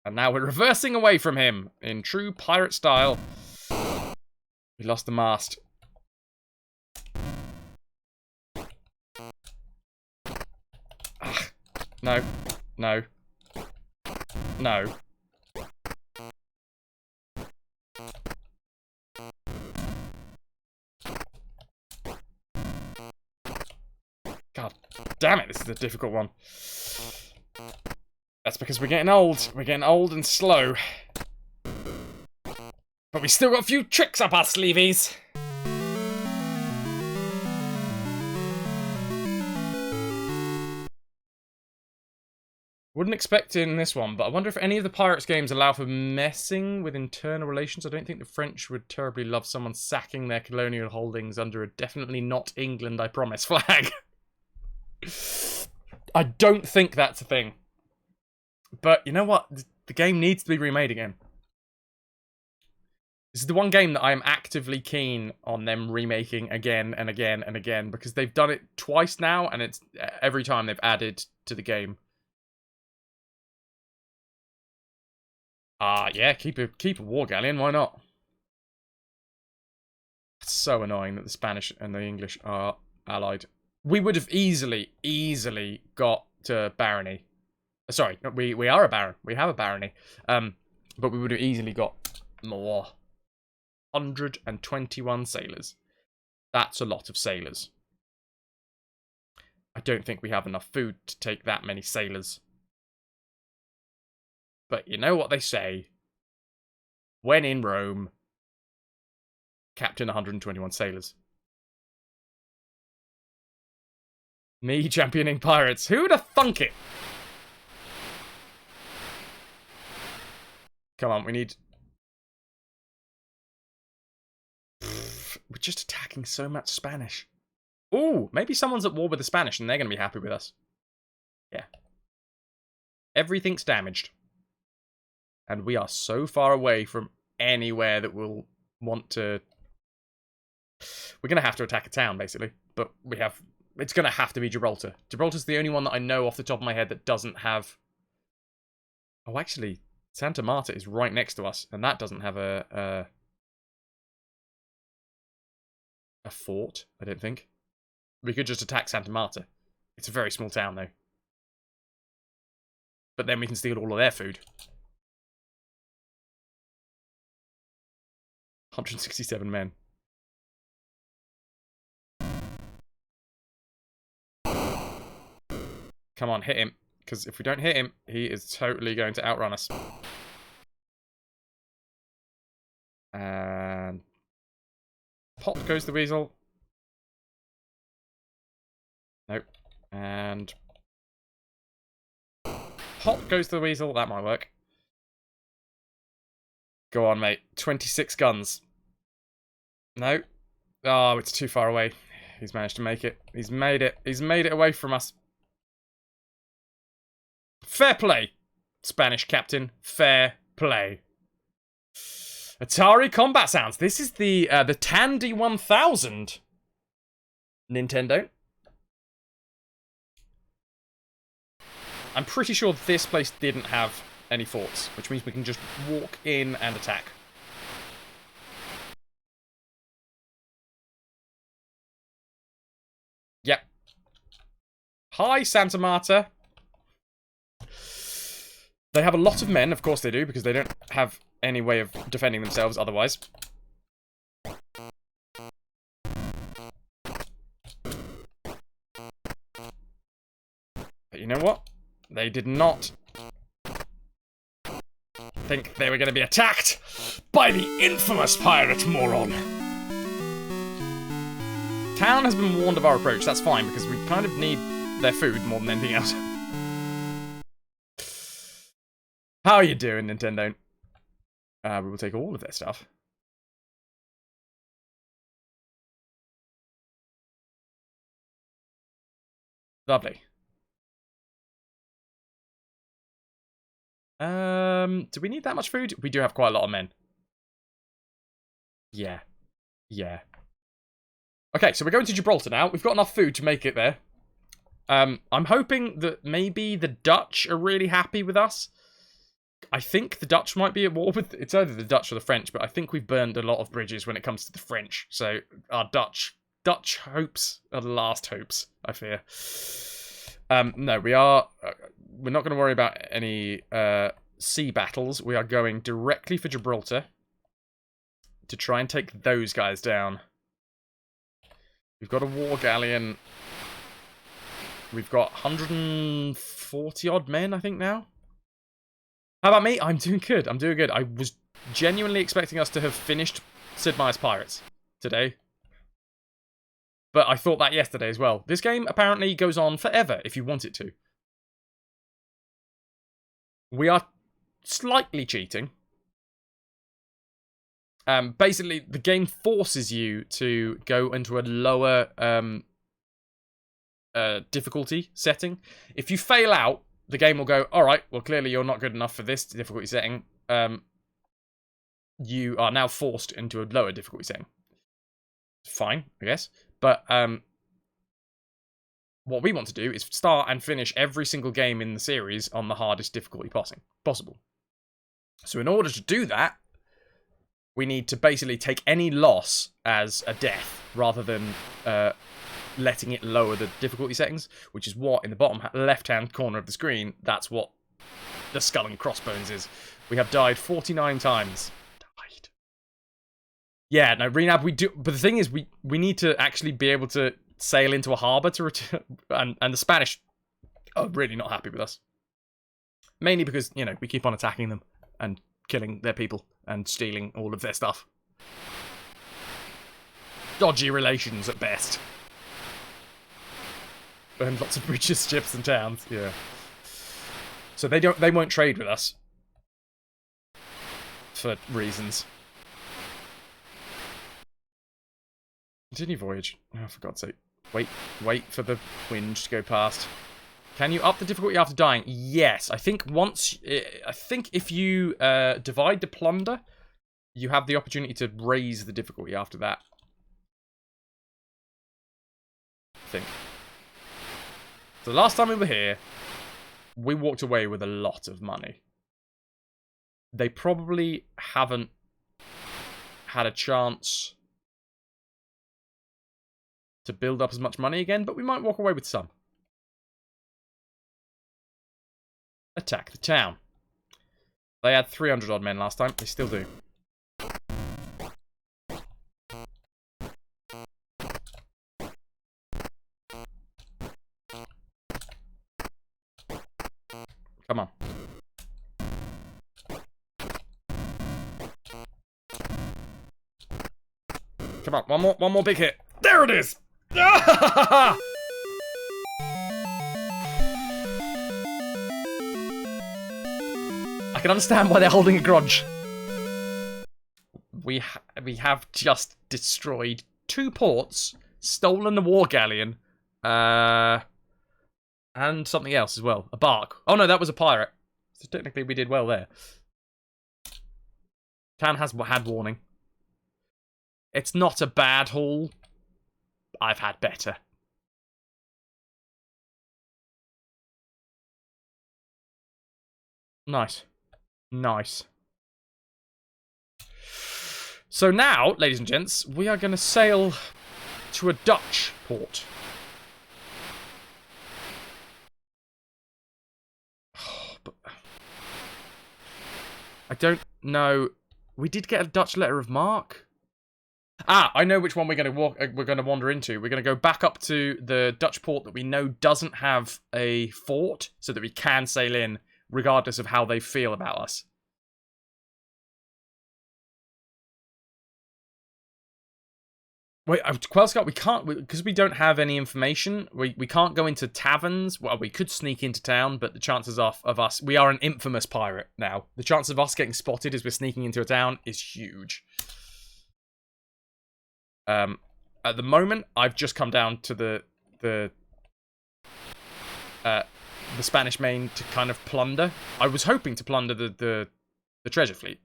[SPEAKER 1] And now we're reversing away from him in true pirate style. We lost the mast. Ah. No. No. No. God damn it, this is a difficult one. That's because we're getting old. We're getting old and slow. But we still got a few tricks up our sleeveys. Wouldn't expect it in this one, but I wonder if any of the Pirates games allow for messing with internal relations. I don't think the French would terribly love someone sacking their colonial holdings under a definitely not England, I promise flag. I don't think that's a thing. But you know what? The game needs to be remade again. This is the one game that I am actively keen on them remaking again and again and again, because they've done it twice now, and it's every time they've added to the game. Yeah, keep a war galleon, why not? It's so annoying that the Spanish and the English are allied. We would have easily got to barony. Sorry, we are a baron. We have a barony. But we would have easily got more. 121 sailors. That's a lot of sailors. I don't think we have enough food to take that many sailors. But you know what they say. When in Rome, captain 121 sailors. Me championing pirates. Who would have thunk it? Come on, we need... We're just attacking so much Spanish. Ooh, maybe someone's at war with the Spanish and they're going to be happy with us. Yeah. Everything's damaged. And we are so far away from anywhere that we'll want to... We're going to have to attack a town, basically. But we have... It's going to have to be Gibraltar. Gibraltar's the only one that I know off the top of my head that doesn't have... Oh, actually, Santa Marta is right next to us. And that doesn't have a fort, I don't think. We could just attack Santa Marta. It's a very small town, though. But then we can steal all of their food. 167 men. Come on, hit him. Because if we don't hit him, he is totally going to outrun us. And... Pop goes the weasel. Nope. And... Pop goes the weasel. That might work. Go on, mate. 26 guns. No. Oh, it's too far away. He's managed to make it. He's made it. He's made it away from us. Fair play, Spanish captain. Fair play. Atari combat sounds. This is the Tandy 1000. Nintendo. I'm pretty sure this place didn't have any forts, which means we can just walk in and attack. Yep. Hi, Santa Marta. They have a lot of men, of course they do, because they don't have any way of defending themselves otherwise. But you know what? They did not think they were going to be attacked by the infamous pirate moron. Town has been warned of our approach. That's fine, because we kind of need their food more than anything else. How are you doing, Nintendo? We will take all of their stuff. Lovely. Do we need that much food? We do have quite a lot of men. Yeah. Yeah. Okay, so we're going to Gibraltar now. We've got enough food to make it there. I'm hoping that maybe the Dutch are really happy with us. I think the Dutch might be at war with... It's either the Dutch or the French, but I think we've burned a lot of bridges when it comes to the French. So our Dutch hopes are the last hopes, I fear. No, we're not going to worry about any sea battles. We are going directly for Gibraltar to try and take those guys down. We've got a war galleon. We've got 140 odd men, I think, now. How about me? I'm doing good. I'm doing good. I was genuinely expecting us to have finished Sid Meier's Pirates today. But I thought that yesterday as well. This game apparently goes on forever if you want it to. We are slightly cheating. Basically, the game forces you to go into a lower difficulty setting. If you fail out, the game will go, alright, well clearly you're not good enough for this difficulty setting. You are now forced into a lower difficulty setting. Fine, I guess. But what we want to do is start and finish every single game in the series on the hardest difficulty possible. So in order to do that, we need to basically take any loss as a death, rather than letting it lower the difficulty settings, which is what, in the bottom left-hand corner of the screen, that's what the skull and crossbones is. We have died 49 times. Died. Yeah, no, Renab, we do, but the thing is, we need to actually be able to sail into a harbour to return, and the Spanish are really not happy with us. Mainly because, you know, we keep on attacking them and killing their people and stealing all of their stuff. Dodgy relations at best. And lots of bridges, ships, and towns. Yeah. So they won't trade with us for reasons. Continue voyage. Oh, for God's sake! Wait for the wind to go past. Can you up the difficulty after dying? Yes, I think if you divide the plunder, you have the opportunity to raise the difficulty after that. I think. So the last time we were here, we walked away with a lot of money. They probably haven't had a chance to build up as much money again, but we might walk away with some. Attack the town. They had 300 odd men last time. They still do. Come on. Come on, one more big hit. There it is! I can understand why they're holding a grudge. We have just destroyed 2 ports, stolen the war galleon, and something else as well. A bark. Oh no, that was a pirate. So technically we did well there. Town has had warning. It's not a bad haul. I've had better. Nice. Nice. So now, ladies and gents, we are going to sail to a Dutch port. But I don't know. We did get a Dutch letter of marque. Ah, I know which one we're going to wander into. We're going to go back up to the Dutch port that we know doesn't have a fort, so that we can sail in, regardless of how they feel about us. Wait, Quailscott, we can't, because we don't have any information, we can't go into taverns. Well, we could sneak into town, but the chances of us, we are an infamous pirate now. The chance of us getting spotted as we're sneaking into a town is huge. At the moment, I've just come down to the Spanish main to kind of plunder. I was hoping to plunder the treasure fleet.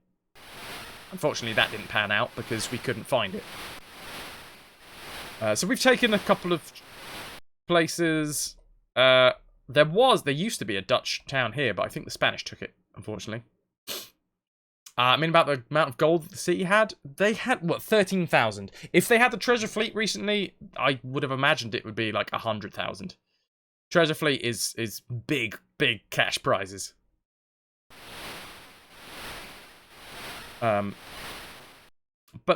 [SPEAKER 1] Unfortunately, that didn't pan out because we couldn't find it. So we've taken a couple of places. There used to be a Dutch town here, but I think the Spanish took it, unfortunately. I mean, about the amount of gold that the city had, they had, what, 13,000. If they had the treasure fleet recently, I would have imagined it would be like 100,000. Treasure fleet is big, big cash prizes. But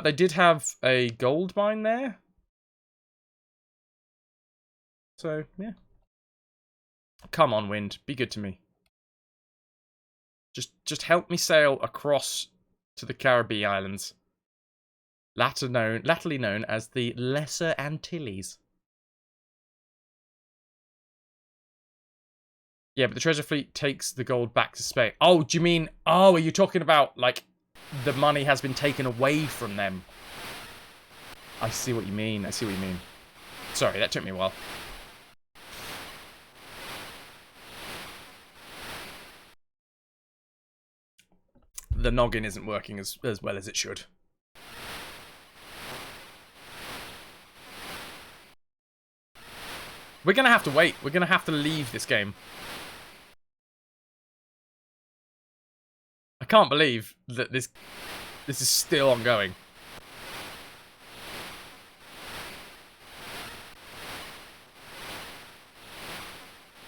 [SPEAKER 1] they did have a gold mine there. So, yeah. Come on, wind. Be good to me. Just help me sail across to the Caribbean Islands. Latterly known as the Lesser Antilles. Yeah, but the treasure fleet takes the gold back to Spain. Oh, do you mean... Oh, are you talking about, like, the money has been taken away from them? I see what you mean. I see what you mean. Sorry, that took me a while. The noggin isn't working as well as it should. We're going to have to wait. We're going to have to leave this game. I can't believe that this is still ongoing.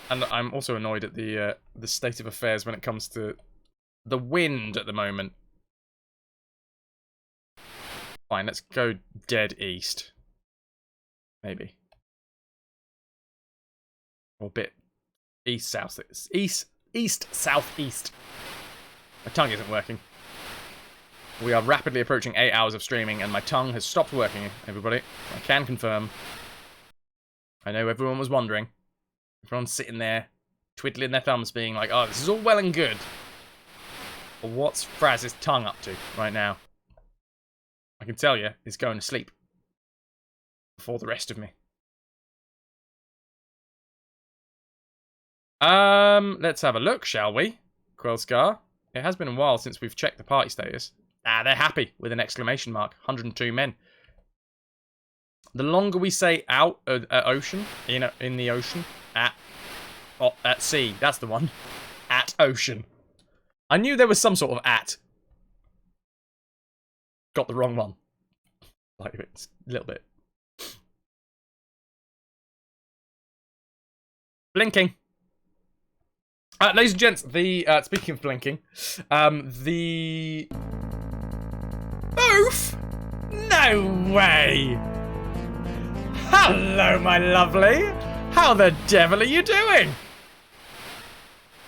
[SPEAKER 1] And I'm also annoyed at the state of affairs when it comes to the wind at the moment. Fine, let's go dead east. Maybe. Or a bit east, south, east, southeast. My tongue isn't working. We are rapidly approaching 8 hours of streaming and my tongue has stopped working, everybody. I can confirm. I know everyone was wondering. Everyone's sitting there, twiddling their thumbs, being like, oh, this is all well and good. But what's Fraz's tongue up to right now? I can tell you, he's going to sleep. Before the rest of me. Let's have a look, shall we? Quellscar. It has been a while since we've checked the party status. Ah, they're happy with an exclamation mark. 102 men. The longer we say out at ocean, in the ocean, at sea, that's the one. At ocean. I knew there was some sort of at. Got the wrong one. Like a little bit. Blinking. Ladies and gents, speaking of blinking, the Oof! No way! Hello, my lovely! How the devil are you doing?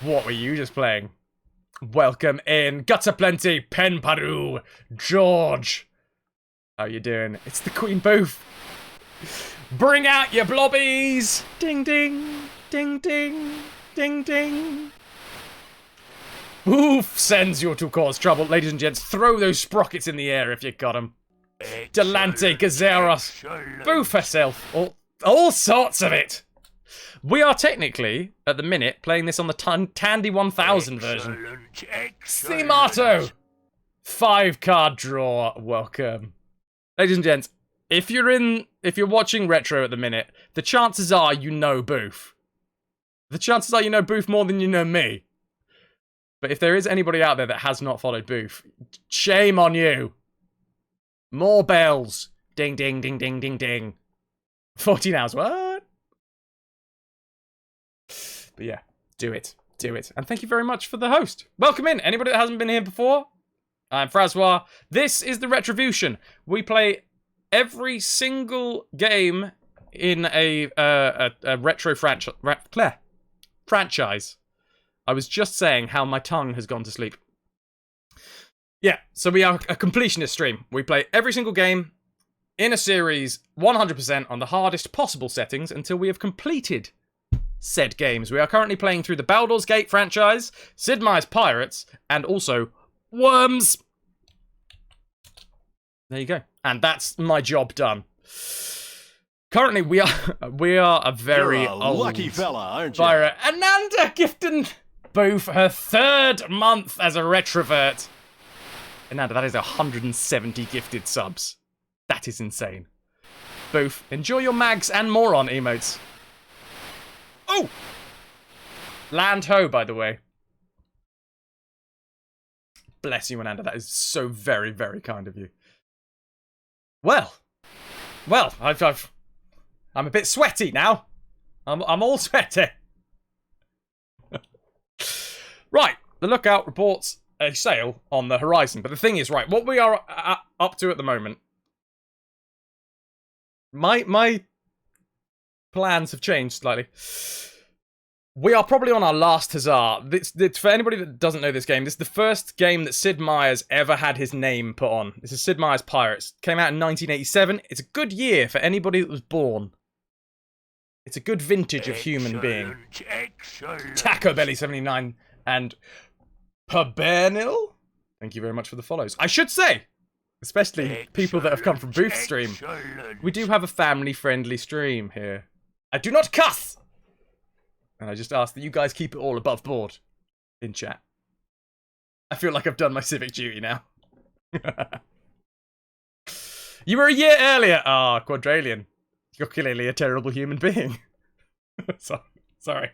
[SPEAKER 1] What were you just playing? Welcome in, guts aplenty, Pen Paru, George. How you doing? It's the Queen Booth. Bring out your blobbies! Ding ding, ding ding, ding ding. Oof sends you to cause trouble. Ladies and gents, throw those sprockets in the air if you got them. Delante Gazeros. Boof herself. All sorts of it. We are technically, at the minute, playing this on the Tandy 1000 version. Simato! 5-card draw. Welcome. Ladies and gents, if you're watching Retro at the minute, the chances are you know Boof. The chances are you know Boof more than you know me. But if there is anybody out there that has not followed Boof, shame on you. More bells. Ding, ding, ding, ding, ding, ding. 14 hours, what? But yeah, do it. Do it. And thank you very much for the host. Welcome in. Anybody that hasn't been here before? I'm Francois. This is the RetroVution. We play every single game in a retro franchise. I was just saying how my tongue has gone to sleep. Yeah, so we are a completionist stream. We play every single game in a series 100% on the hardest possible settings until we have completed said games. We are currently playing through the Baldur's Gate franchise, Sid Meier's Pirates, and also Worms. There you go. And that's my job done. Currently, we are a very old
[SPEAKER 5] lucky fella, aren't you?
[SPEAKER 1] pirate. Ananda gifting Boof her 3rd month as a retrovert. Ananda, that is 170 gifted subs. That is insane. Boof, enjoy your mags and moron emotes. ho! Land ho, by the way. Bless you, Ananda. That is so very, very kind of you. Well, I'm a bit sweaty now. I'm all sweaty. Right, the lookout reports a sail on the horizon. But the thing is, right, what we are up to at the moment, my plans have changed slightly. We are probably on our last huzzah. For anybody that doesn't know this game, this is the first game that Sid Meier's ever had his name put on. This is Sid Meier's Pirates. Came out in 1987. It's a good year for anybody that was born. It's a good vintage of human being.
[SPEAKER 2] Excellent.
[SPEAKER 1] Taco Belly 79 and Pabernil. Thank you very much for the follows. I should say, especially people that have come from Booth Stream, we do have a family-friendly stream here. I do not cuss! And I just ask that you guys keep it all above board in chat. I feel like I've done my civic duty now. You were a year earlier! Ah, Quadralian. You're clearly a terrible human being. Sorry.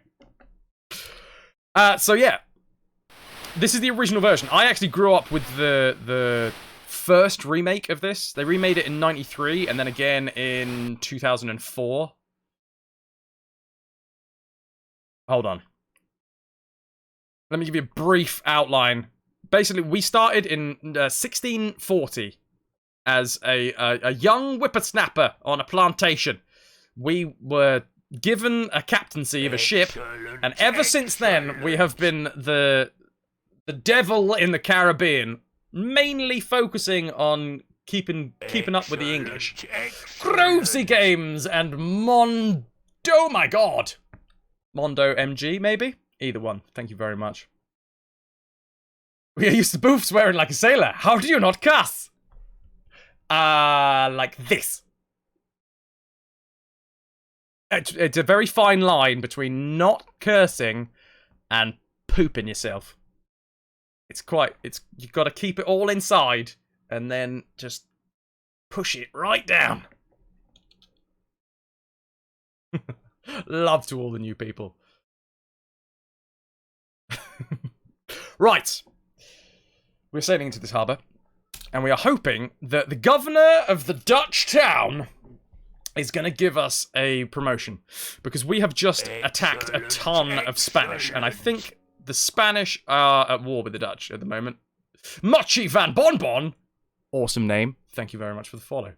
[SPEAKER 1] So yeah. This is the original version. I actually grew up with the first remake of this. They remade it in 93 and then again in 2004. Hold on. Let me give you a brief outline. Basically, we started in 1640 as a young whippersnapper on a plantation. We were given a captaincy of a ship, and ever since then, we have been the devil in the Caribbean, mainly focusing on keeping up with the English. Grovesy Games and Mondo, my god! Mondo MG, maybe? Either one. Thank you very much. We are used to Booth swearing like a sailor. How do you not cuss? Like this. It's a very fine line between not cursing and pooping yourself. You've got to keep it all inside and then just push it right down. Love to all the new people. Right. We're sailing into this harbour, and we are hoping that the governor of the Dutch town is going to give us a promotion, because we have just attacked a ton of Spanish, and I think the Spanish are at war with the Dutch at the moment. Mochi van Bonbon! Awesome name. Thank you very much for the follow.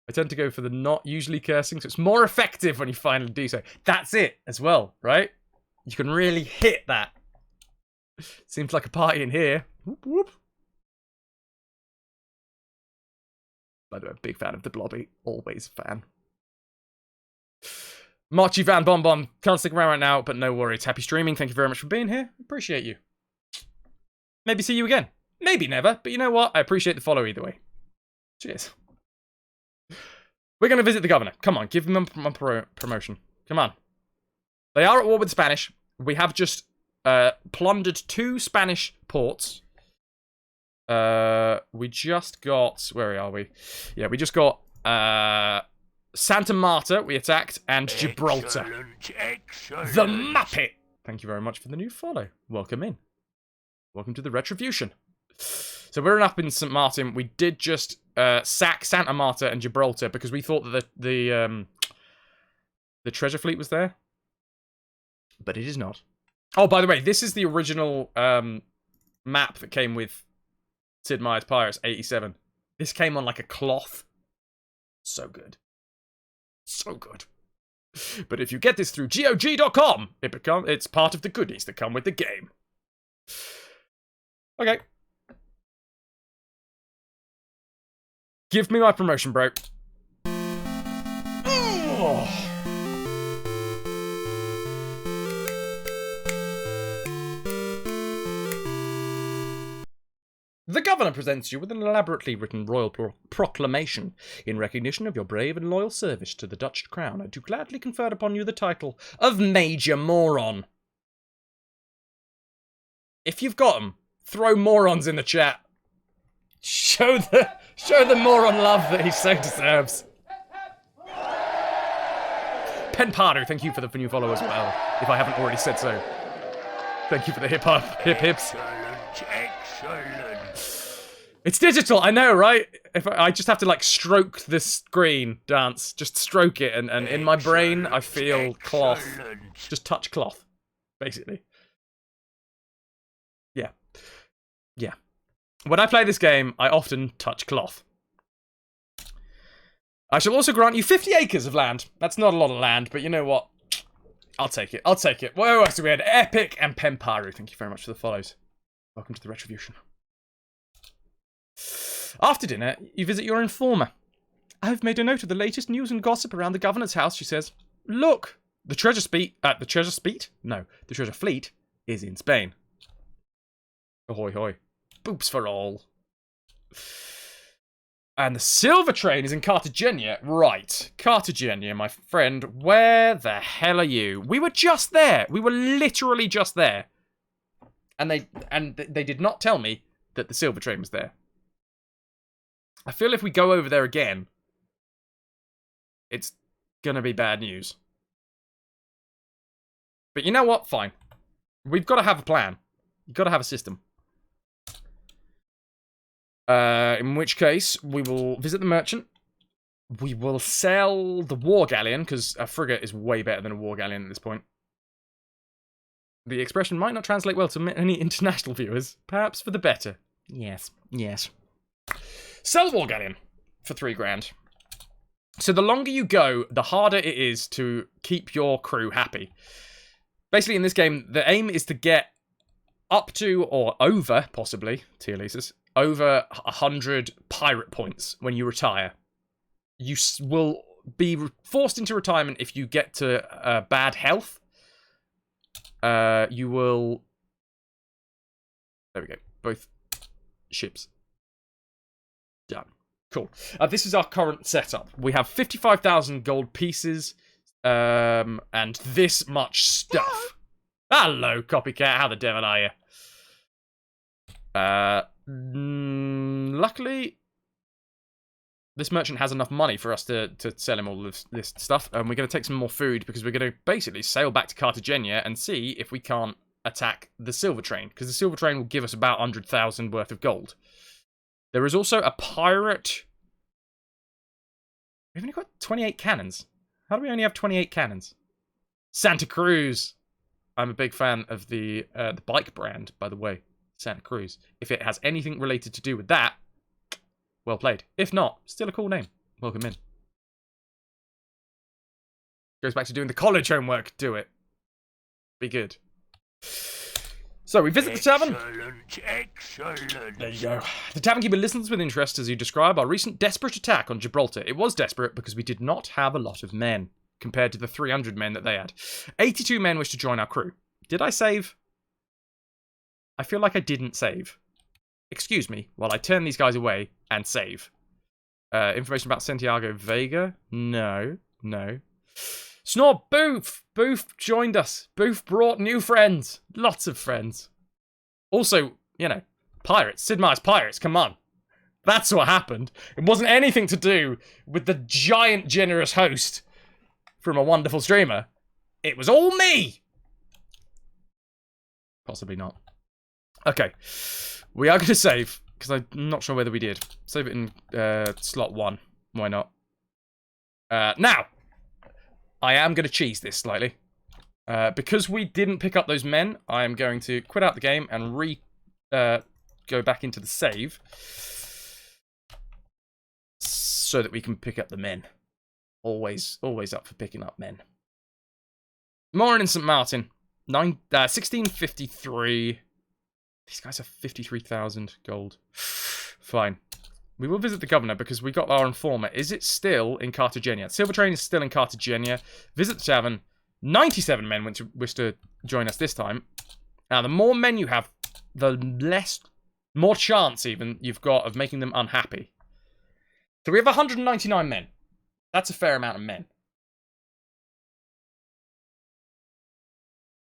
[SPEAKER 1] I tend to go for the not usually cursing, so it's more effective when you finally do so. That's it as well, right? You can really hit that. Seems like a party in here. Whoop, whoop. By the way, big fan of the Blobby. Always a fan. Marchy Van Bonbon. Can't stick around right now, but no worries. Happy streaming. Thank you very much for being here. Appreciate you. Maybe see you again. Maybe never, but you know what? I appreciate the follow either way. Cheers. We're going to visit the governor. Come on, give him a promotion. Come on. They are at war with the Spanish. We have just plundered 2 Spanish ports. We just got... Where are we? Yeah, we just got Santa Marta, we attacked, and Gibraltar.
[SPEAKER 2] Excellent.
[SPEAKER 1] The Muppet! Thank you very much for the new follow. Welcome in. Welcome to the RetroVution. So we're up in St. Martin. We did just sack Santa Marta and Gibraltar because we thought that the treasure fleet was there. But it is not. Oh, by the way, this is the original map that came with Sid Meier's Pirates 87. This came on like a cloth. So good. So good. But if you get this through GOG.com, it's part of the goodies that come with the game. Okay. Give me my promotion, bro. Oh. The governor presents you with an elaborately written royal proclamation. In recognition of your brave and loyal service to the Dutch crown, I do gladly confer upon you the title of Major Moron. If you've got them, throw morons in the chat. Show the moron love that he so deserves. Penparu, thank you for the new follow as well, if I haven't already said so. Thank you for the hips.
[SPEAKER 2] Excellent.
[SPEAKER 1] It's digital, I know, right? If I just have to, like, stroke the screen, dance. Just stroke it, and in my brain, I feel cloth. Just touch cloth, basically. Yeah. Yeah. When I play this game, I often touch cloth. I shall also grant you 50 acres of land. That's not a lot of land, but you know what? I'll take it. I'll take it. What else do we had? Epic and Penparu. Thank you very much for the follows. Welcome to the RetroVution. After dinner, you visit your informer. I've made a note of the latest news and gossip around the governor's house, she says. Look, the treasure fleet is in Spain. Ahoy hoy. Boops for all. And the silver train is in Cartagena. Right. Cartagena, my friend. Where the hell are you? We were just there. We were literally just there. And they did not tell me that the silver train was there. I feel if we go over there again, it's gonna be bad news. But you know what? Fine. We've got to have a plan. You've got to have a system. In which case, we will visit the merchant. We will sell the war galleon, because a frigate is way better than a war galleon at this point. The expression might not translate well to many international viewers. Perhaps for the better. Yes, yes. Sell the war galleon for 3 grand. So the longer you go, the harder it is to keep your crew happy. Basically, in this game, the aim is to get up to, or over, possibly, tier leases, over 100 pirate points when you retire. You will be forced into retirement if you get to bad health. You will... There we go. Both ships. Done. Cool. This is our current setup. We have 55,000 gold pieces, and this much stuff. Hello, copycat. How the devil are you? Luckily, this merchant has enough money for us to sell him all of this stuff, and we're going to take some more food because we're going to basically sail back to Cartagena and see if we can't attack the silver train, because the silver train will give us about 100,000 worth of gold. There is also a pirate... We've only got 28 cannons. How do we only have 28 cannons? Santa Cruz! I'm a big fan of the bike brand, by the way. Santa Cruz. If it has anything related to do with that, well played. If not, still a cool name. Welcome in. Goes back to doing the college homework. Do it. Be good. So, we visit the tavern.
[SPEAKER 2] Excellent.
[SPEAKER 1] There you go. The tavern keeper listens with interest as you describe our recent desperate attack on Gibraltar. It was desperate because we did not have a lot of men, compared to the 300 men that they had. 82 men wish to join our crew. Did I save? I feel like I didn't save. Excuse me, while I turn these guys away and save. Information about Santiago Vega? No. No. Snore, Boof! Boof joined us. Boof brought new friends. Lots of friends. Also, you know, pirates. Sid Meier's pirates, come on. That's what happened. It wasn't anything to do with the giant generous host from a wonderful streamer. It was all me! Possibly not. Okay. We are going to save, because I'm not sure whether we did. Save it in slot 1. Why not? Now, I am going to cheese this slightly. Because we didn't pick up those men, I am going to quit out the game and go back into the save. So that we can pick up the men. Always up for picking up men. Morning in St. Martin. 1653. These guys have 53,000 gold. Fine. We will visit the governor because we got our informer. Is it still in Cartagena? Silver train is still in Cartagena. Visit the tavern. 97 men wish to join us this time. Now, the more men you have, the more chance even you've got of making them unhappy. So we have 199 men. That's a fair amount of men.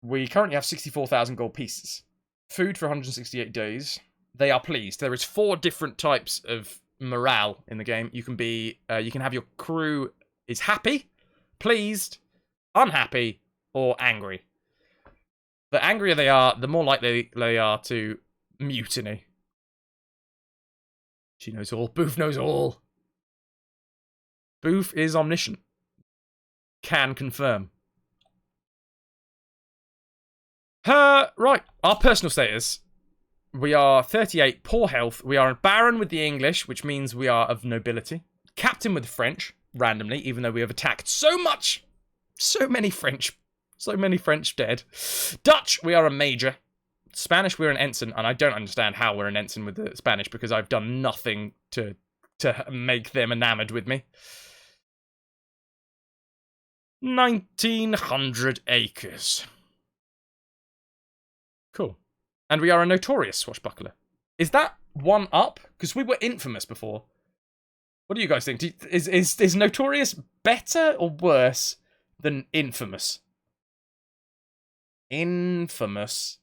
[SPEAKER 1] We currently have 64,000 gold pieces. Food for 168 days. They are pleased. There is 4 different types of morale in the game. You can be, you can have your crew is happy, pleased, unhappy, or angry. The angrier they are, the more likely they are to mutiny. She knows all. Booth knows all. Booth is omniscient. Can confirm. Right. Our personal status. We are 38, poor health. We are a baron with the English, which means we are of nobility. Captain with the French, randomly, even though we have attacked so much. So many French dead. Dutch, we are a major. Spanish, we're an ensign, and I don't understand how we're an ensign with the Spanish, because I've done nothing to make them enamored with me. 1900 acres. Cool. And we are a notorious swashbuckler. Is that one up? Because we were infamous before. What do you guys think? Is notorious better or worse than infamous? Infamous.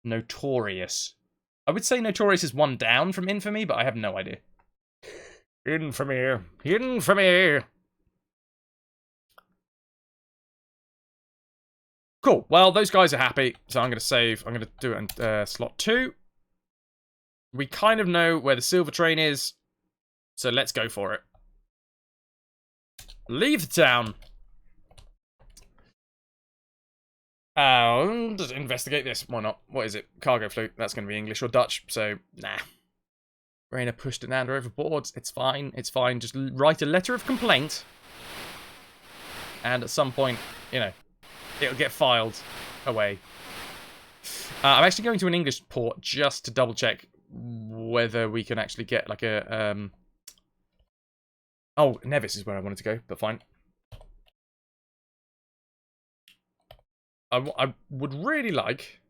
[SPEAKER 1] Notorious. I would say notorious is one down from infamy, but I have no idea. Infamy. Infamy. Cool. Well, those guys are happy, so I'm going to save. I'm going to do it in slot 2. We kind of know where the silver train is, so let's go for it. Leave the town. Just investigate this. Why not? What is it? Cargo flute. That's going to be English or Dutch, so nah. Rainer pushed it down overboard. It's fine. It's fine. Just write a letter of complaint. And at some point, you know, it'll get filed away. I'm actually going to an English port just to double check whether we can actually get like a... Oh, Nevis is where I wanted to go, but fine. I would really like...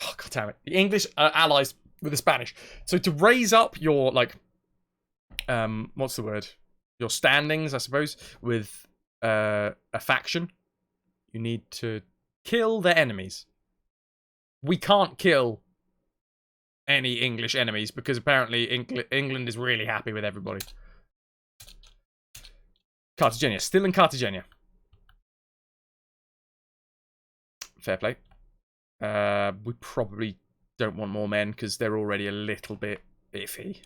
[SPEAKER 1] Oh, God damn it. The English are allies with the Spanish. So to raise up your, like... what's the word? Your standings, I suppose, with a faction. You need to kill their enemies. We can't kill any English enemies because apparently England is really happy with everybody. Cartagena. Still in Cartagena. Fair play. We probably don't want more men because they're already a little bit iffy.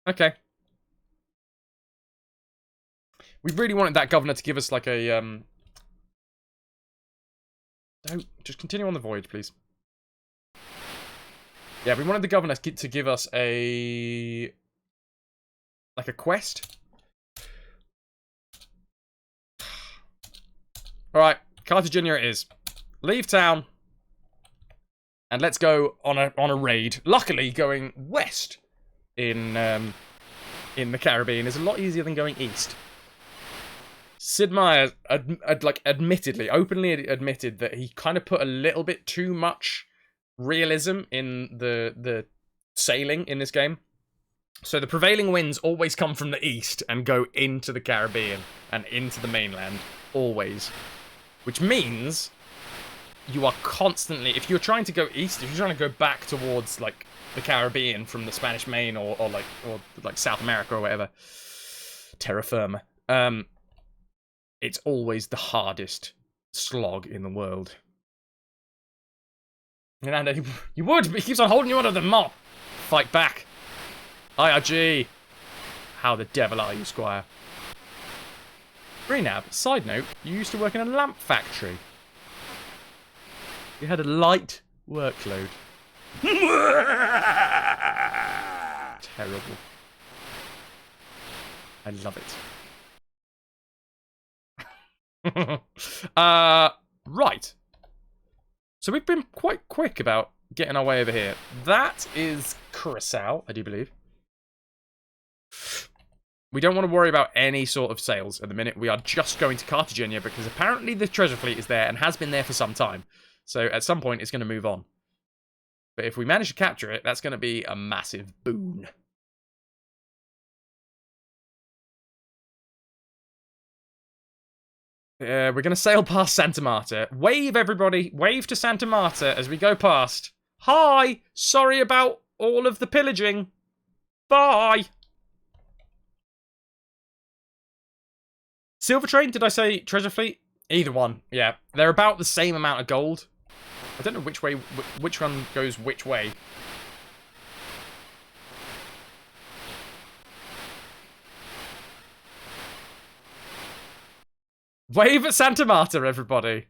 [SPEAKER 1] Okay. We really wanted that governor to give us like a Don't just continue on the voyage, please. Yeah, we wanted the governor to give us a like a quest. All right, Cartagena it is. Leave town, and let's go on a raid. Luckily, going west in the Caribbean is a lot easier than going east. Sid Meier, openly admitted that he kind of put a little bit too much realism in the sailing in this game. So the prevailing winds always come from the east and go into the Caribbean and into the mainland, always. Which means you are constantly, if you're trying to go east, if you're trying to go back towards like the Caribbean from the Spanish Main or South America or whatever, terra firma, it's always the hardest slog in the world. And you would, but he keeps on holding you under the mop. Fight back. IRG. How the devil are you, Squire? Renab, side note, you used to work in a lamp factory. You had a light workload. Terrible. I love it. Right. So we've been quite quick about getting our way over here. That is Curacao, I do believe. We don't want to worry about any sort of sales at the minute. We are just going to Cartagena because apparently the treasure fleet is there and has been there for some time. So at some point it's going to move on. But if we manage to capture it, that's going to be a massive boon. We're going to sail past Santa Marta. Wave, everybody. Wave to Santa Marta as we go past. Hi! Sorry about all of the pillaging. Bye! Silver train, did I say treasure fleet? Either one, yeah. They're about the same amount of gold. I don't know which way, which one goes which way. Wave at Santa Marta, everybody.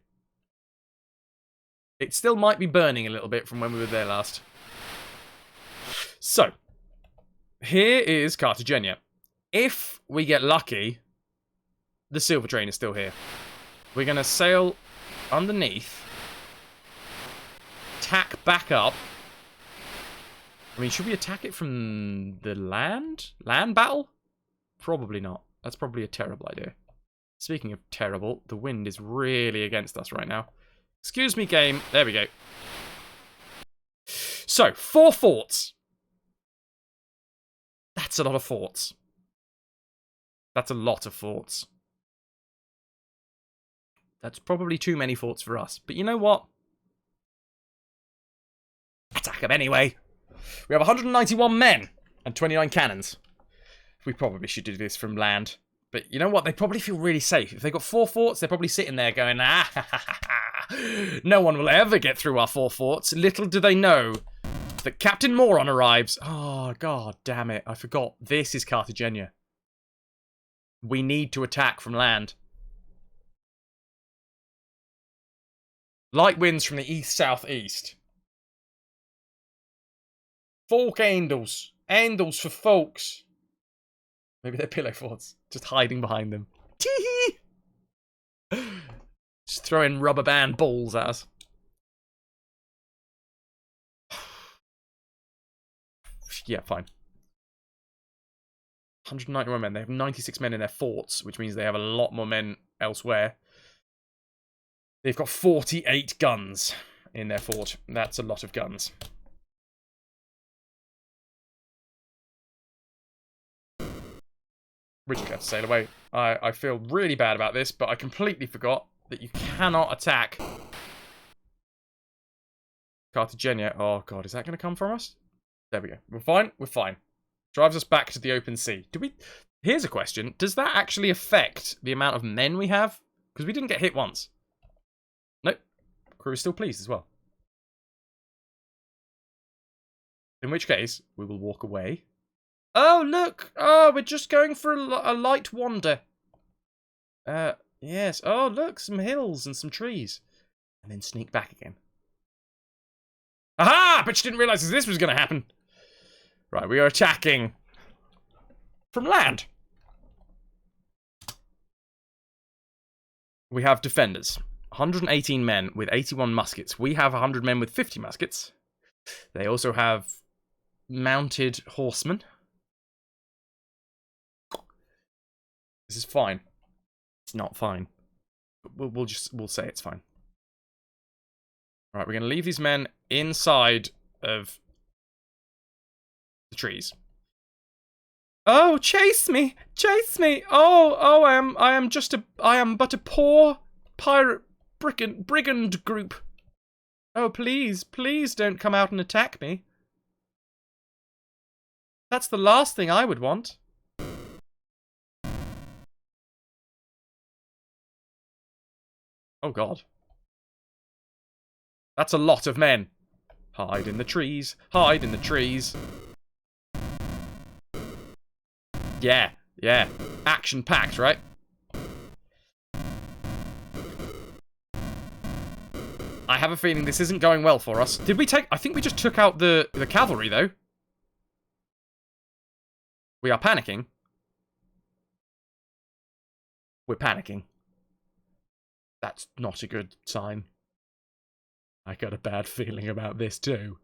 [SPEAKER 1] It still might be burning a little bit from when we were there last. So, here is Cartagena. If we get lucky, the silver train is still here. We're going to sail underneath, tack back up. I mean, should we attack it from the land? Land battle? Probably not. That's probably a terrible idea. Speaking of terrible, the wind is really against us right now. Excuse me, game. There we go. So, 4 forts. That's a lot of forts. That's a lot of forts. That's probably too many forts for us. But you know what? Attack them anyway. We have 191 men and 29 cannons. We probably should do this from land. But you know what? They probably feel really safe. If they've got 4 forts, they're probably sitting there going, ah, ha, ha, ha, ha. No one will ever get through our 4 forts. Little do they know that Captain Moron arrives. Oh, god damn it. I forgot. This is Cartagena. We need to attack from land. Light winds from the east-southeast. Folk angels. Angels for folks. Maybe they're pillow forts. Just hiding behind them. Tee-hee! Just throwing rubber band balls at us. Yeah, fine. 191 men. They have 96 men in their forts, which means they have a lot more men elsewhere. They've got 48 guns in their fort. That's a lot of guns. Richard got to sail away. I feel really bad about this, but I completely forgot that you cannot attack Cartagena. Oh, God, is that going to come from us? There we go. We're fine. We're fine. Drives us back to the open sea. Do we? Here's a question. Does that actually affect the amount of men we have? Because we didn't get hit once. Nope. Crew is still pleased as well. In which case, we will walk away. Oh, look! Oh, we're just going for a light wander. Yes. Oh, look, some hills and some trees. And then sneak back again. Aha! But you didn't realise this was going to happen. Right, we are attacking from land. We have defenders. 118 men with 81 muskets. We have 100 men with 50 muskets. They also have mounted horsemen. This is fine. It's not fine. We'll say it's fine. Right, we're going to leave these men inside of the trees. Oh, chase me! Chase me! Oh, I am but a poor pirate brigand group. Oh, please, please don't come out and attack me. That's the last thing I would want. Oh, God. That's a lot of men. Hide in the trees. Hide in the trees. Yeah, yeah. Action-packed, right? I have a feeling this isn't going well for us. Did we take... I think we just took out the cavalry, though. We are panicking. We're panicking. That's not a good sign. I got a bad feeling about this too.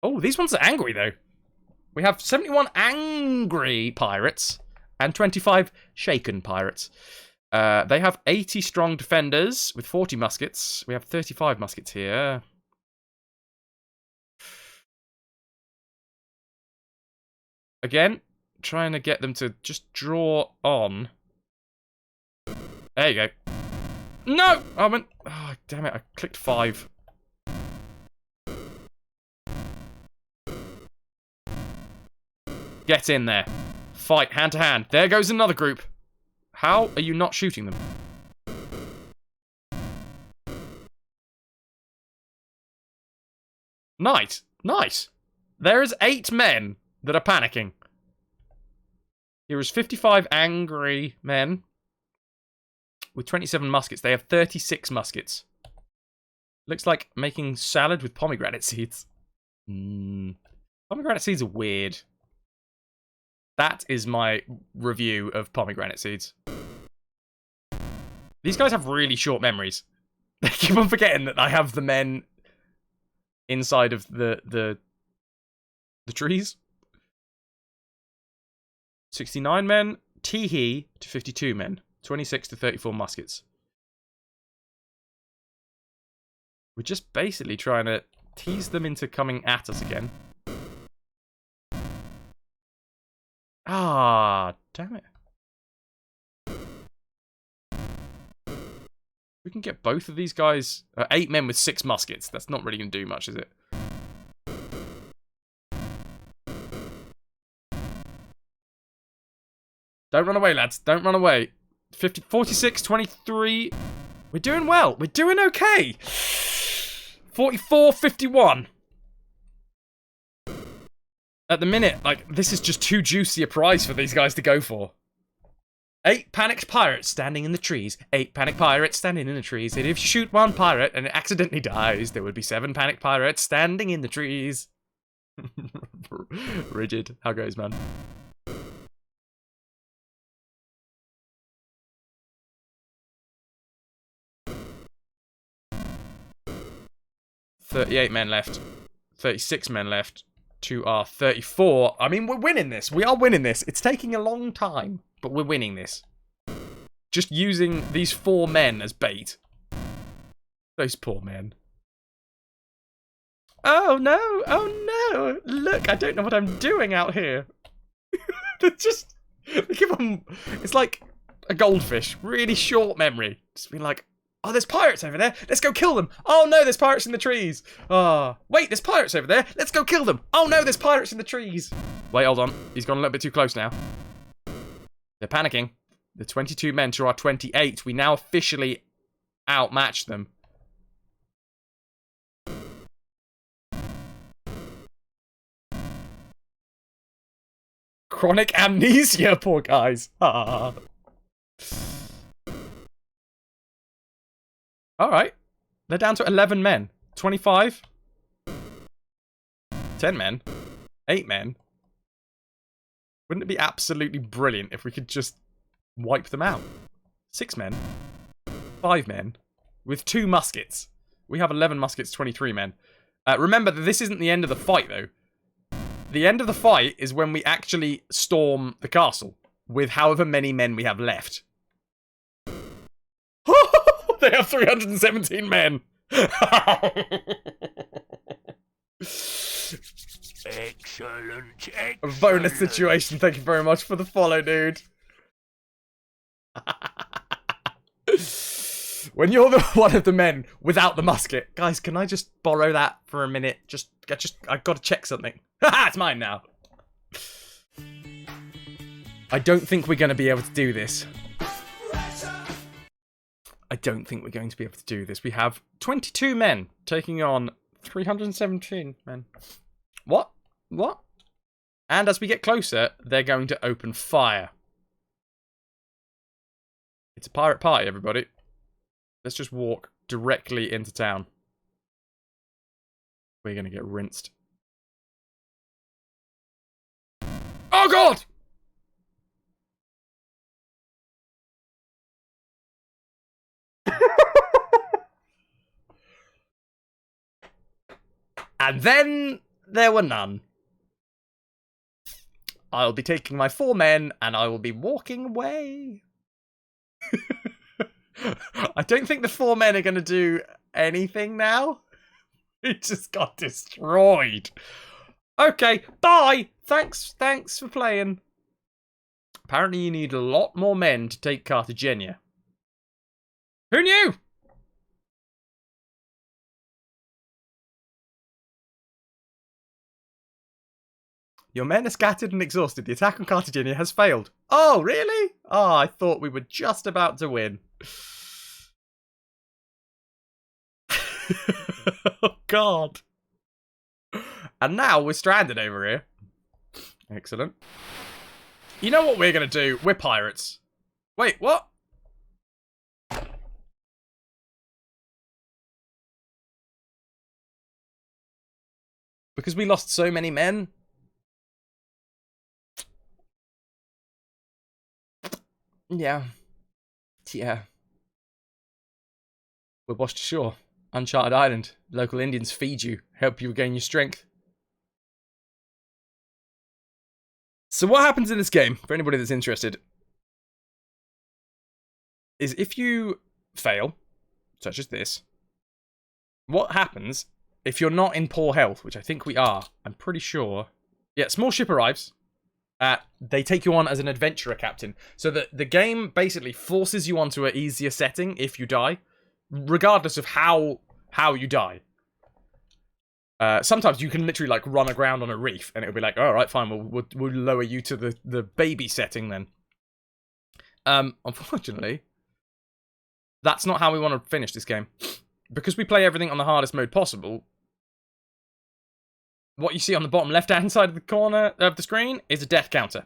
[SPEAKER 1] Oh, these ones are angry though. We have 71 angry pirates and 25 shaken pirates. They have 80 strong defenders with 40 muskets. We have 35 muskets here. Again, trying to get them to just draw on. There you go. No! I went... Oh, damn it. I clicked 5. Get in there. Fight hand to hand. There goes another group. How are you not shooting them? Nice. Nice. There is 8 men that are panicking. Here is 55 angry men with 27 muskets. They have 36 muskets. Looks like making salad with pomegranate seeds. Pomegranate seeds are weird. That is my review of pomegranate seeds. These guys have really short memories. They keep on forgetting that I have the men inside of the trees. 69 men, Teehee to 52 men, 26 to 34 muskets. We're just basically trying to tease them into coming at us again. Ah, damn it. We can get both of these guys. 8 men with 6 muskets. That's not really going to do much, is it? Don't run away, lads. Don't run away. 50, 46, 23. We're doing well. We're doing okay. 44, 51. At the minute, like, this is just too juicy a prize for these guys to go for. 8 panicked pirates standing in the trees. 8 panicked pirates standing in the trees. And if you shoot one pirate and it accidentally dies, there would be 7 panicked pirates standing in the trees. Rigid. How goes, man? $38 men left. 36 men left. To our 34. I mean, we're winning this. We are winning this. It's taking a long time, but we're winning this. Just using these 4 men as bait. Those poor men. Oh no! Oh no! Look, I don't know what I'm doing out here. They give them. It's like a goldfish. Really short memory. Just being like, oh, there's pirates over there. Let's go kill them. Oh, no, there's pirates in the trees. Oh, wait, there's pirates over there. Let's go kill them. Oh, no, there's pirates in the trees. Wait, hold on. He's gone a little bit too close now. They're panicking. The 22 men to our 28. We now officially outmatch them. Chronic amnesia, poor guys. Ah. Alright. They're down to 11 men. 25. 10 men. 8 men. Wouldn't it be absolutely brilliant if we could just wipe them out? 6 men. 5 men. With 2 muskets. We have 11 muskets, 23 men. Remember that this isn't the end of the fight, though. The end of the fight is when we actually storm the castle. With however many men we have left. They have 317 men.
[SPEAKER 2] Excellent.
[SPEAKER 1] A bonus situation. Thank you very much for the follow, dude. When you're one of the men without the musket, guys, can I just borrow that for a minute? I've got to check something. Haha, it's mine now. I don't think we're going to be able to do this. I don't think we're going to be able to do this. We have 22 men taking on 317 men. What? What? And as we get closer, they're going to open fire. It's a pirate party, everybody. Let's just walk directly into town. We're going to get rinsed. Oh, God! And then there were none. I'll be taking my 4 men and I will be walking away. I don't think the 4 men are going to do anything now. We just got destroyed. Okay, bye. Thanks for playing. Apparently you need a lot more men to take Cartagena. Who knew? Your men are scattered and exhausted. The attack on Cartagena has failed. Oh, really? Oh, I thought we were just about to win. Oh, God. And now we're stranded over here. Excellent. You know what we're going to do? We're pirates. Wait, what? Because we lost so many men? Yeah. Yeah. We're washed ashore. Uncharted island. Local Indians feed you. Help you regain your strength. So what happens in this game, for anybody that's interested, is if you fail, such as this, what happens if you're not in poor health, which I think we are, I'm pretty sure. Yeah, small ship arrives. They take you on as an adventurer captain. So the game basically forces you onto an easier setting if you die, regardless of how you die. Sometimes you can literally like run aground on a reef, and it'll be like, all right, fine, we'll lower you to the baby setting then. Unfortunately, that's not how we want to finish this game, because we play everything on the hardest mode possible. What you see on the bottom left-hand side of the corner of the screen is a death counter.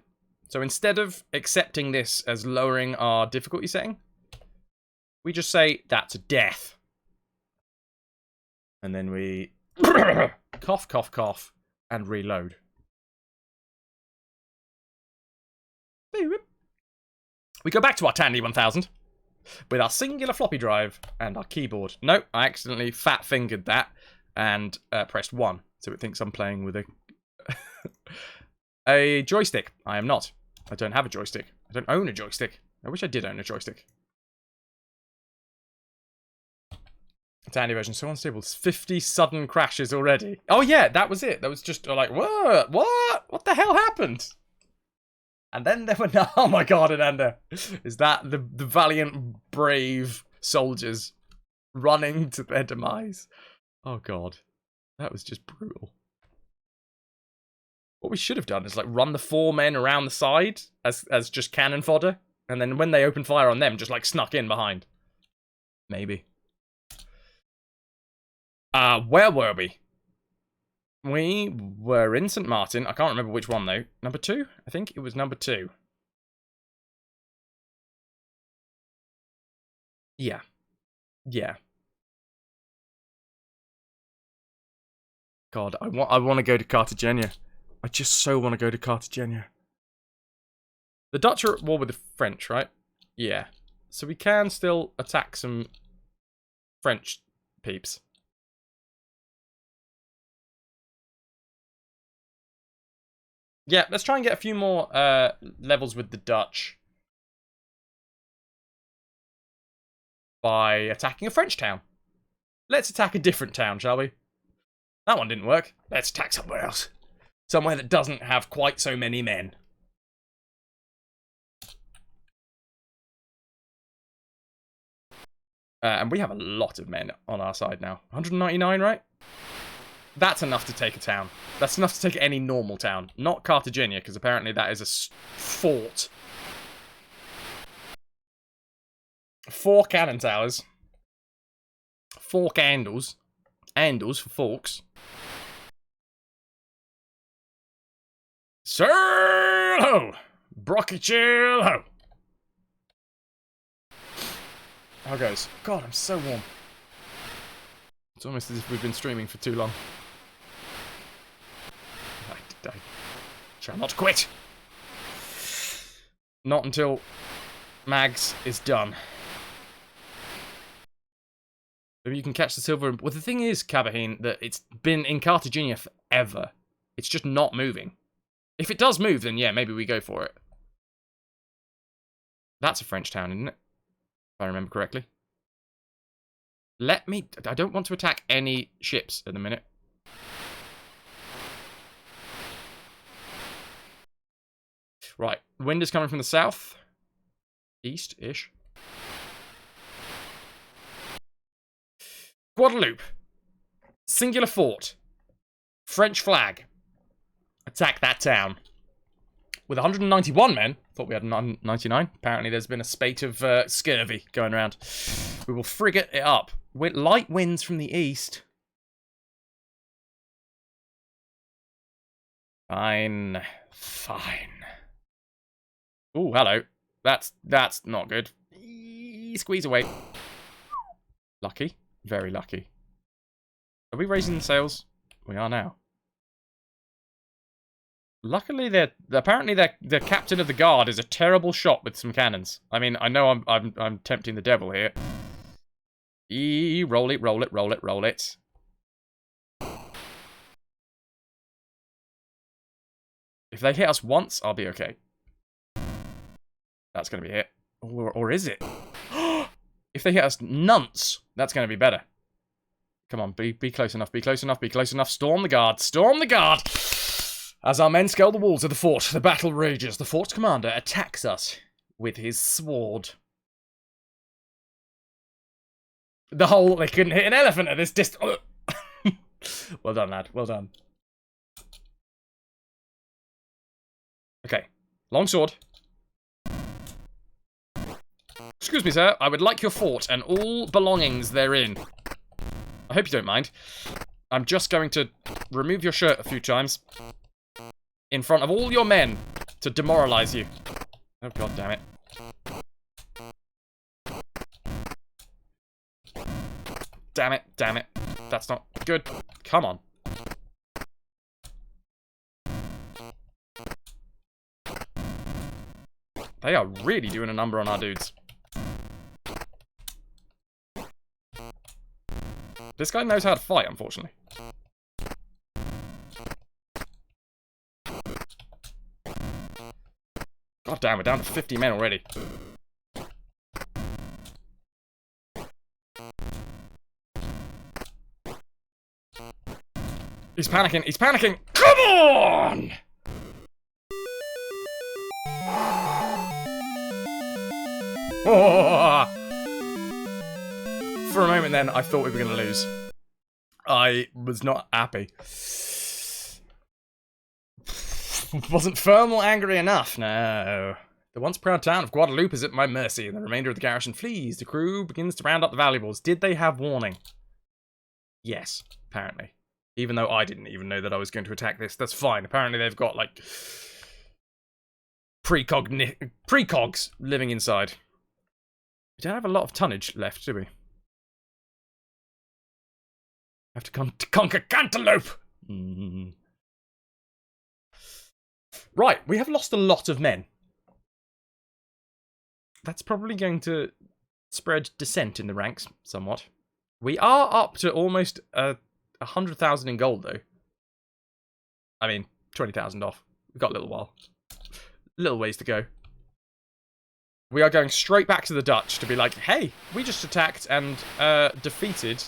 [SPEAKER 1] So instead of accepting this as lowering our difficulty setting, we just say that's a death. And then we cough, cough, cough, and reload. We go back to our Tandy 1000 with our singular floppy drive and our keyboard. No, I accidentally fat-fingered that and pressed 1. So it thinks I'm playing with a joystick. I am not. I don't have a joystick. I don't own a joystick. I wish I did own a joystick. Tandy version, so unstable. 50 sudden crashes already. Oh yeah, that was it. That was just like, what? What the hell happened? And then there were no. Oh my god, Ananda. Is that the valiant, brave soldiers running to their demise? Oh god. That was just brutal. What we should have done is like run the 4 men around the side as just cannon fodder, and then when they open fire on them, just like snuck in behind. Maybe. Where were we? We were in St. Martin. I can't remember which one though. Number 2? I think it was number 2. Yeah. Yeah. God, I want to go to Cartagena. I just so want to go to Cartagena. The Dutch are at war with the French, right? Yeah. So we can still attack some French peeps. Yeah, let's try and get a few more levels with the Dutch by attacking a French town. Let's attack a different town, shall we? That one didn't work. Let's attack somewhere else. Somewhere that doesn't have quite so many men. And we have a lot of men on our side now. 199, right? That's enough to take a town. That's enough to take any normal town. Not Cartagena, because apparently that is a fort. 4 cannon towers. 4 candles. Handles for forks. Sail ho! Brocky chill ho! How goes? God, I'm so warm. It's almost as if we've been streaming for too long. I shall not quit. Not until Mags is done. Maybe you can catch the silver. Well, the thing is, Cabaheen, that it's been in Cartagena forever. It's just not moving. If it does move, then yeah, maybe we go for it. That's a French town, isn't it? If I remember correctly. I don't want to attack any ships at the minute. Right, wind is coming from the south. East-ish. Guadeloupe. Singular fort. French flag. attack that town. With 191 men. Thought we had 99. Apparently there's been a spate of scurvy going around. We will frigate it up. With light winds from the east. Fine. Fine. Ooh, hello. That's not good. Squeeze away. Lucky. Very lucky. Are we raising the sails? We are now. Luckily, apparently the captain of the guard is a terrible shot with some cannons. I mean, I know I'm tempting the devil here. Roll it, roll it, roll it, roll it. If they hit us once, I'll be okay. That's gonna be it. Or is it? If they hit us nonce, that's gonna be better. Come on, be close enough, be close enough, be close enough. Storm the guard, storm the guard! As our men scale the walls of the fort, the battle rages. The fort's commander attacks us with his sword. They couldn't hit an elephant at this distance. Well done, lad. Well done. Okay. Long sword. Excuse me, sir. I would like your fort and all belongings therein. I hope you don't mind. I'm just going to remove your shirt a few times. In front of all your men to demoralize you. Oh, god damn it. Damn it, damn it. That's not good. Come on. They are really doing a number on our dudes. This guy knows how to fight, unfortunately. God damn, we're down to 50 men already. He's panicking, he's panicking! Come on! Oh! For a moment then, I thought we were going to lose. I was not happy. Wasn't firm or angry enough, no. The once proud town of Guadalupe is at my mercy, and the remainder of the garrison flees. The crew begins to round up the valuables. Did they have warning? Yes, apparently. Even though I didn't even know that I was going to attack this. That's fine. Apparently they've got, like, precogs living inside. We don't have a lot of tonnage left, do we? Have to conquer Cantaloupe! Right, we have lost a lot of men. That's probably going to spread dissent in the ranks somewhat. We are up to almost 100,000 in gold, though. I mean, 20,000 off. We've got a little while. Little ways to go. We are going straight back to the Dutch to be like, hey, we just attacked and defeated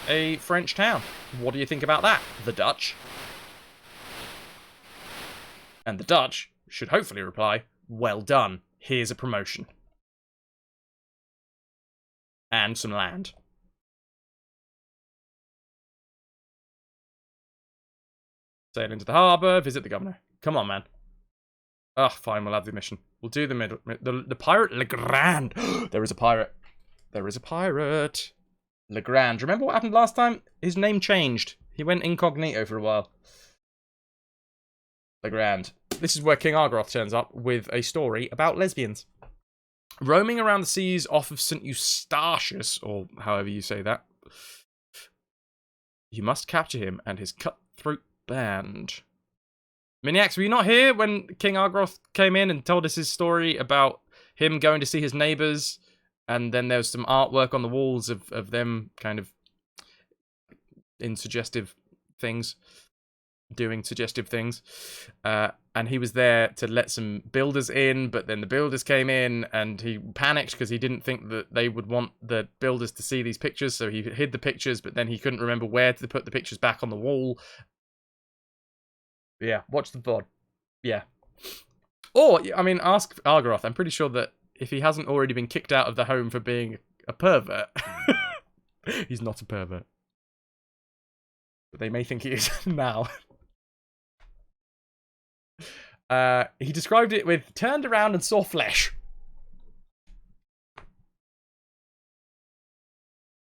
[SPEAKER 1] a French town. What do you think about that, the Dutch? And the Dutch should hopefully reply, well done, here's a promotion. And some land. Sail into the harbour, visit the governor. Come on, man. Oh, fine, we'll have the mission. We'll do the pirate Legrand. There is a pirate. There is a pirate. Legrand. Remember what happened last time? His name changed. He went incognito for a while. Legrand. This is where King Argroth turns up with a story about lesbians. Roaming around the seas off of St. Eustatius, or however you say that. You must capture him and his cutthroat band. Miniacs, were you not here when King Argroth came in and told us his story about him going to see his neighbours? And then there was some artwork on the walls of them kind of in suggestive things. Doing suggestive things. And he was there to let some builders in, but then the builders came in and he panicked because he didn't think that they would want the builders to see these pictures, so he hid the pictures, but then he couldn't remember where to put the pictures back on the wall. Yeah, watch the VOD. Yeah. Or, I mean, ask Argaroth. I'm pretty sure that if he hasn't already been kicked out of the home for being a pervert, he's not a pervert. But they may think he is now. He described it with turned around and saw flesh.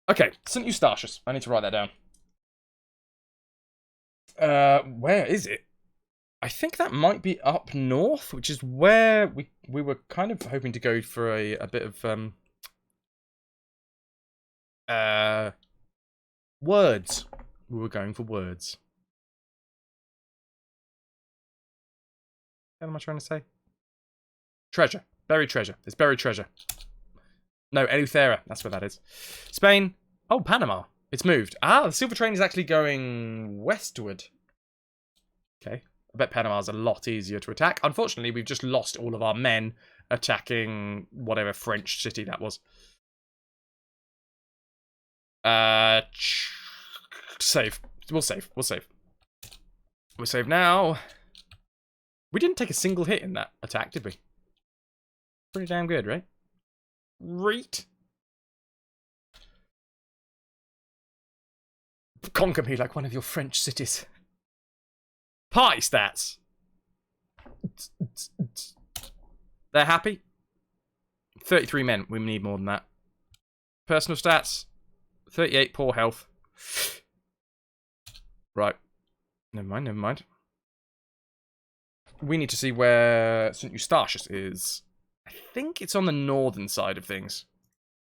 [SPEAKER 1] Okay, St. Eustatius. I need to write that down. Where is it? I think that might be up north, which is where we were kind of hoping to go for a bit of words. We were going for words. What am I trying to say? Treasure. Buried treasure. It's buried treasure. No, Eleuthera. That's where that is. Spain. Oh, Panama. It's moved. Ah, the silver train is actually going westward. Okay. I bet Panama's a lot easier to attack. Unfortunately, we've just lost all of our men attacking whatever French city that was. Save. We'll save. We'll save. We'll save now. We didn't take a single hit in that attack, did we? Pretty damn good, right? Right. Conquer me like one of your French cities. Party stats. They're happy. 33 men. We need more than that. Personal stats. 38 poor health. Right. Never mind, never mind. We need to see where St. Eustatius is. I think it's on the northern side of things.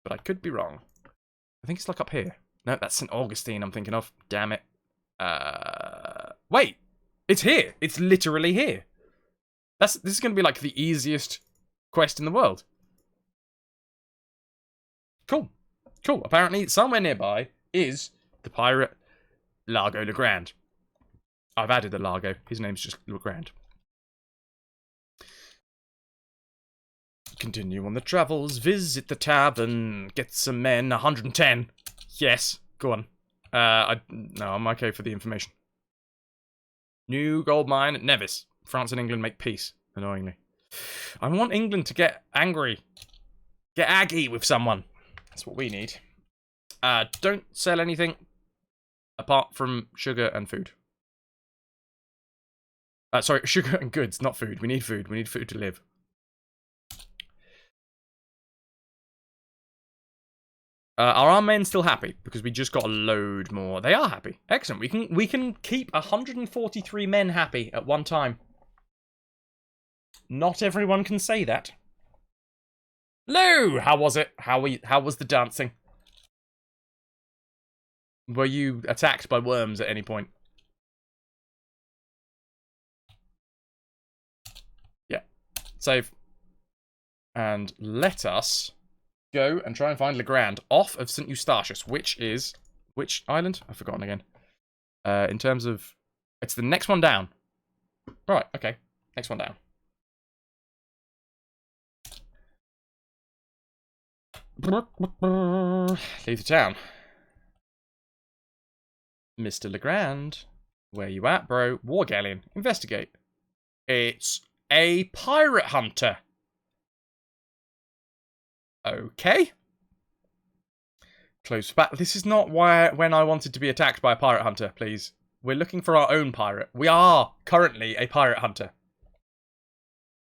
[SPEAKER 1] But I could be wrong. I think it's like up here. No, that's St. Augustine I'm thinking of. Damn it. Wait. It's here. It's literally here. This is going to be like the easiest quest in the world. Cool. Cool. Apparently, somewhere nearby is the pirate Largo Legrand. I've added the Largo. His name's just Legrand. Continue on the travels. Visit the tavern. Get some men. 110. Yes. Go on. No, I'm okay for the information. New gold mine at Nevis. France and England make peace. Annoyingly. I want England to get angry. Get aggy with someone. That's what we need. Don't sell anything apart from sugar and food. Sorry, sugar and goods, not food. We need food. We need food to live. Are our men still happy? Because we just got a load more. They are happy. Excellent. We can keep 143 men happy at one time. Not everyone can say that. Lou, how was it? How was the dancing? Were you attacked by worms at any point? Yeah. Save. And let us go and try and find Legrand off of St. Eustatius, which is... Which island? I've forgotten again. In terms of... It's the next one down. Right, okay. Next one down. Leave the town. Mr. Legrand. Where you at, bro? War galleon. Investigate. It's a pirate hunter. Okay. Close back. This is not when I wanted to be attacked by a pirate hunter, please. We're looking for our own pirate. We are currently a pirate hunter.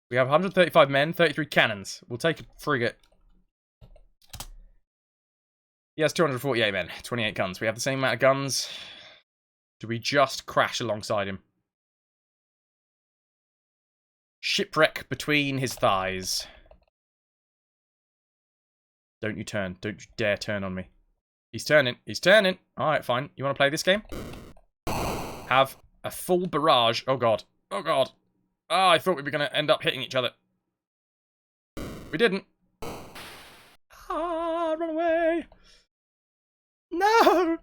[SPEAKER 1] We have 135 men, 33 cannons. We'll take a frigate. He has 248 men, 28 guns. We have the same amount of guns. Do we just crash alongside him? Shipwreck between his thighs. Don't you turn. Don't you dare turn on me. He's turning. He's turning. Alright, fine. You want to play this game? Have a full barrage. Oh, God. Oh, God. Oh, I thought we were going to end up hitting each other. We didn't. Ah, run away. No!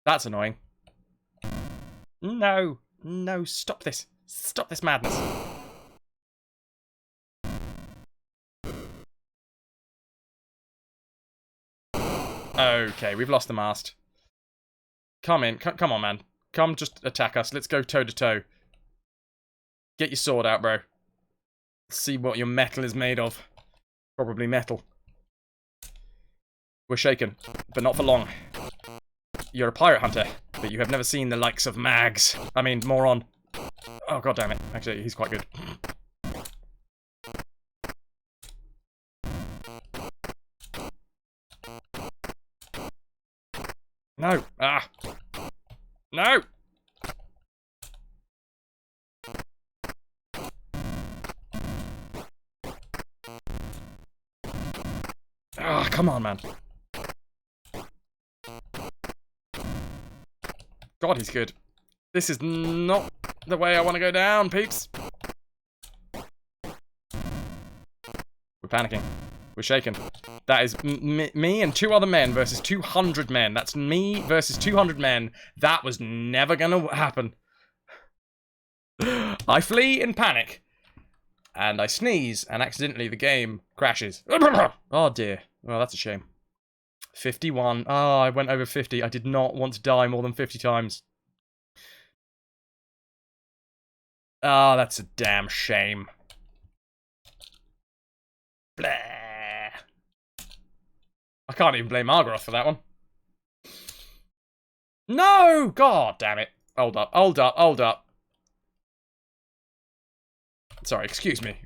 [SPEAKER 1] That's annoying. No. No, stop this. Stop this madness. Okay, we've lost the mast. Come in. Come on, man. Come just attack us. Let's go toe-to-toe. Get your sword out, bro. See what your metal is made of. Probably metal. We're shaken, but not for long. You're a pirate hunter, but you have never seen the likes of Mags. I mean, moron. Oh, god damn it. Actually, he's quite good. No. Ah. No. Ah, come on, man. God, he's good. This is not the way I want to go down, peeps. We're panicking. We're shaken. That is me and 2 other men versus 200 men. That's me versus 200 men. That was never gonna happen. I flee in panic. And I sneeze, and accidentally the game crashes. Oh dear. Well, that's a shame. 51. Oh, I went over 50. I did not want to die more than 50 times. Oh, that's a damn shame. Blah. I can't even blame Margaroth for that one. No! God damn it. Hold up, hold up, hold up. Sorry, excuse me.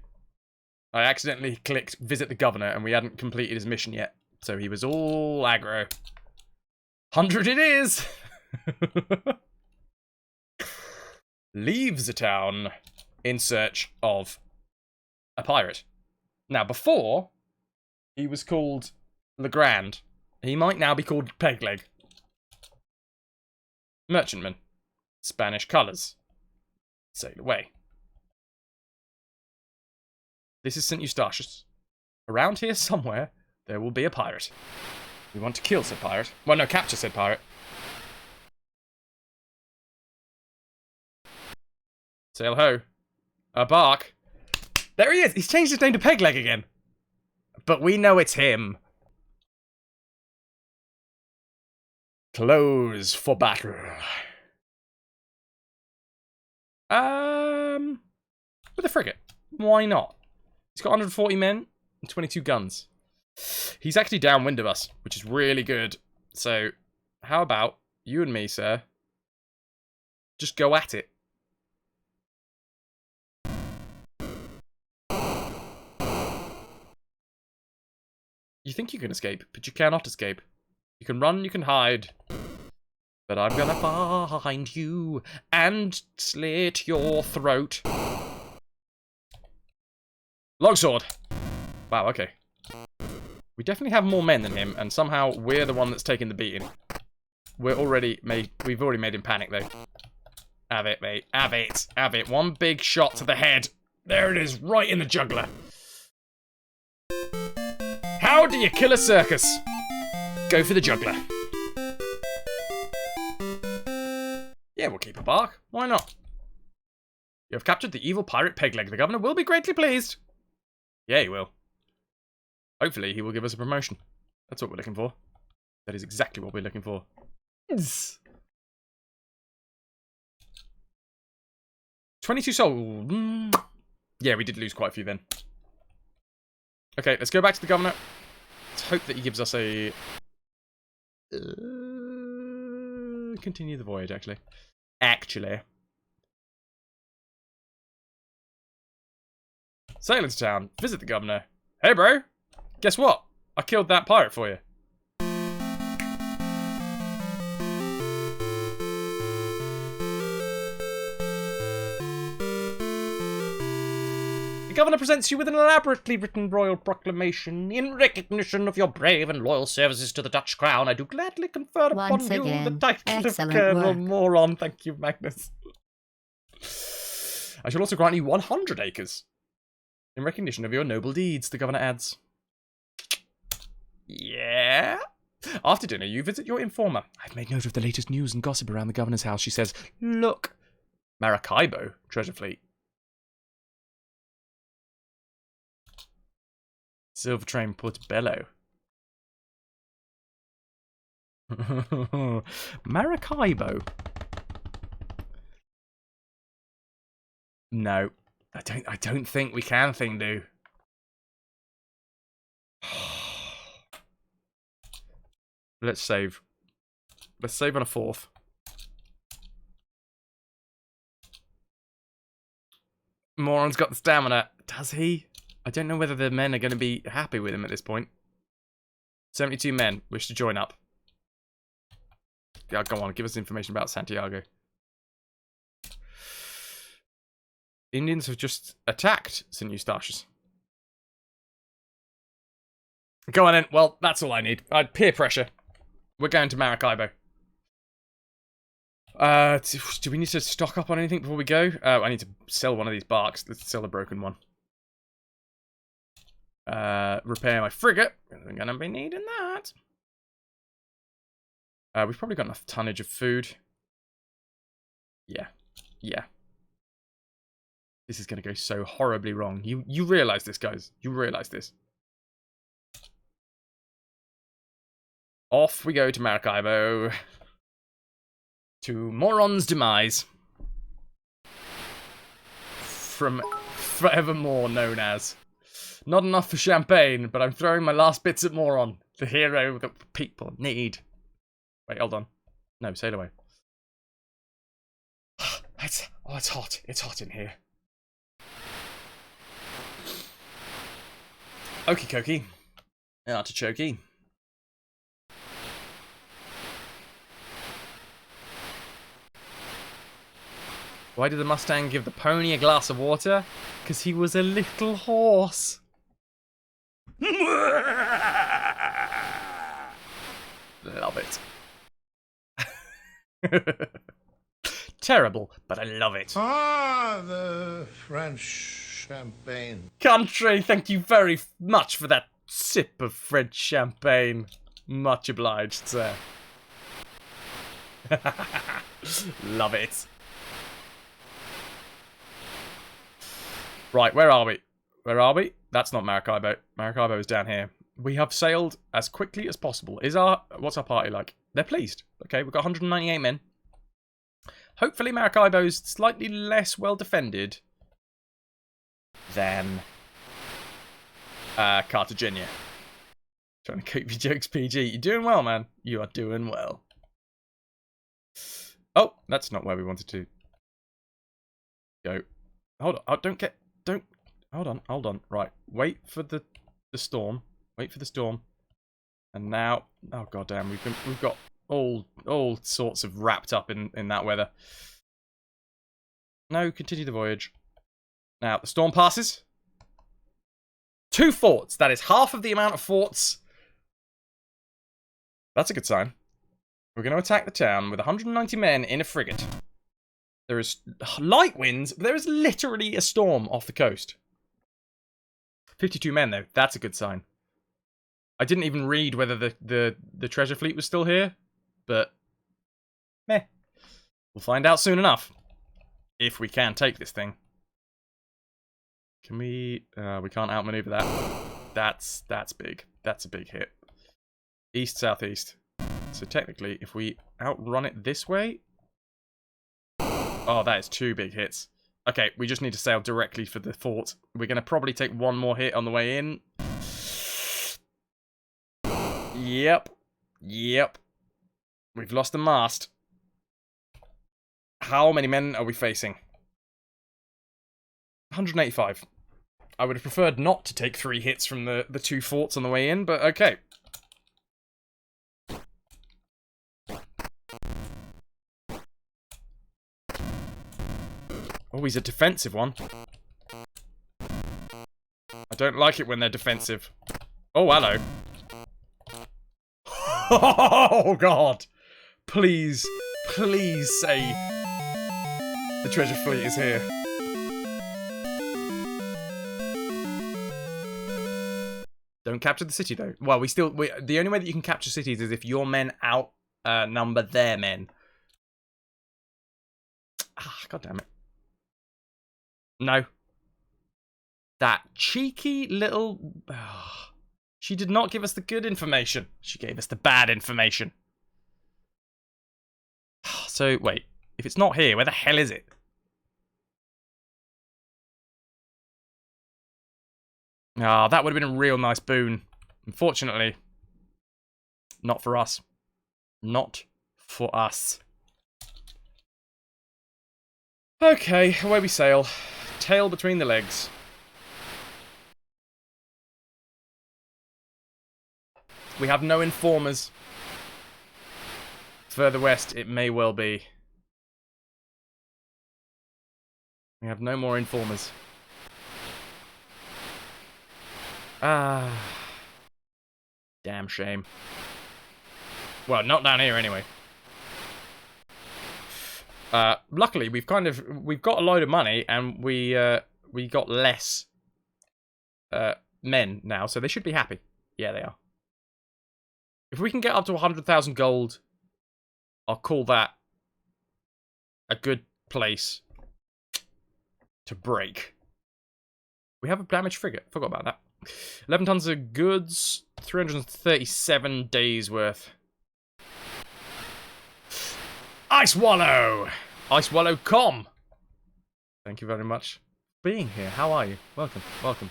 [SPEAKER 1] I accidentally clicked visit the governor and we hadn't completed his mission yet. So he was all aggro. 100 it is! Leaves the town in search of a pirate. Now, before, he was called Legrand. He might now be called Pegleg. Merchantman. Spanish colours. Sail away. This is St. Eustatius. Around here somewhere, there will be a pirate. We want to kill said pirate. Well, no, capture said pirate. Sail ho. Bark. There he is! He's changed his name to Pegleg again. But we know it's him. Close for battle. With a frigate. Why not? He's got 140 men and 22 guns. He's actually downwind of us, which is really good. So, how about you and me, sir? Just go at it. You think you can escape, but you cannot escape. You can run, you can hide. But I'm gonna find you and slit your throat. Longsword! Wow, okay. We definitely have more men than him, and somehow we're the one that's taking the beating. We've already made him panic, though. Have it, mate. Have it. Have it. One big shot to the head. There it is, right in the jugular. How do you kill a circus? Go for the jugular. Yeah, we'll keep a bark. Why not? You have captured the evil pirate Pegleg. The governor will be greatly pleased. Yeah, he will. Hopefully, he will give us a promotion. That's what we're looking for. That is exactly what we're looking for. 22 soul. Yeah, we did lose quite a few then. Okay, let's go back to the governor. Let's hope that he gives us a... continue the voyage, actually. Sail into town. Visit the governor. Hey, bro. Guess what? I killed that pirate for you. The governor presents you with an elaborately written royal proclamation. In recognition of your brave and loyal services to the Dutch crown, I do gladly confer upon you the title of Colonel Moron. Thank you, Magnus. I shall also grant you 100 acres. In recognition of your noble deeds, the governor adds. Yeah? After dinner, you visit your informer. I've made note of the latest news and gossip around the governor's house. She says, look, Maracaibo, treasure fleet. Silver train Portobello. Maracaibo. No, I don't think we can thing do. Let's save. Let's save on a 4th. Moron's got the stamina. Does he? I don't know whether the men are going to be happy with him at this point. 72 men wish to join up. Yeah, go on. Give us information about Santiago. Indians have just attacked St. Eustatius. Go on then. Well, that's all I need. Peer pressure. We're going to Maracaibo. Do we need to stock up on anything before we go? I need to sell one of these barks. Let's sell a broken one. Repair my frigate. I'm going to be needing that. We've probably got enough tonnage of food. Yeah. Yeah. This is going to go so horribly wrong. You realise this, guys. You realise this. Off we go to Maracaibo. To Moron's demise. From forevermore known as. Not enough for champagne, but I'm throwing my last bits at Moron. The hero that people need. Wait, hold on. No, sail away. It's hot. It's hot in here. Okie dokie. Artichoke. Why did the Mustang give the pony a glass of water? Because he was a little horse. Love it. Terrible, but I love it.
[SPEAKER 5] Ah, the French champagne.
[SPEAKER 1] Country, thank you very much for that sip of French champagne. Much obliged, sir. Love it. Right, where are we? Where are we? That's not Maracaibo. Maracaibo is down here. We have sailed as quickly as possible. What's our party like? They're pleased. Okay, we've got 198 men. Hopefully Maracaibo's slightly less well defended than Cartagena. Trying to keep your jokes PG. You're doing well, man. You are doing well. Oh, that's not where we wanted to go. Hold on. Oh, hold on. Right. Wait for the storm. Wait for the storm. And now, oh goddamn, we've got all sorts of wrapped up in that weather. No, continue the voyage. Now, the storm passes. 2 forts. That is half of the amount of forts. That's a good sign. We're going to attack the town with 190 men in a frigate. There is light winds, but there is literally a storm off the coast. 52 men, though. That's a good sign. I didn't even read whether the treasure fleet was still here, but meh. We'll find out soon enough. If we can take this thing. Can we... we can't outmaneuver that. That's big. That's a big hit. East, southeast. So technically, if we outrun it this way... Oh, that is 2 big hits. Okay, we just need to sail directly for the fort. We're going to probably take 1 more hit on the way in. Yep. We've lost the mast. How many men are we facing? 185. I would have preferred not to take 3 hits from the 2 forts on the way in, but okay. Oh, he's a defensive one. I don't like it when they're defensive. Oh, hello. Oh, God. Please say the treasure fleet is here. Don't capture the city, though. Well, the only way that you can capture cities is if your men outnumber their men. Ah, God damn it. No. That cheeky little... Oh, she did not give us the good information. She gave us the bad information. So, wait. If it's not here, where the hell is it? Ah, that would have been a real nice boon. Unfortunately, not for us. Not for us. Okay, away we sail. Tail between the legs. We have no informers. Further west, it may well be. We have no more informers. Ah. Damn shame. Well, not down here anyway. Luckily, we've got a load of money, and we got less men now, so they should be happy. Yeah, they are. If we can get up to 100,000 gold, I'll call that a good place to break. We have a damaged frigate. Forgot about that. 11 tons of goods, 337 days worth. Ice Wallow! Ice Wallow Com! Thank you very much for being here. How are you? Welcome, welcome.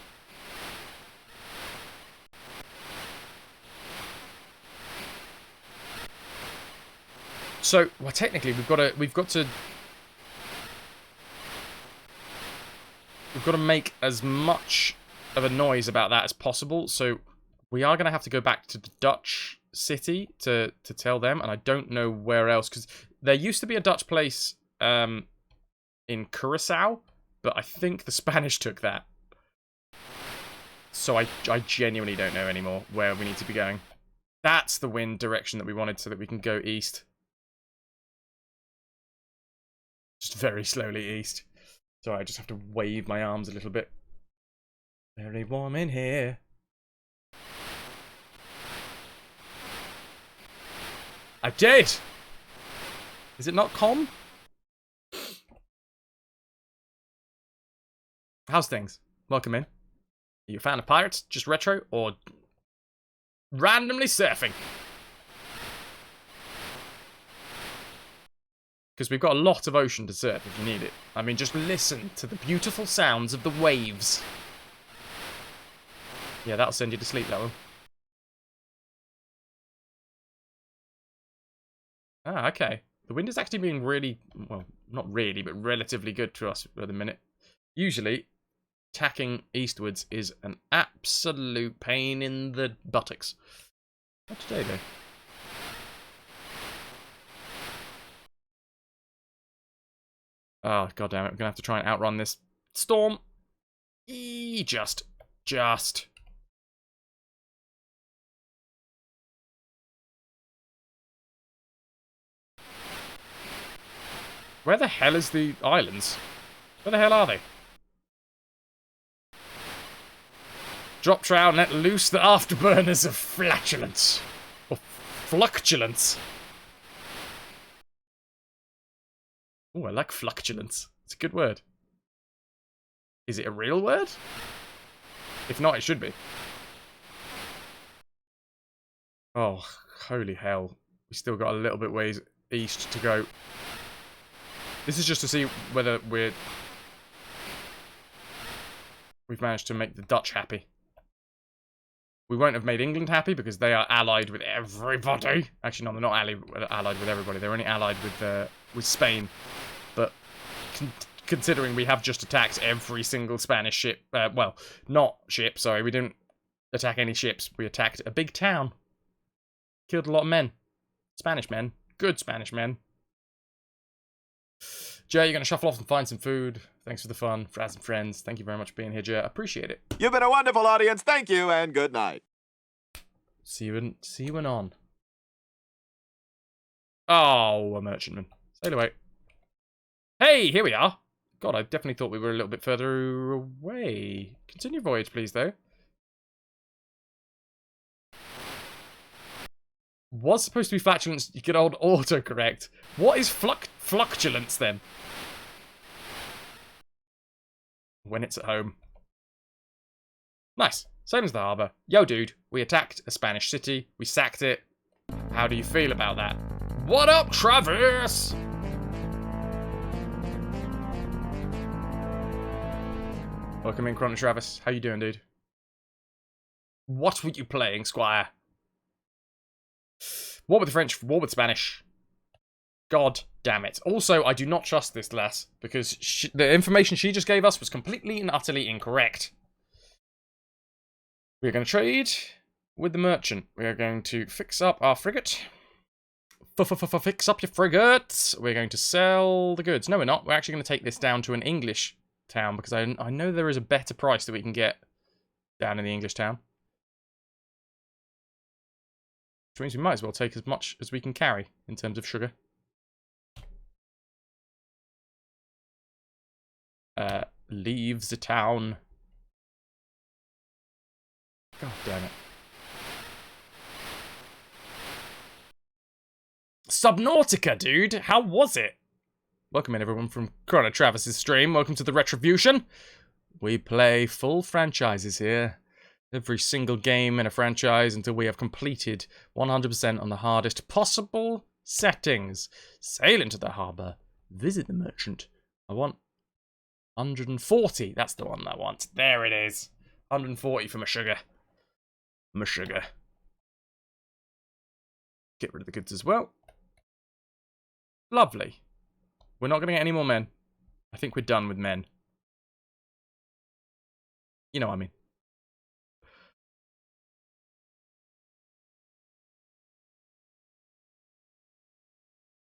[SPEAKER 1] So, well, technically, we've got to make as much of a noise about that as possible. So, we are going to have to go back to the Dutch city to tell them, and I don't know where else, because there used to be a Dutch place in Curacao, but I think the Spanish took that. So I genuinely don't know anymore where we need to be going. That's the wind direction that we wanted so that we can go east. Just very slowly east. So I just have to wave my arms a little bit. Very warm in here. I did! Is it not calm? How's things? Welcome in. Are you a fan of pirates? Just retro? Or randomly surfing? Because we've got a lot of ocean to surf if you need it. I mean, just listen to the beautiful sounds of the waves. Yeah, that'll send you to sleep, that one. Ah, okay. The wind is actually being really, well, not really, but relatively good to us at the minute. Usually, tacking eastwards is an absolute pain in the buttocks. Not today, though. Oh, goddammit, we're gonna have to try and outrun this storm. Just. Where the hell is the islands? Where the hell are they? Drop trowel and let loose the afterburners of flatulence. Or fluctulence. Oh, I like fluctulence. It's a good word. Is it a real word? If not, it should be. Oh, holy hell. We still got a little bit ways east to go. This is just to see whether we've managed to make the Dutch happy. We won't have made England happy because they are allied with everybody. Actually, no, they're not allied with everybody. They're only allied with Spain. But considering we have just attacked every single Spanish ship, well, not ship, sorry, we didn't attack any ships. We attacked a big town. Killed a lot of men. Spanish men. Good Spanish men. Jay, you're going to shuffle off and find some food. Thanks for the fun. Fraz and friends, thank you very much for being here, Jay. Appreciate it.
[SPEAKER 3] You've been a wonderful audience. Thank you and good night.
[SPEAKER 1] See you on. Oh, a merchantman. Sail away. Hey, here we are. God, I definitely thought we were a little bit further away. Continue voyage, please, though. Was supposed to be flatulence, you good old autocorrect. What is fluctulence, then? When it's at home. Nice. Same as the harbour. Yo, dude, we attacked a Spanish city. We sacked it. How do you feel about that? What up, Travis? Welcome in, Chrono Travis. How you doing, dude? What were you playing, Squire? War with the French, war with Spanish. God damn it. Also, I do not trust this lass, because the information she just gave us was completely and utterly incorrect. We're going to trade with the merchant. We are going to fix up our frigate. Fix up your frigate. We're going to sell the goods. No, we're not. We're actually going to take this down to an English town, because I know there is a better price that we can get down in the English town. Which means we might as well take as much as we can carry in terms of sugar. Leave the town. God damn it. Subnautica, dude! How was it? Welcome in, everyone, from Chrono Travis's stream. Welcome to the RetroVution. We play full franchises here. Every single game in a franchise until we have completed 100% on the hardest possible settings. Sail into the harbour. Visit the merchant. I want 140. That's the one I want. There it is. 140 for my sugar. My sugar. Get rid of the goods as well. Lovely. We're not going to get any more men. I think we're done with men. You know what I mean.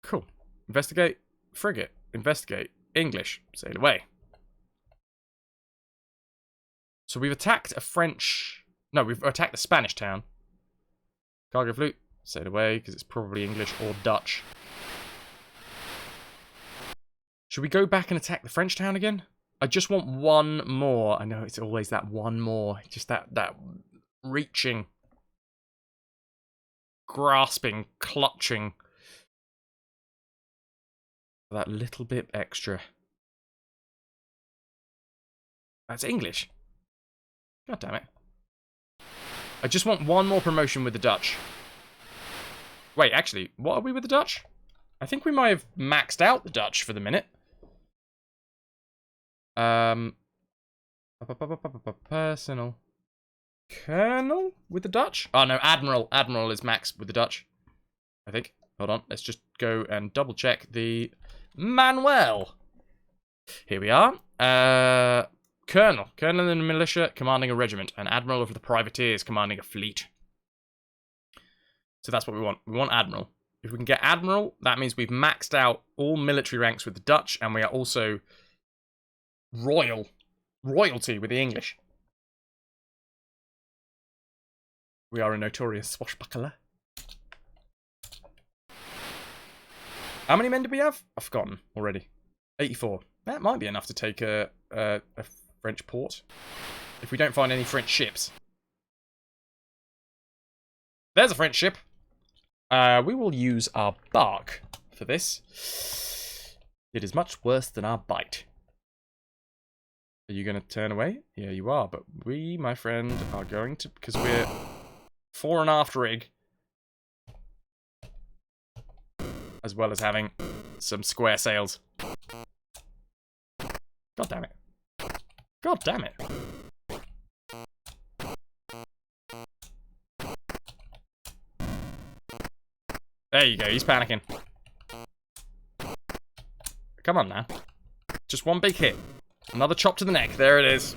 [SPEAKER 1] Cool. Investigate. Frigate. Investigate. English. Sail away. So we've attacked a French... No, we've attacked the Spanish town. Cargo fleet. Sail away, because it's probably English or Dutch. Should we go back and attack the French town again? I just want one more. I know it's always that one more. Just that reaching, grasping, clutching. That little bit extra. That's English. God damn it. I just want one more promotion with the Dutch. Wait, actually, what are we with the Dutch? I think we might have maxed out the Dutch for the minute. Personal. Colonel with the Dutch? Oh, no, Admiral. Admiral is max with the Dutch. I think. Hold on. Let's just go and double check the Manuel. Here we are. Colonel. Colonel in the militia commanding a regiment. And Admiral of the privateers commanding a fleet. So that's what we want. We want Admiral. If we can get Admiral, that means we've maxed out all military ranks with the Dutch, and we are also royalty with the English. We are a notorious swashbuckler. How many men did we have? I've forgotten already. 84. That might be enough to take a French port. If we don't find any French ships. There's a French ship. We will use our bark for this. It is much worse than our bite. Are you going to turn away? Yeah, you are. But we, my friend, are going to... Because we're fore and aft rig. As well as having some square sails. God damn it. God damn it. There you go, he's panicking. Come on now. Just one big hit. Another chop to the neck. There it is.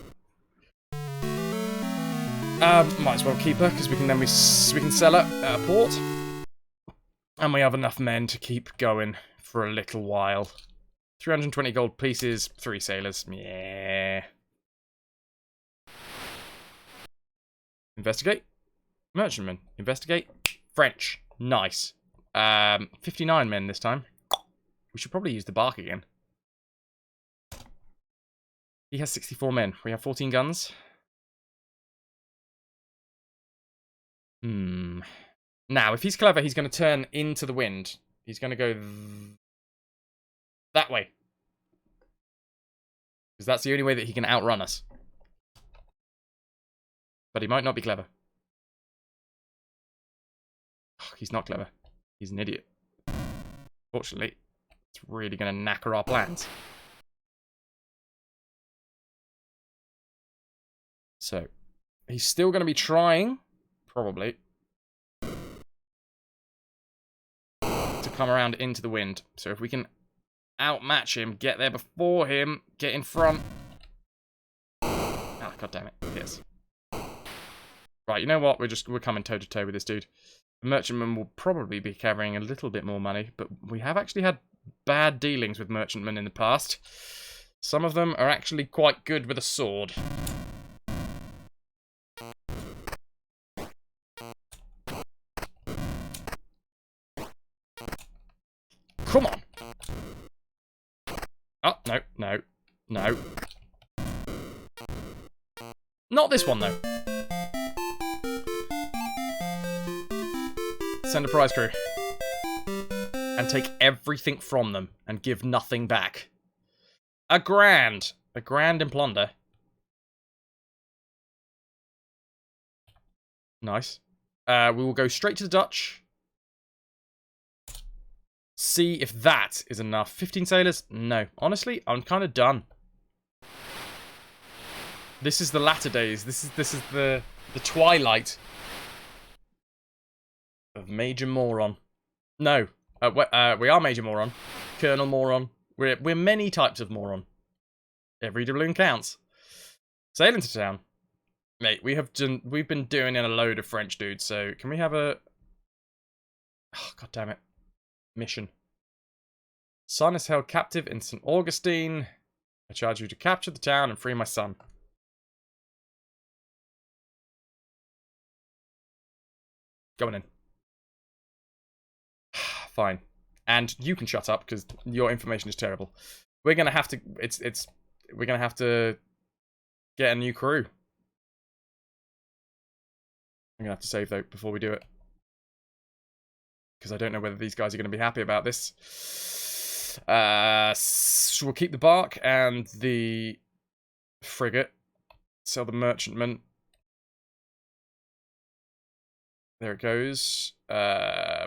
[SPEAKER 1] Might as well keep her, because we can sell her at a port. And we have enough men to keep going for a little while. 320 gold pieces, 3 sailors. Yeah. Investigate. Merchantman. Investigate. French. Nice. 59 men this time. We should probably use the bark again. He has 64 men. We have 14 guns. Now, if he's clever, he's going to turn into the wind. He's going to go that way. Because that's the only way that he can outrun us. But he might not be clever. Oh, he's not clever. He's an idiot. Fortunately, it's really going to knacker our plans. So, he's still going to be trying, probably, to to come around into the wind. So if we can outmatch him, get there before him, get in front. Ah, god damn it. Yes. Right, you know what? We're coming toe to toe with this dude. The merchantman will probably be carrying a little bit more money, but we have actually had bad dealings with merchantmen in the past. Some of them are actually quite good with a sword. Come on! Oh, no, no, no. Not this one, though. Send a prize crew. And take everything from them and give nothing back. A grand. A grand in plunder. Nice. We will go straight to the Dutch. See if that is enough. 15 sailors? No. Honestly, I'm kind of done. This is the latter days. This is the twilight of Major Moron. No. We are Major Moron. Colonel Moron. We're many types of moron. Every doubloon counts. Sail into town. Mate, we've been doing in a load of French dudes, so can we have a... Oh, god damn it. Mission. Son is held captive in St. Augustine. I charge you to capture the town and free my son. Going in. Fine. And you can shut up, because your information is terrible. We're gonna have to... We're gonna have to get a new crew. I'm gonna have to save, though, before we do it. Because I don't know whether these guys are going to be happy about this. So we'll keep the bark and the frigate. Sell the merchantman. There it goes. We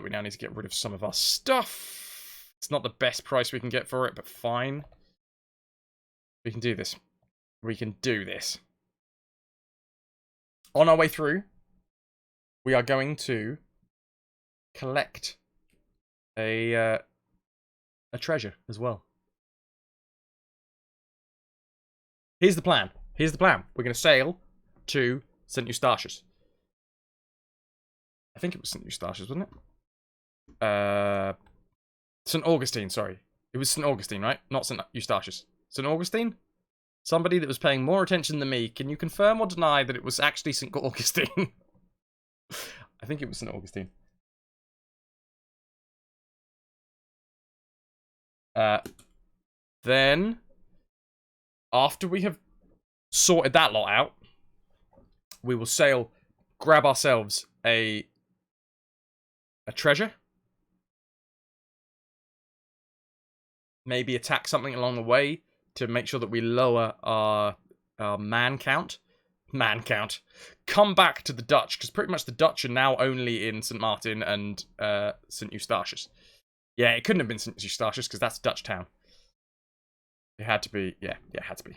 [SPEAKER 1] now need to get rid of some of our stuff. It's not the best price we can get for it, but fine. We can do this. We can do this. On our way through, we are going to collect a treasure as well. Here's the plan. Here's the plan. We're going to sail to St. Eustatius. I think it was St. Eustatius, wasn't it? St. Augustine, sorry. It was St. Augustine, right? Not St. Eustatius. St. Augustine? Somebody that was paying more attention than me. Can you confirm or deny that it was actually St. Augustine? I think it was St. Augustine. Then, after we have sorted that lot out, we will sail, grab ourselves a treasure. Maybe attack something along the way to make sure that we lower our man count. Man count. Come back to the Dutch, because pretty much the Dutch are now only in St. Martin and St. Eustatius. Yeah, it couldn't have been St. Eustatius, because that's a Dutch town. It had to be, yeah, had to be.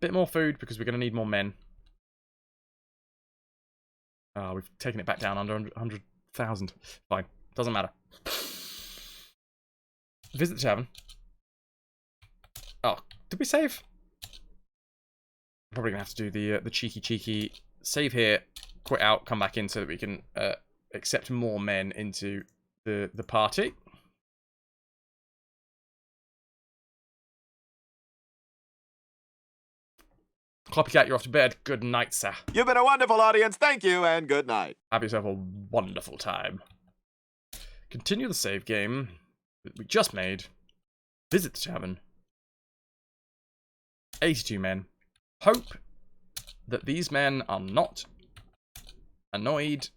[SPEAKER 1] Bit more food, because we're going to need more men. We've taken it back down under 100,000. Fine, doesn't matter. Visit the tavern. Oh, did we save? Probably going to have to do the cheeky save here, quit out, come back in so that we can accept more men into the party. Copycat, you're off to bed. Good night, sir.
[SPEAKER 3] You've been a wonderful audience. Thank you, and good night.
[SPEAKER 1] Have yourself a wonderful time. Continue the save game that we just made. Visit the tavern. 82 men. Hope that these men are not annoyed.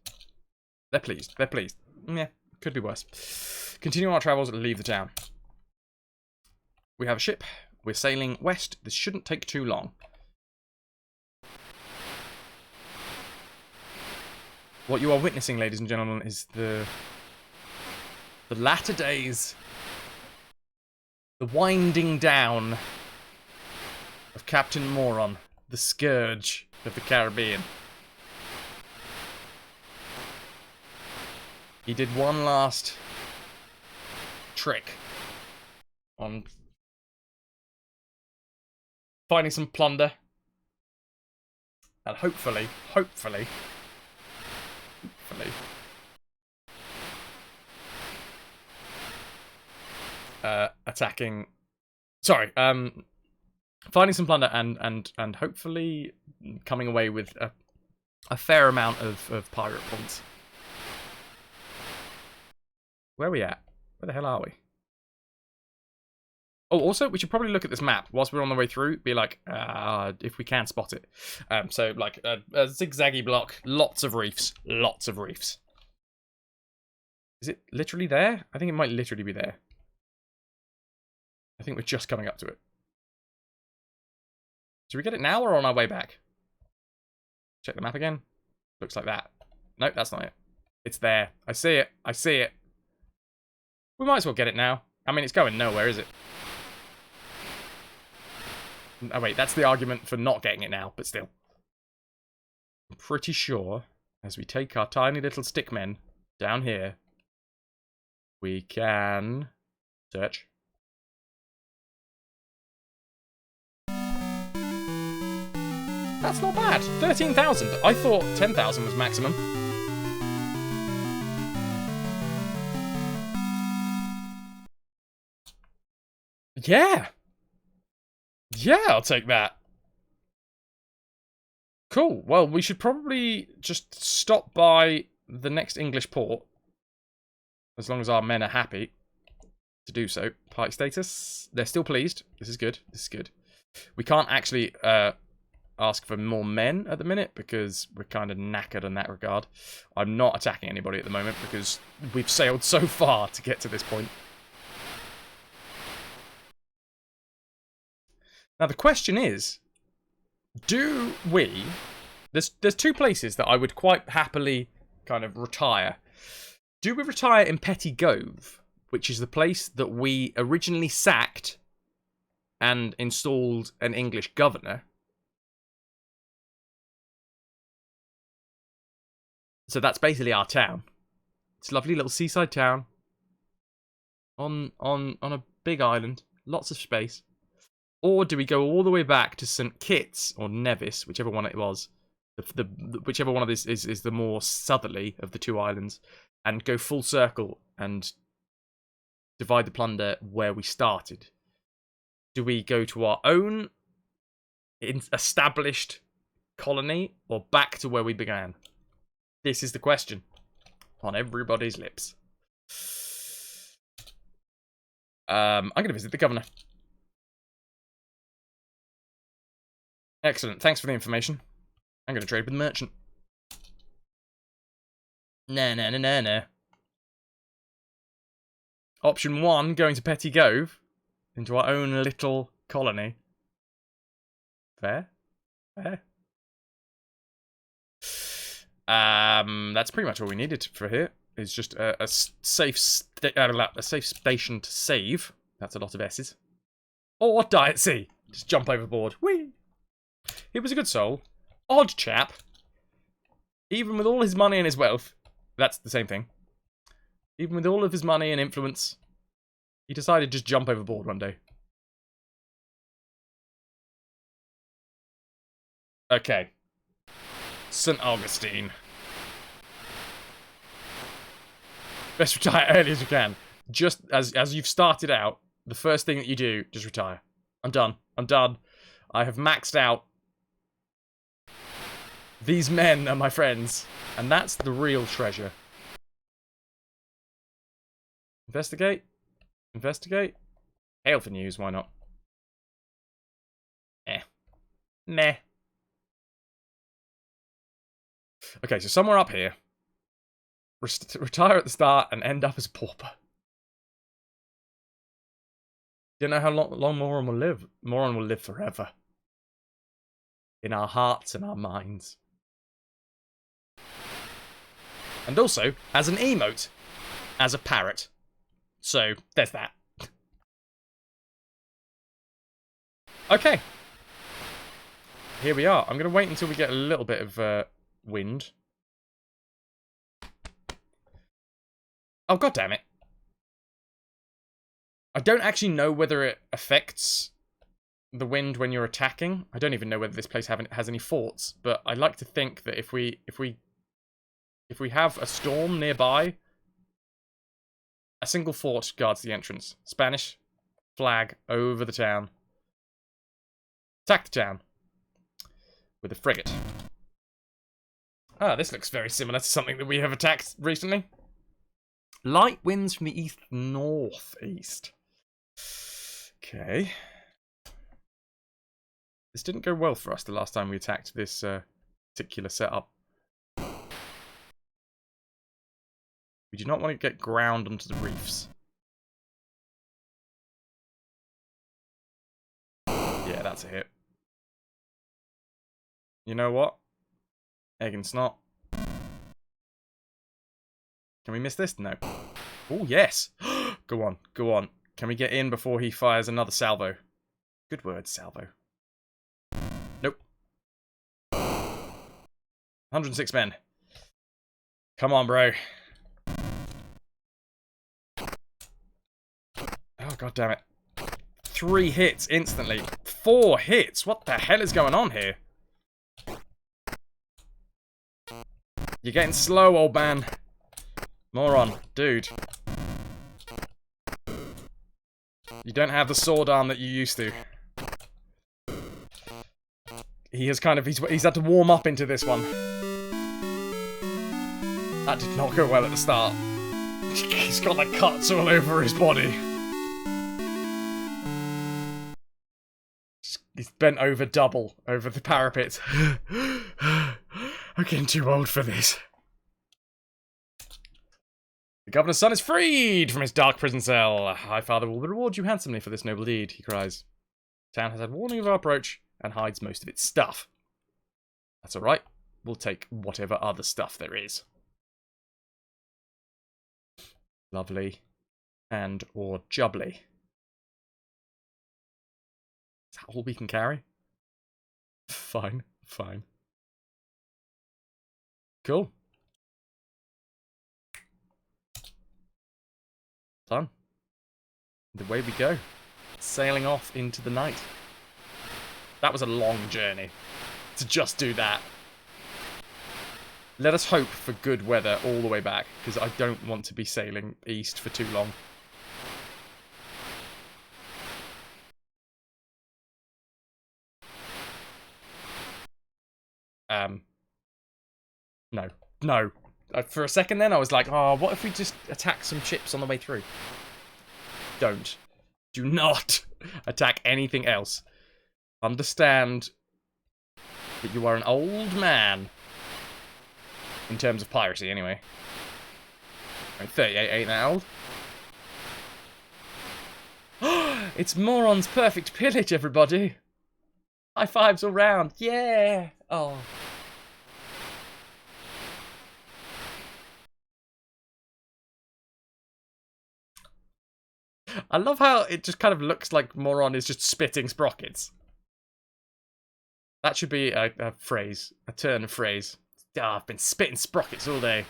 [SPEAKER 1] They're pleased. They're pleased. Yeah, could be worse. Continue our travels and leave the town. We have a ship. We're sailing west. This shouldn't take too long. What you are witnessing, ladies and gentlemen, is the latter days, the winding down of Captain Moron, the scourge of the Caribbean. He did one last trick on finding some plunder. And hopefully, attacking. Sorry, finding some plunder and hopefully coming away with a fair amount of pirate points. Where are we at? Where the hell are we? Oh, also, we should probably look at this map whilst we're on the way through. Be like, if we can spot it. So, like, a zigzaggy block, lots of reefs. Lots of reefs. Is it literally there? I think it might literally be there. I think we're just coming up to it. Should we get it now or on our way back? Check the map again. Looks like that. Nope, that's not it. It's there. I see it. I see it. We might as well get it now. I mean, it's going nowhere, is it? Oh, wait, that's the argument for not getting it now, but still. I'm pretty sure, as we take our tiny little stick men down here, we can search. That's not bad. 13,000. I thought 10,000 was maximum. Yeah. Yeah, I'll take that. Cool. Well, we should probably just stop by the next English port. As long as our men are happy to do so. Party status. They're still pleased. This is good. This is good. We can't actually ask for more men at the minute because we're kind of knackered in that regard. I'm not attacking anybody at the moment because we've sailed so far to get to this point. Now the question is, do we... There's two places that I would quite happily kind of retire. Do we retire in Petty Cove, which is the place that we originally sacked and installed an English governor? So that's basically our town. It's a lovely little seaside town on a big island, lots of space. Or do we go all the way back to St. Kitts or Nevis, whichever one it was, whichever one of this is the more southerly of the two islands, and go full circle and divide the plunder where we started? Do we go to our own established colony or back to where we began? This is the question on everybody's lips. I'm going to visit the governor. Excellent. Thanks for the information. I'm going to trade with the merchant. No. Option 1, going to Petty Cove. Into our own little colony. Fair? Fair. That's pretty much all we needed for here. Is just a safe station to save. That's a lot of S's. Or die at sea. Just jump overboard. Whee! He was a good soul. Odd chap. Even with all his money and his wealth. That's the same thing. Even with all of his money and influence, he decided to just jump overboard one day. Okay. St. Augustine. Best retire early as you can. Just as you've started out, the first thing that you do, just retire. I'm done. I'm done. I have maxed out. These men are my friends. And that's the real treasure. Investigate. Investigate. Hail for news, why not? Meh. Okay, so somewhere up here. Retire at the start and end up as a pauper. You know how long Moron will live? Moron will live forever. In our hearts and our minds. And also, as an emote, as a parrot. So, there's that. Okay. Here we are. I'm going to wait until we get a little bit of wind. Oh, god damn it. I don't actually know whether it affects the wind when you're attacking. I don't even know whether this place has any forts, but I like to think that if we have a storm nearby, a single fort guards the entrance. Spanish flag over the town. Attack the town with a frigate. Ah, this looks very similar to something that we have attacked recently. Light winds from the east-northeast. Okay. This didn't go well for us the last time we attacked this particular setup. We do not want to get ground onto the reefs. Yeah, that's a hit. You know what? Egg and snot. Can we miss this? No. Oh, yes. Go on, go on. Can we get in before he fires another salvo? Good word, salvo. Nope. 106 men. Come on, bro. Oh, god damn it. 3 hits instantly. 4 hits? What the hell is going on here? You're getting slow, old man. Moron. Dude. You don't have the sword arm that you used to. He has kind of... He's had to warm up into this one. That did not go well at the start. He's got like cuts all over his body. He's bent over double over the parapet. I'm getting too old for this. The governor's son is freed from his dark prison cell. High Father will reward you handsomely for this noble deed, he cries. The town has had warning of our approach and hides most of its stuff. That's alright. We'll take whatever other stuff there is. Lovely. And or jubbly. Is that all we can carry? Fine, fine. Cool. Done. The way we go. Sailing off into the night. That was a long journey to just do that. Let us hope for good weather all the way back, because I don't want to be sailing east for too long. No. No. For a second then, I was like, oh, what if we just attack some ships on the way through? Don't. Do not attack anything else. Understand that you are an old man. In terms of piracy, anyway. I'm 38, ain't that old? It's Moron's perfect pillage, everybody. High fives all round. Yeah. Oh. I love how it just kind of looks like Moron is just spitting sprockets. That should be a phrase. A turn of phrase. Ah, I've been spitting sprockets all day.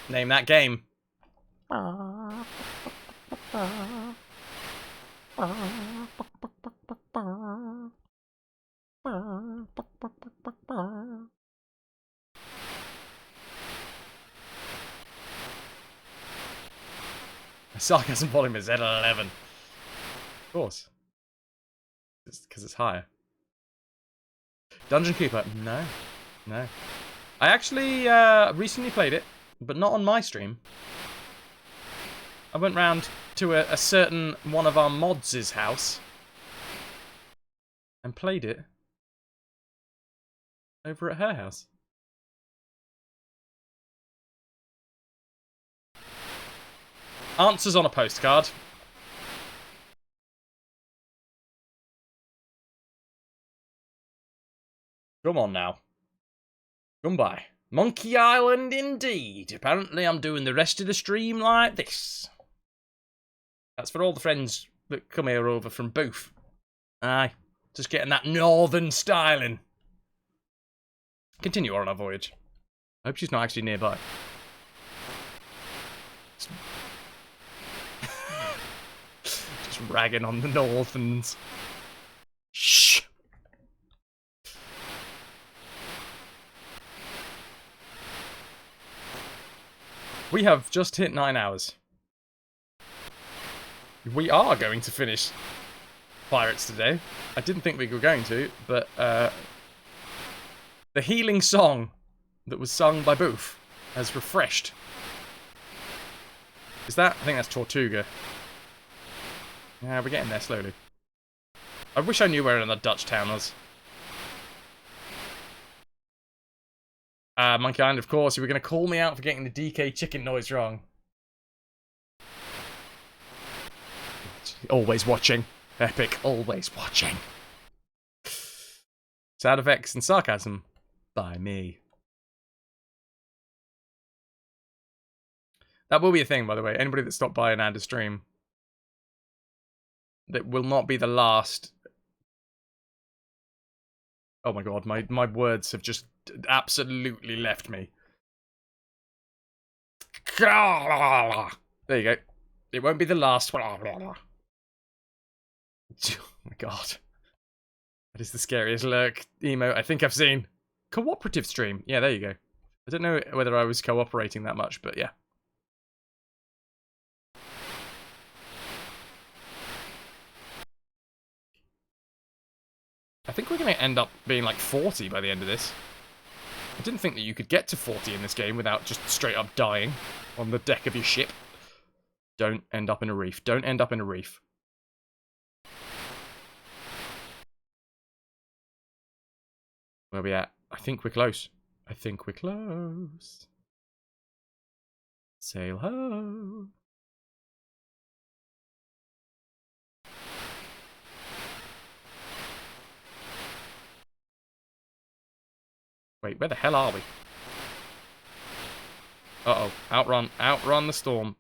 [SPEAKER 1] Name that game. Sarcasm volume is at 11. Of course. Because it's higher. Dungeon Keeper? No. No. I actually recently played it, but not on my stream. I went round to a certain one of our mods' house and played it over at her house. Answers on a postcard. Come on now. Come by. Monkey Island indeed. Apparently I'm doing the rest of the stream like this. That's for all the friends that come here over from Booth. Aye. Just getting that northern styling. Continue on our voyage. I hope she's not actually nearby. Just ragging on the northerns. Shh. We have just hit 9 hours. We are going to finish Pirates today. I didn't think we were going to, but the healing song that was sung by Booth has refreshed. Is that? I think that's Tortuga. Yeah, we're getting there slowly. I wish I knew where another Dutch town was. Monkey Island, of course. You were going to call me out for getting the DK chicken noise wrong. Always watching. Epic. Always watching. Sound effects and sarcasm by me. That will be a thing, by the way. Anybody that stopped by and had a stream, that will not be the last. Oh my god, my words have just absolutely left me. There you go. It won't be the last. Oh my god. That is the scariest lurk emote I think I've seen. Cooperative stream. Yeah, there you go. I don't know whether I was cooperating that much, but yeah. I think we're going to end up being like 40 by the end of this. I didn't think that you could get to 40 in this game without just straight up dying on the deck of your ship. Don't end up in a reef. Don't end up in a reef. Where are we at? I think we're close. I think we're close. Sail ho. Wait, where the hell are we? Uh-oh. Outrun. Outrun the storm.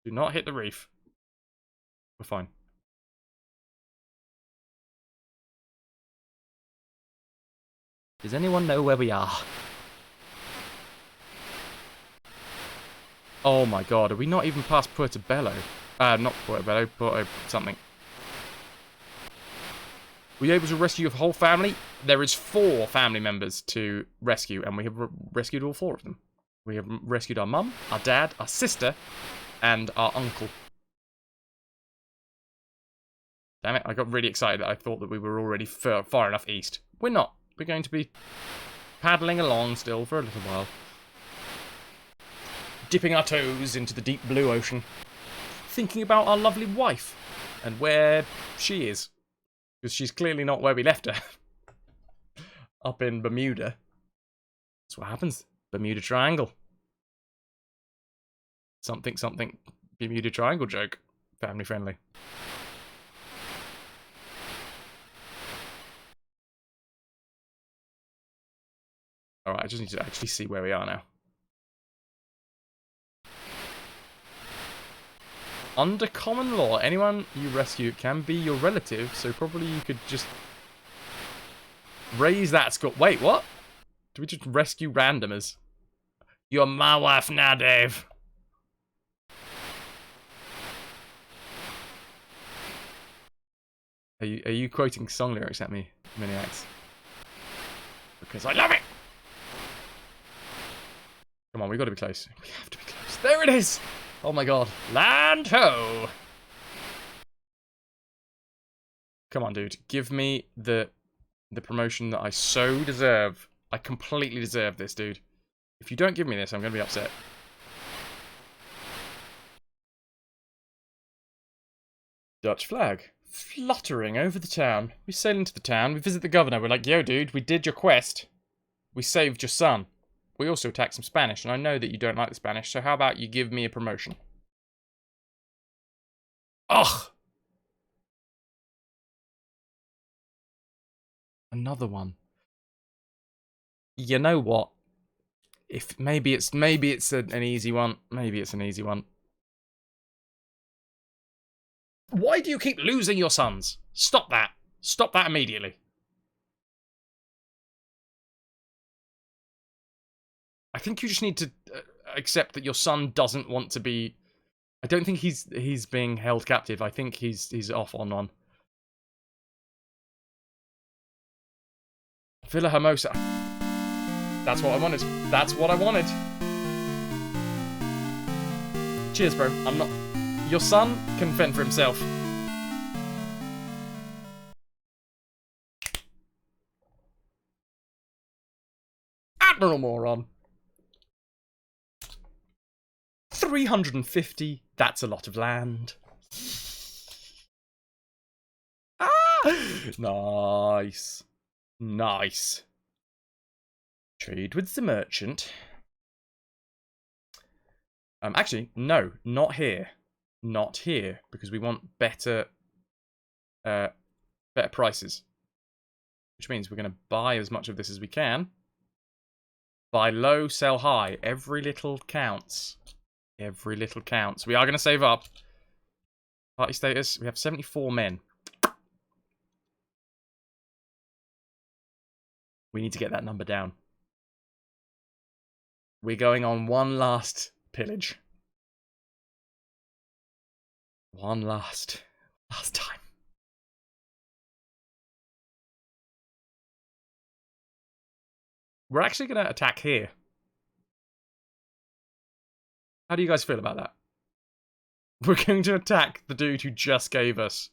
[SPEAKER 1] Do not hit the reef. We're fine. Does anyone know where we are? Oh my god, are we not even past Puerto Bello? Not Puerto Bello, Puerto something. Were you able to rescue your whole family? There is 4 family members to rescue, and we have rescued all 4 of them. We have rescued our mum, our dad, our sister, and our uncle. Damn it, I got really excited. I thought that we were already far enough east. We're not. We're going to be paddling along still for a little while. Dipping our toes into the deep blue ocean. Thinking about our lovely wife and where she is. Because she's clearly not where we left her. Up in Bermuda. That's what happens. Bermuda Triangle. Something, something. Bermuda Triangle joke. Family friendly. Alright, I just need to actually see where we are now. Under common law, anyone you rescue can be your relative, so probably you could just raise that score. Wait, what? Do we just rescue randomers? You're my wife now, Dave. Are you quoting song lyrics at me, Miniacs? Because I love it! Come on, we've got to be close. We have to be close. There it is! Oh my god. Land ho! Come on, dude. Give me the promotion that I so deserve. I completely deserve this, dude. If you don't give me this, I'm going to be upset. Dutch flag. Fluttering over the town. We sail into the town. We visit the governor. We're like, yo, dude, we did your quest. We saved your son. We also attacked some Spanish, and I know that you don't like the Spanish, so how about you give me a promotion? Ugh! Another one. You know what? If maybe it's an easy one. Maybe it's an easy one. Why do you keep losing your sons? Stop that. Stop that immediately. I think you just need to accept that your son doesn't want to be... I don't think he's being held captive. I think he's off on. Villa Hermosa. That's what I wanted. That's what I wanted. Cheers, bro. I'm not... Your son can fend for himself. Admiral Moron. 350. That's a lot of land. Ah! Nice. Nice. Trade with the merchant. Actually, no, not here. Not here, because we want better prices. Which means we're going to buy as much of this as we can. Buy low, sell high. Every little counts. Every little counts. We are going to save up. Party status. We have 74 men. We need to get that number down. We're going on one last pillage. One last time. We're actually going to attack here. How do you guys feel about that? We're going to attack the dude who just gave us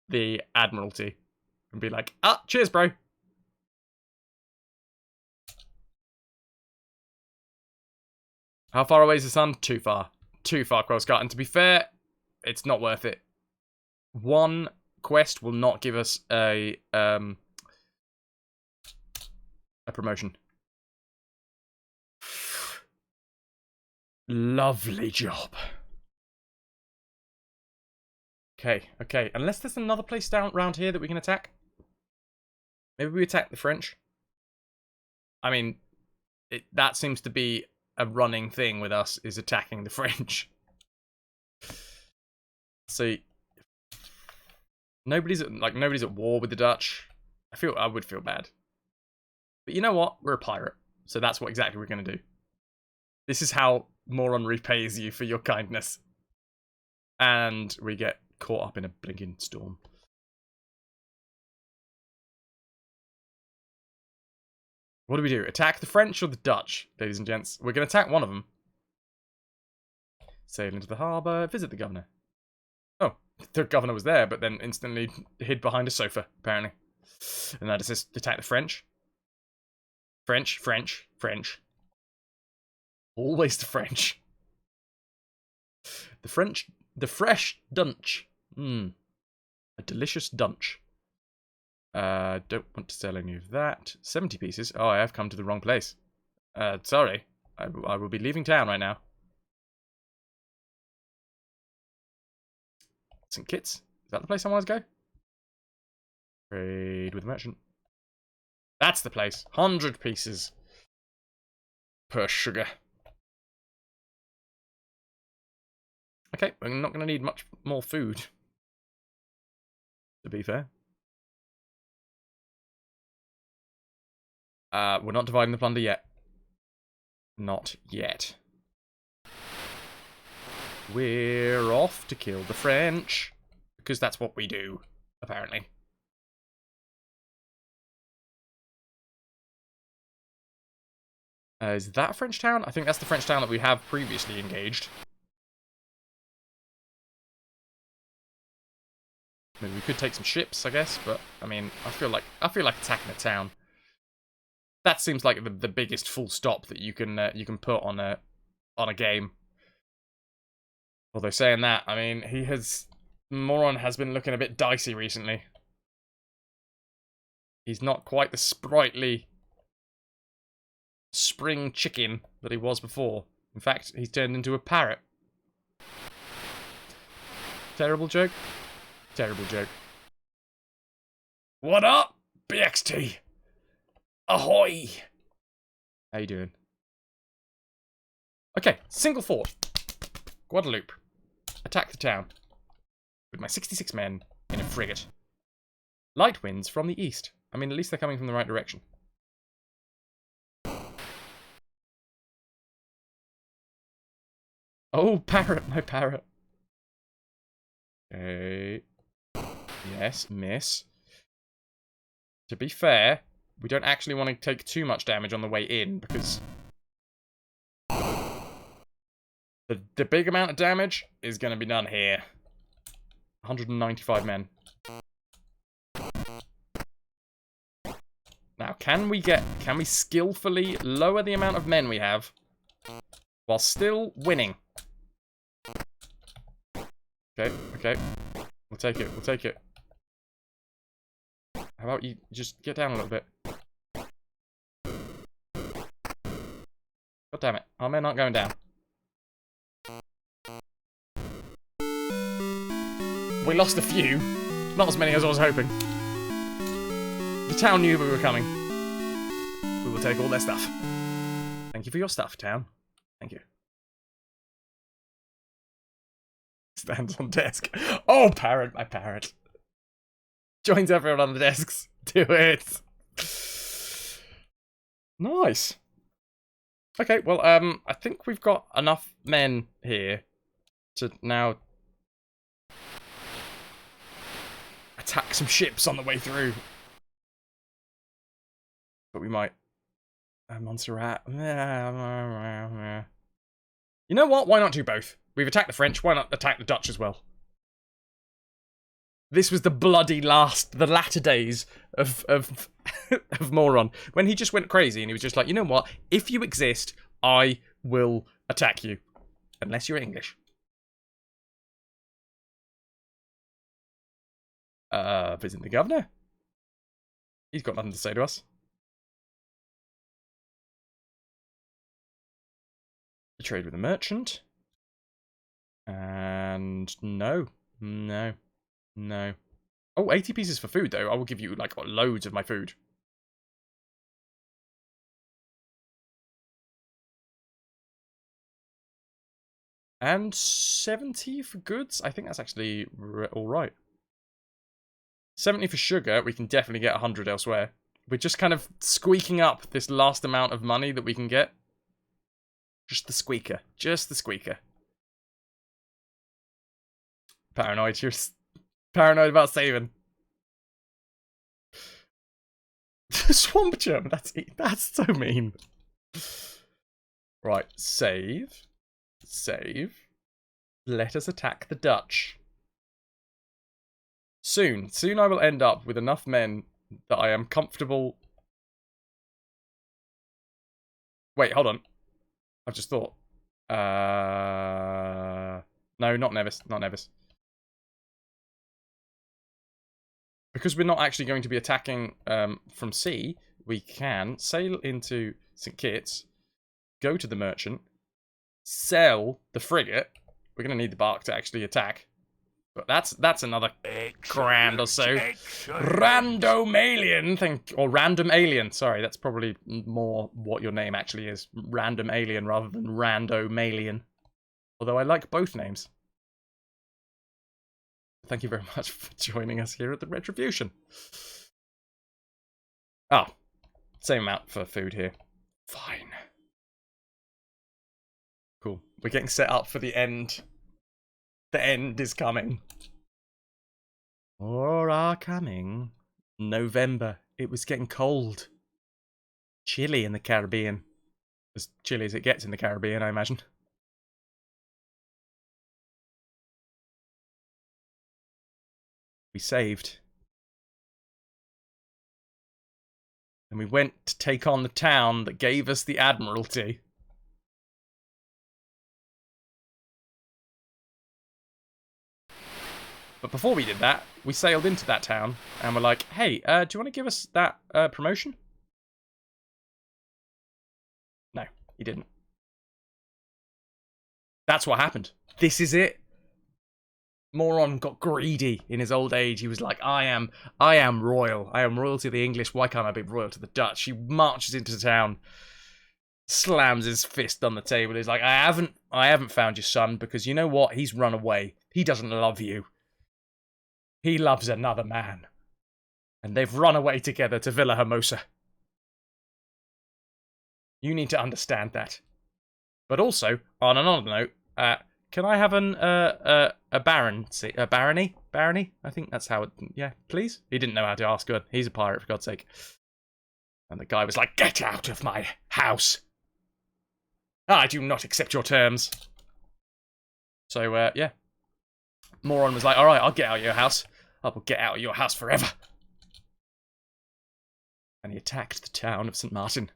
[SPEAKER 1] the Admiralty. And be like, ah, cheers, bro. How far away is the sun? Too far. Too far, Quellscott. And to be fair, it's not worth it. One quest will not give us a promotion. Lovely job. Okay, okay. Unless there's another place down around here that we can attack. Maybe we attack the French. I mean, that seems to be a running thing with us, is attacking the French. See, nobody's at war with the Dutch. I would feel bad. But you know what? We're a pirate, so that's what exactly we're going to do. This is how Moron repays you for your kindness. And we get caught up in a blinking storm. What do we do? Attack the French or the Dutch, ladies and gents? We're going to attack one of them. Sail into the harbour, visit the governor. Oh, the governor was there, but then instantly hid behind a sofa, apparently. And that is just attack the French. French, French, French. Always the French. The French, the fresh dunch. A delicious dunch. Don't want to sell any of that. 70 pieces. Oh, I have come to the wrong place. Sorry. I will be leaving town right now. St. Kitts. Is that the place I want to go? Trade with the merchant. That's the place. 100 pieces. Per sugar. Okay, we're not going to need much more food. To be fair. We're not dividing the plunder yet. Not yet. We're off to kill the French. Because that's what we do, apparently. Is that a French town? I think that's the French town that we have previously engaged. I mean, we could take some ships, I guess, but I mean, I feel like attacking a town. That seems like the biggest full stop that you can put on a game. Although saying that, I mean, Moron has been looking a bit dicey recently. He's not quite the sprightly spring chicken that he was before. In fact, he's turned into a parrot. Terrible joke. Terrible joke. What up, BXT? Ahoy! How you doing? Okay, single fort. Guadeloupe. Attack the town. with my 66 men in a frigate. Light winds from the east. I mean, at least they're coming from the right direction. Oh, parrot, my parrot. Okay. Yes, miss. To be fair, we don't actually want to take too much damage on the way in, because the big amount of damage is going to be done here. 195 men. Now, can we skillfully lower the amount of men we have while still winning? Okay, okay. We'll take it, we'll take it. How about you just get down a little bit? God damn it, our men aren't going down. We lost a few. Not as many as I was hoping. The town knew we were coming. We will take all their stuff. Thank you for your stuff, town. Thank you. Stands on desk. Oh, parrot, my parrot. Joins everyone on the desks. Do it. Nice. Okay, well, I think we've got enough men here to now attack some ships on the way through. But we might... Montserrat... You know what? Why not do both? We've attacked the French, why not attack the Dutch as well? This was the bloody the latter days of Moron. When he just went crazy and he was just like, you know what? If you exist, I will attack you. Unless you're English. Visit the governor? He's got nothing to say to us. Trade with a merchant. And no. No. No. Oh, 80 pieces for food, though. I will give you, like, loads of my food. And 70 for goods? I think that's actually alright. 70 for sugar. We can definitely get 100 elsewhere. We're just kind of squeaking up this last amount of money that we can get. Just the squeaker. Just the squeaker. Paranoid. You're paranoid about saving. Swamp German. That's so mean. Right. Save. Save. Let us attack the Dutch. Soon. Soon I will end up with enough men that I am comfortable... Wait, hold on. I've just thought. No, not Nevis. Not Nevis. Because we're not actually going to be attacking from sea, we can sail into St. Kitts, go to the merchant, sell the frigate. We're going to need the bark to actually attack. But that's another grand or so. Random alien, or random alien. Sorry, that's probably more what your name actually is. Random alien rather than random alien. Although I like both names. Thank you very much for joining us here at the RetroVution. Ah, same amount for food here. Fine. Cool. We're getting set up for the end. The end is coming. Or are coming. November. It was getting cold. Chilly in the Caribbean. As chilly as it gets in the Caribbean, I imagine. We saved. And we went to take on the town that gave us the Admiralty. But before we did that, we sailed into that town and we're like, hey, do you want to give us that promotion? No, he didn't. That's what happened. This is it. Moron got greedy in his old age. He was like, I am royal. I am royal to the English. Why can't I be royal to the Dutch? He marches into town, slams his fist on the table. He's like, I haven't found your son because you know what? He's run away. He doesn't love you. He loves another man. And they've run away together to Villa Hermosa. You need to understand that. But also, on another note, can I have a baroncy? A barony? Barony? I think that's how it... Yeah, please? He didn't know how to ask good. He's a pirate, for God's sake. And the guy was like, get out of my house! I do not accept your terms. So, yeah. Moron was like, alright, I'll get out of your house. I will get out of your house forever. And he attacked the town of St. Martin.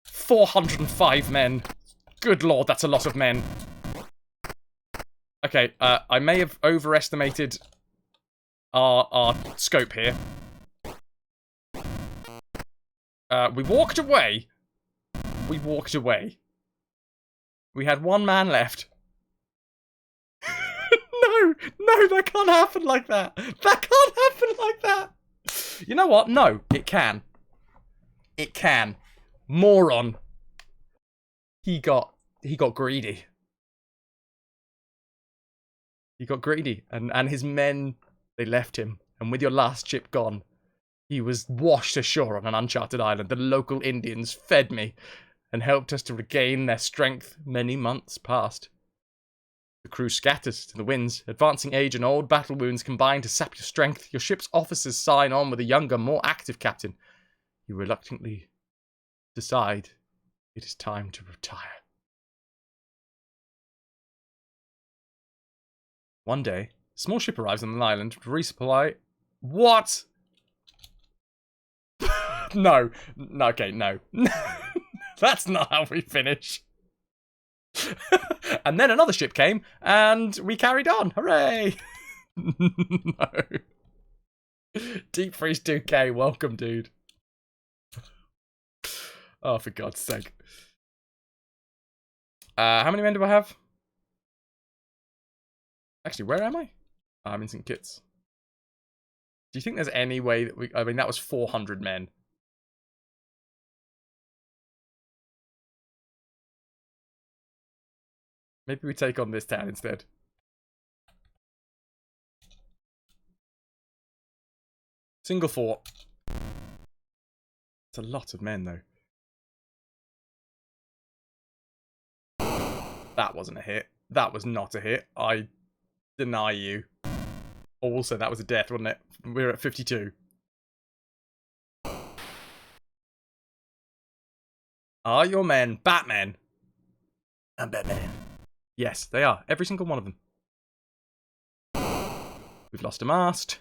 [SPEAKER 1] 405 men. Good lord, that's a lot of men. Okay, I may have overestimated our scope here. We walked away. We walked away. We had one man left. No, that can't happen like that. That can't happen like that. You know what? No, it can. It can. Moron. He got greedy. He got greedy, and his men, they left him. And with your last ship gone, he was washed ashore on an uncharted island. The local Indians fed me and helped us to regain their strength. Many months passed. The crew scatters to the winds. Advancing age and old battle wounds combine to sap your strength. Your ship's officers sign on with a younger, more active captain. You reluctantly decide it is time to retire. One day, a small ship arrives on an island to resupply... What? No. Okay, no. That's not how we finish. And then another ship came, and we carried on. Hooray! No. Deep Freeze 2K, welcome, dude. Oh, for God's sake. How many men do I have? Actually, where am I? I'm in St. Kitts. Do you think there's any way that we... I mean, that was 400 men. Maybe we take on this town instead. Single fort. It's a lot of men, though. That wasn't a hit. That was not a hit. I deny you. Also, that was a death, wasn't it? We're at 52. Are your men Batman? I'm Batman. Yes, they are. Every single one of them. We've lost a mast.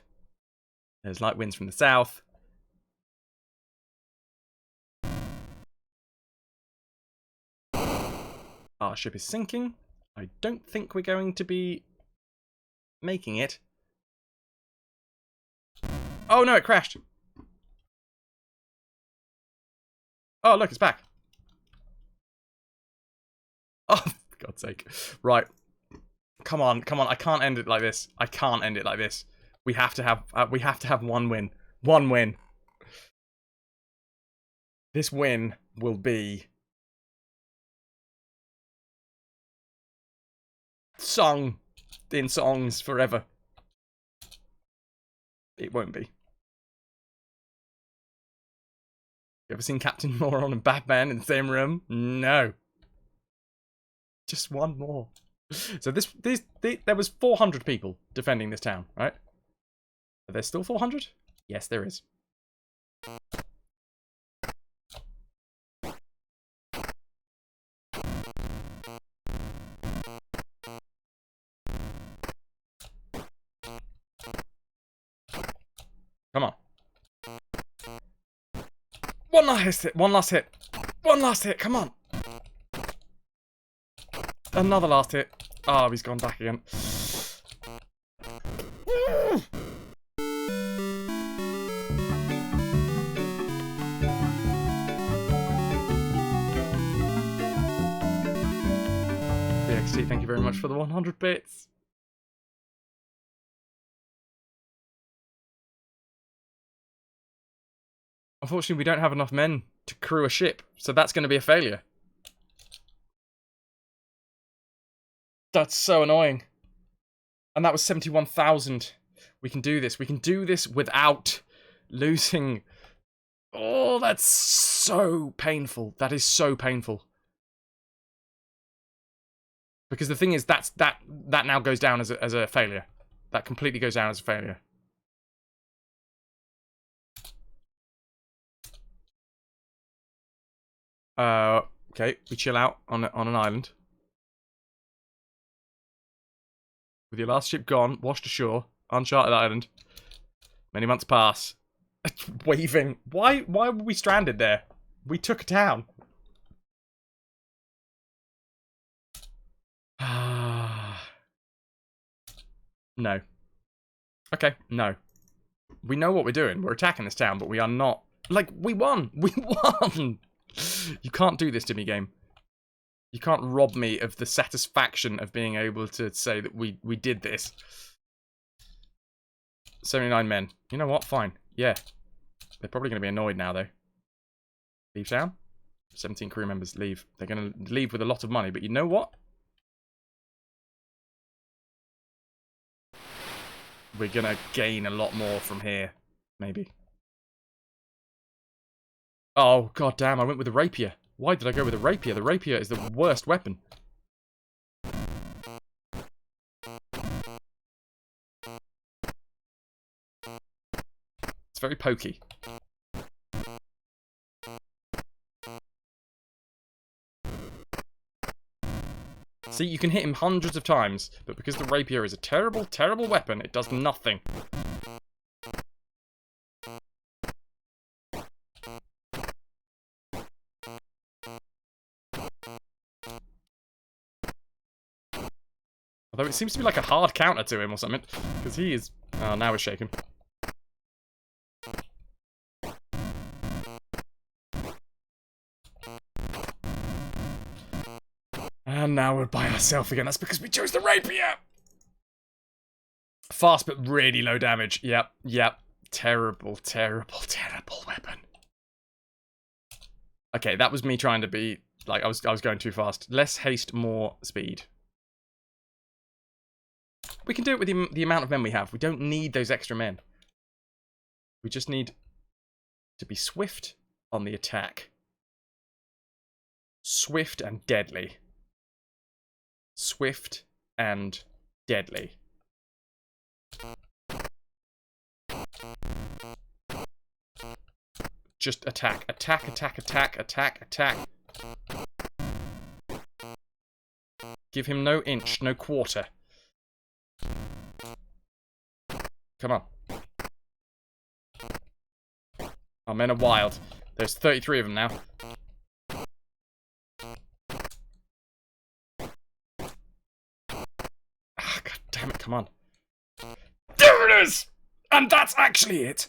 [SPEAKER 1] There's light winds from the south. Our ship is sinking. I don't think we're going to be making it. Oh no, it crashed. Oh, look, it's back. Oh, for God's sake. Right. Come on, come on. I can't end it like this. I can't end it like this. We have to have one win. One win. This win will be sung in songs forever. It won't be. You ever seen Captain Moron and Batman in the same room? No. Just one more. So there was 400 people defending this town, right? Are there still 400? Yes, there is. Come on. One last hit. One last hit. One last hit. Come on. Another last hit. Oh, he's gone back again. DXT, thank you very much for the 100 bits. Unfortunately, we don't have enough men to crew a ship, so that's going to be a failure. That's so annoying. And that was 71,000. We can do this. We can do this without losing. Oh, that's so painful. That is so painful. Because the thing is, that now goes down as a failure. That completely goes down as a failure. Okay, we chill out on an island. With your last ship gone, washed ashore, uncharted island. Many months pass. Waving. Why were we stranded there? We took a town. No. Okay, no. We know what we're doing. We're attacking this town, but we are not... Like, we won! We won! You can't do this to me, game. You can't rob me of the satisfaction of being able to say that we did this. 79 men. You know what? Fine. Yeah. They're probably going to be annoyed now, though. Leave town? 17 crew members leave. They're going to leave with a lot of money, but you know what? We're going to gain a lot more from here. Maybe. Oh, god damn, I went with a rapier. Why did I go with a rapier? The rapier is the worst weapon. It's very pokey. See, you can hit him hundreds of times, but because the rapier is a terrible, terrible weapon, it does nothing. Although it seems to be like a hard counter to him or something, because he is... Oh, now we're shaking. And now we're by ourselves again. That's because we chose the rapier! Fast but really low damage. Yep, yep. Terrible, terrible, terrible weapon. Okay, that was me trying to be... Like, I was going too fast. Less haste, more speed. We can do it with the amount of men we have. We don't need those extra men. We just need to be swift on the attack. Swift and deadly. Swift and deadly. Just attack, attack, attack, attack, attack, attack. Give him no inch, no quarter. Come on. Our men are wild. There's 33 of them now. Ah, god damn it, come on. There it is! And that's actually it!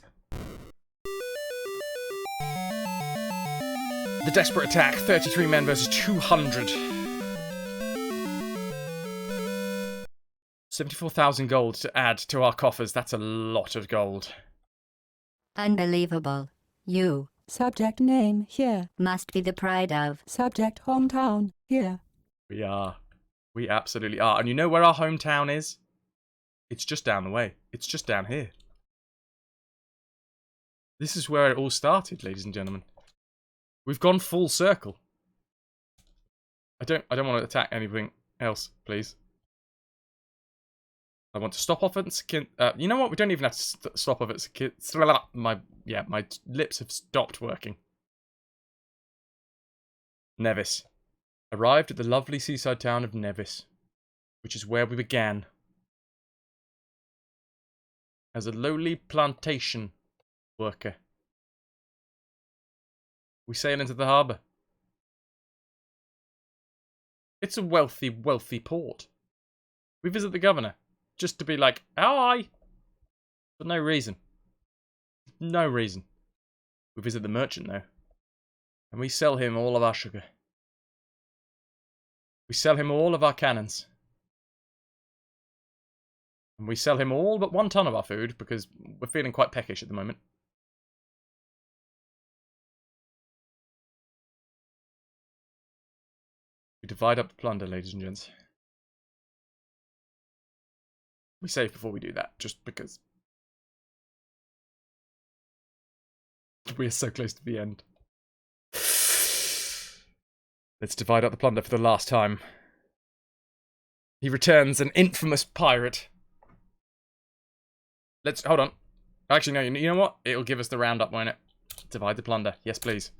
[SPEAKER 1] The desperate attack, 33 men versus 200. 74,000 gold to add to our coffers. That's a lot of gold.
[SPEAKER 4] Unbelievable. You
[SPEAKER 6] Subject name here.
[SPEAKER 4] must be the pride of.
[SPEAKER 6] Subject hometown here.
[SPEAKER 1] We are. We absolutely are. And you know where our hometown is? It's just down the way. It's just down here. This is where it all started, ladies and gentlemen. We've gone full circle. I don't want to attack anything else, please. I want to stop off at skin. You know what? We don't even have to stop off at skin. My lips have stopped working. Nevis. Arrived at the lovely seaside town of Nevis, which is where we began. As a lowly plantation worker. We sail into the harbour. It's a wealthy, wealthy port. We visit the governor. Just to be like, hi! For no reason. No reason. We visit the merchant, though. And we sell him all of our sugar. We sell him all of our cannons. And we sell him all but 1 ton of our food, because we're feeling quite peckish at the moment. We divide up the plunder, ladies and gents. We save before we do that, just because. We are so close to the end. Let's divide up the plunder for the last time. He returns an infamous pirate. Let's, hold on. Actually, no, you know what? It'll give us the roundup, won't it? Divide the plunder. Yes, please.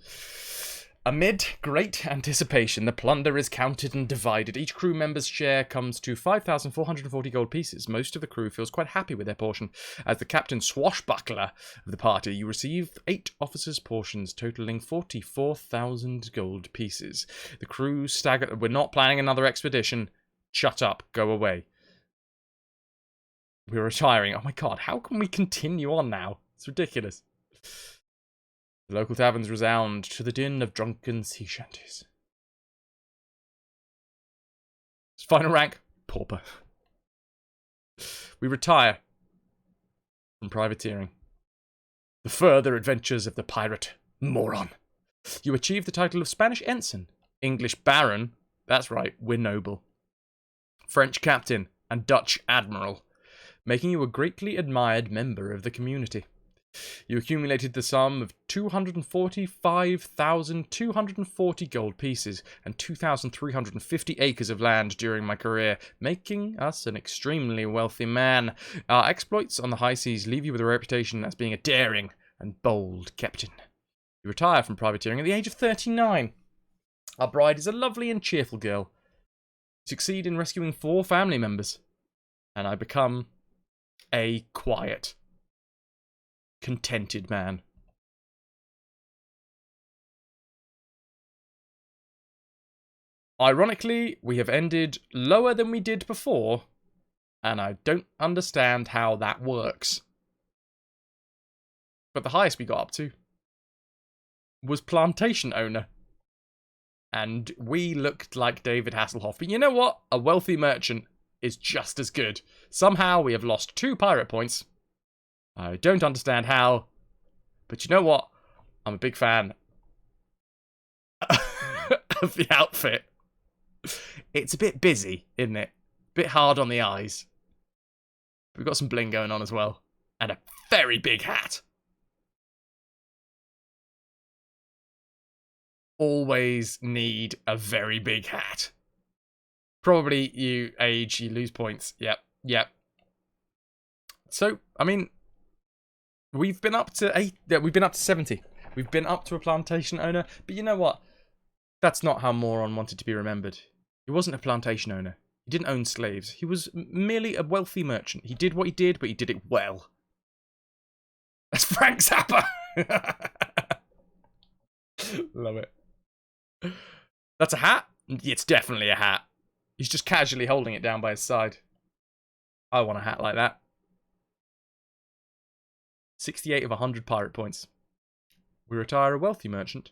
[SPEAKER 1] Amid great anticipation, the plunder is counted and divided. Each crew member's share comes to 5,440 gold pieces. Most of the crew feels quite happy with their portion. As the captain swashbuckler of the party, you receive 8 officers' portions, totaling 44,000 gold pieces. The crew stagger. We're not planning another expedition. Shut up. Go away. We're retiring. Oh my god, how can we continue on now? It's ridiculous. The local taverns resound to the din of drunken sea shanties. Final rank, pauper. We retire from privateering. The further adventures of the pirate moron. You achieve the title of Spanish ensign, English baron, that's right, we're noble, French captain, and Dutch admiral, making you a greatly admired member of the community. You accumulated the sum of 245,240 gold pieces and 2,350 acres of land during my career, making us an extremely wealthy man. Our exploits on the high seas leave you with a reputation as being a daring and bold captain. You retire from privateering at the age of 39. Our bride is a lovely and cheerful girl. You succeed in rescuing 4 family members, and I become a quiet, contented man. Ironically, we have ended lower than we did before, and I don't understand how that works. But the highest we got up to was plantation owner. And we looked like David Hasselhoff. But you know what? A wealthy merchant is just as good. Somehow we have lost 2 pirate points. I don't understand how, but you know what? I'm a big fan of the outfit. It's a bit busy, isn't it? A bit hard on the eyes. We've got some bling going on as well. And a very big hat. Always need a very big hat. Probably you age, you lose points. Yep. So, I mean, we've been up to 70. We've been up to a plantation owner. But you know what? That's not how Moron wanted to be remembered. He wasn't a plantation owner. He didn't own slaves. He was merely a wealthy merchant. He did what he did, but he did it well. That's Frank Zappa! Love it. That's a hat? It's definitely a hat. He's just casually holding it down by his side. I want a hat like that. 68 of 100 pirate points. We retire a wealthy merchant.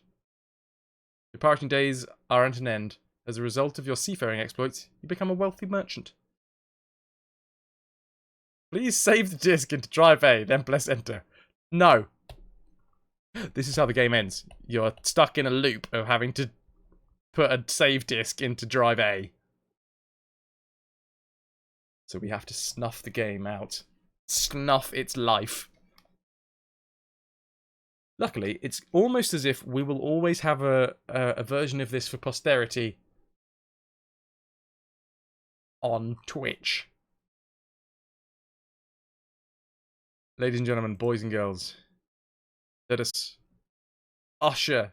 [SPEAKER 1] Your pirating days are at an end. As a result of your seafaring exploits, you become a wealthy merchant. Please save the disc into drive A, then press enter. No. This is how the game ends. You're stuck in a loop of having to put a save disc into drive A. So we have to snuff the game out. Snuff its life. Luckily, it's almost as if we will always have a version of this for posterity on Twitch. Ladies and gentlemen, boys and girls, let us usher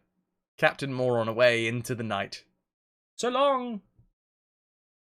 [SPEAKER 1] Captain Moron away into the night. So long!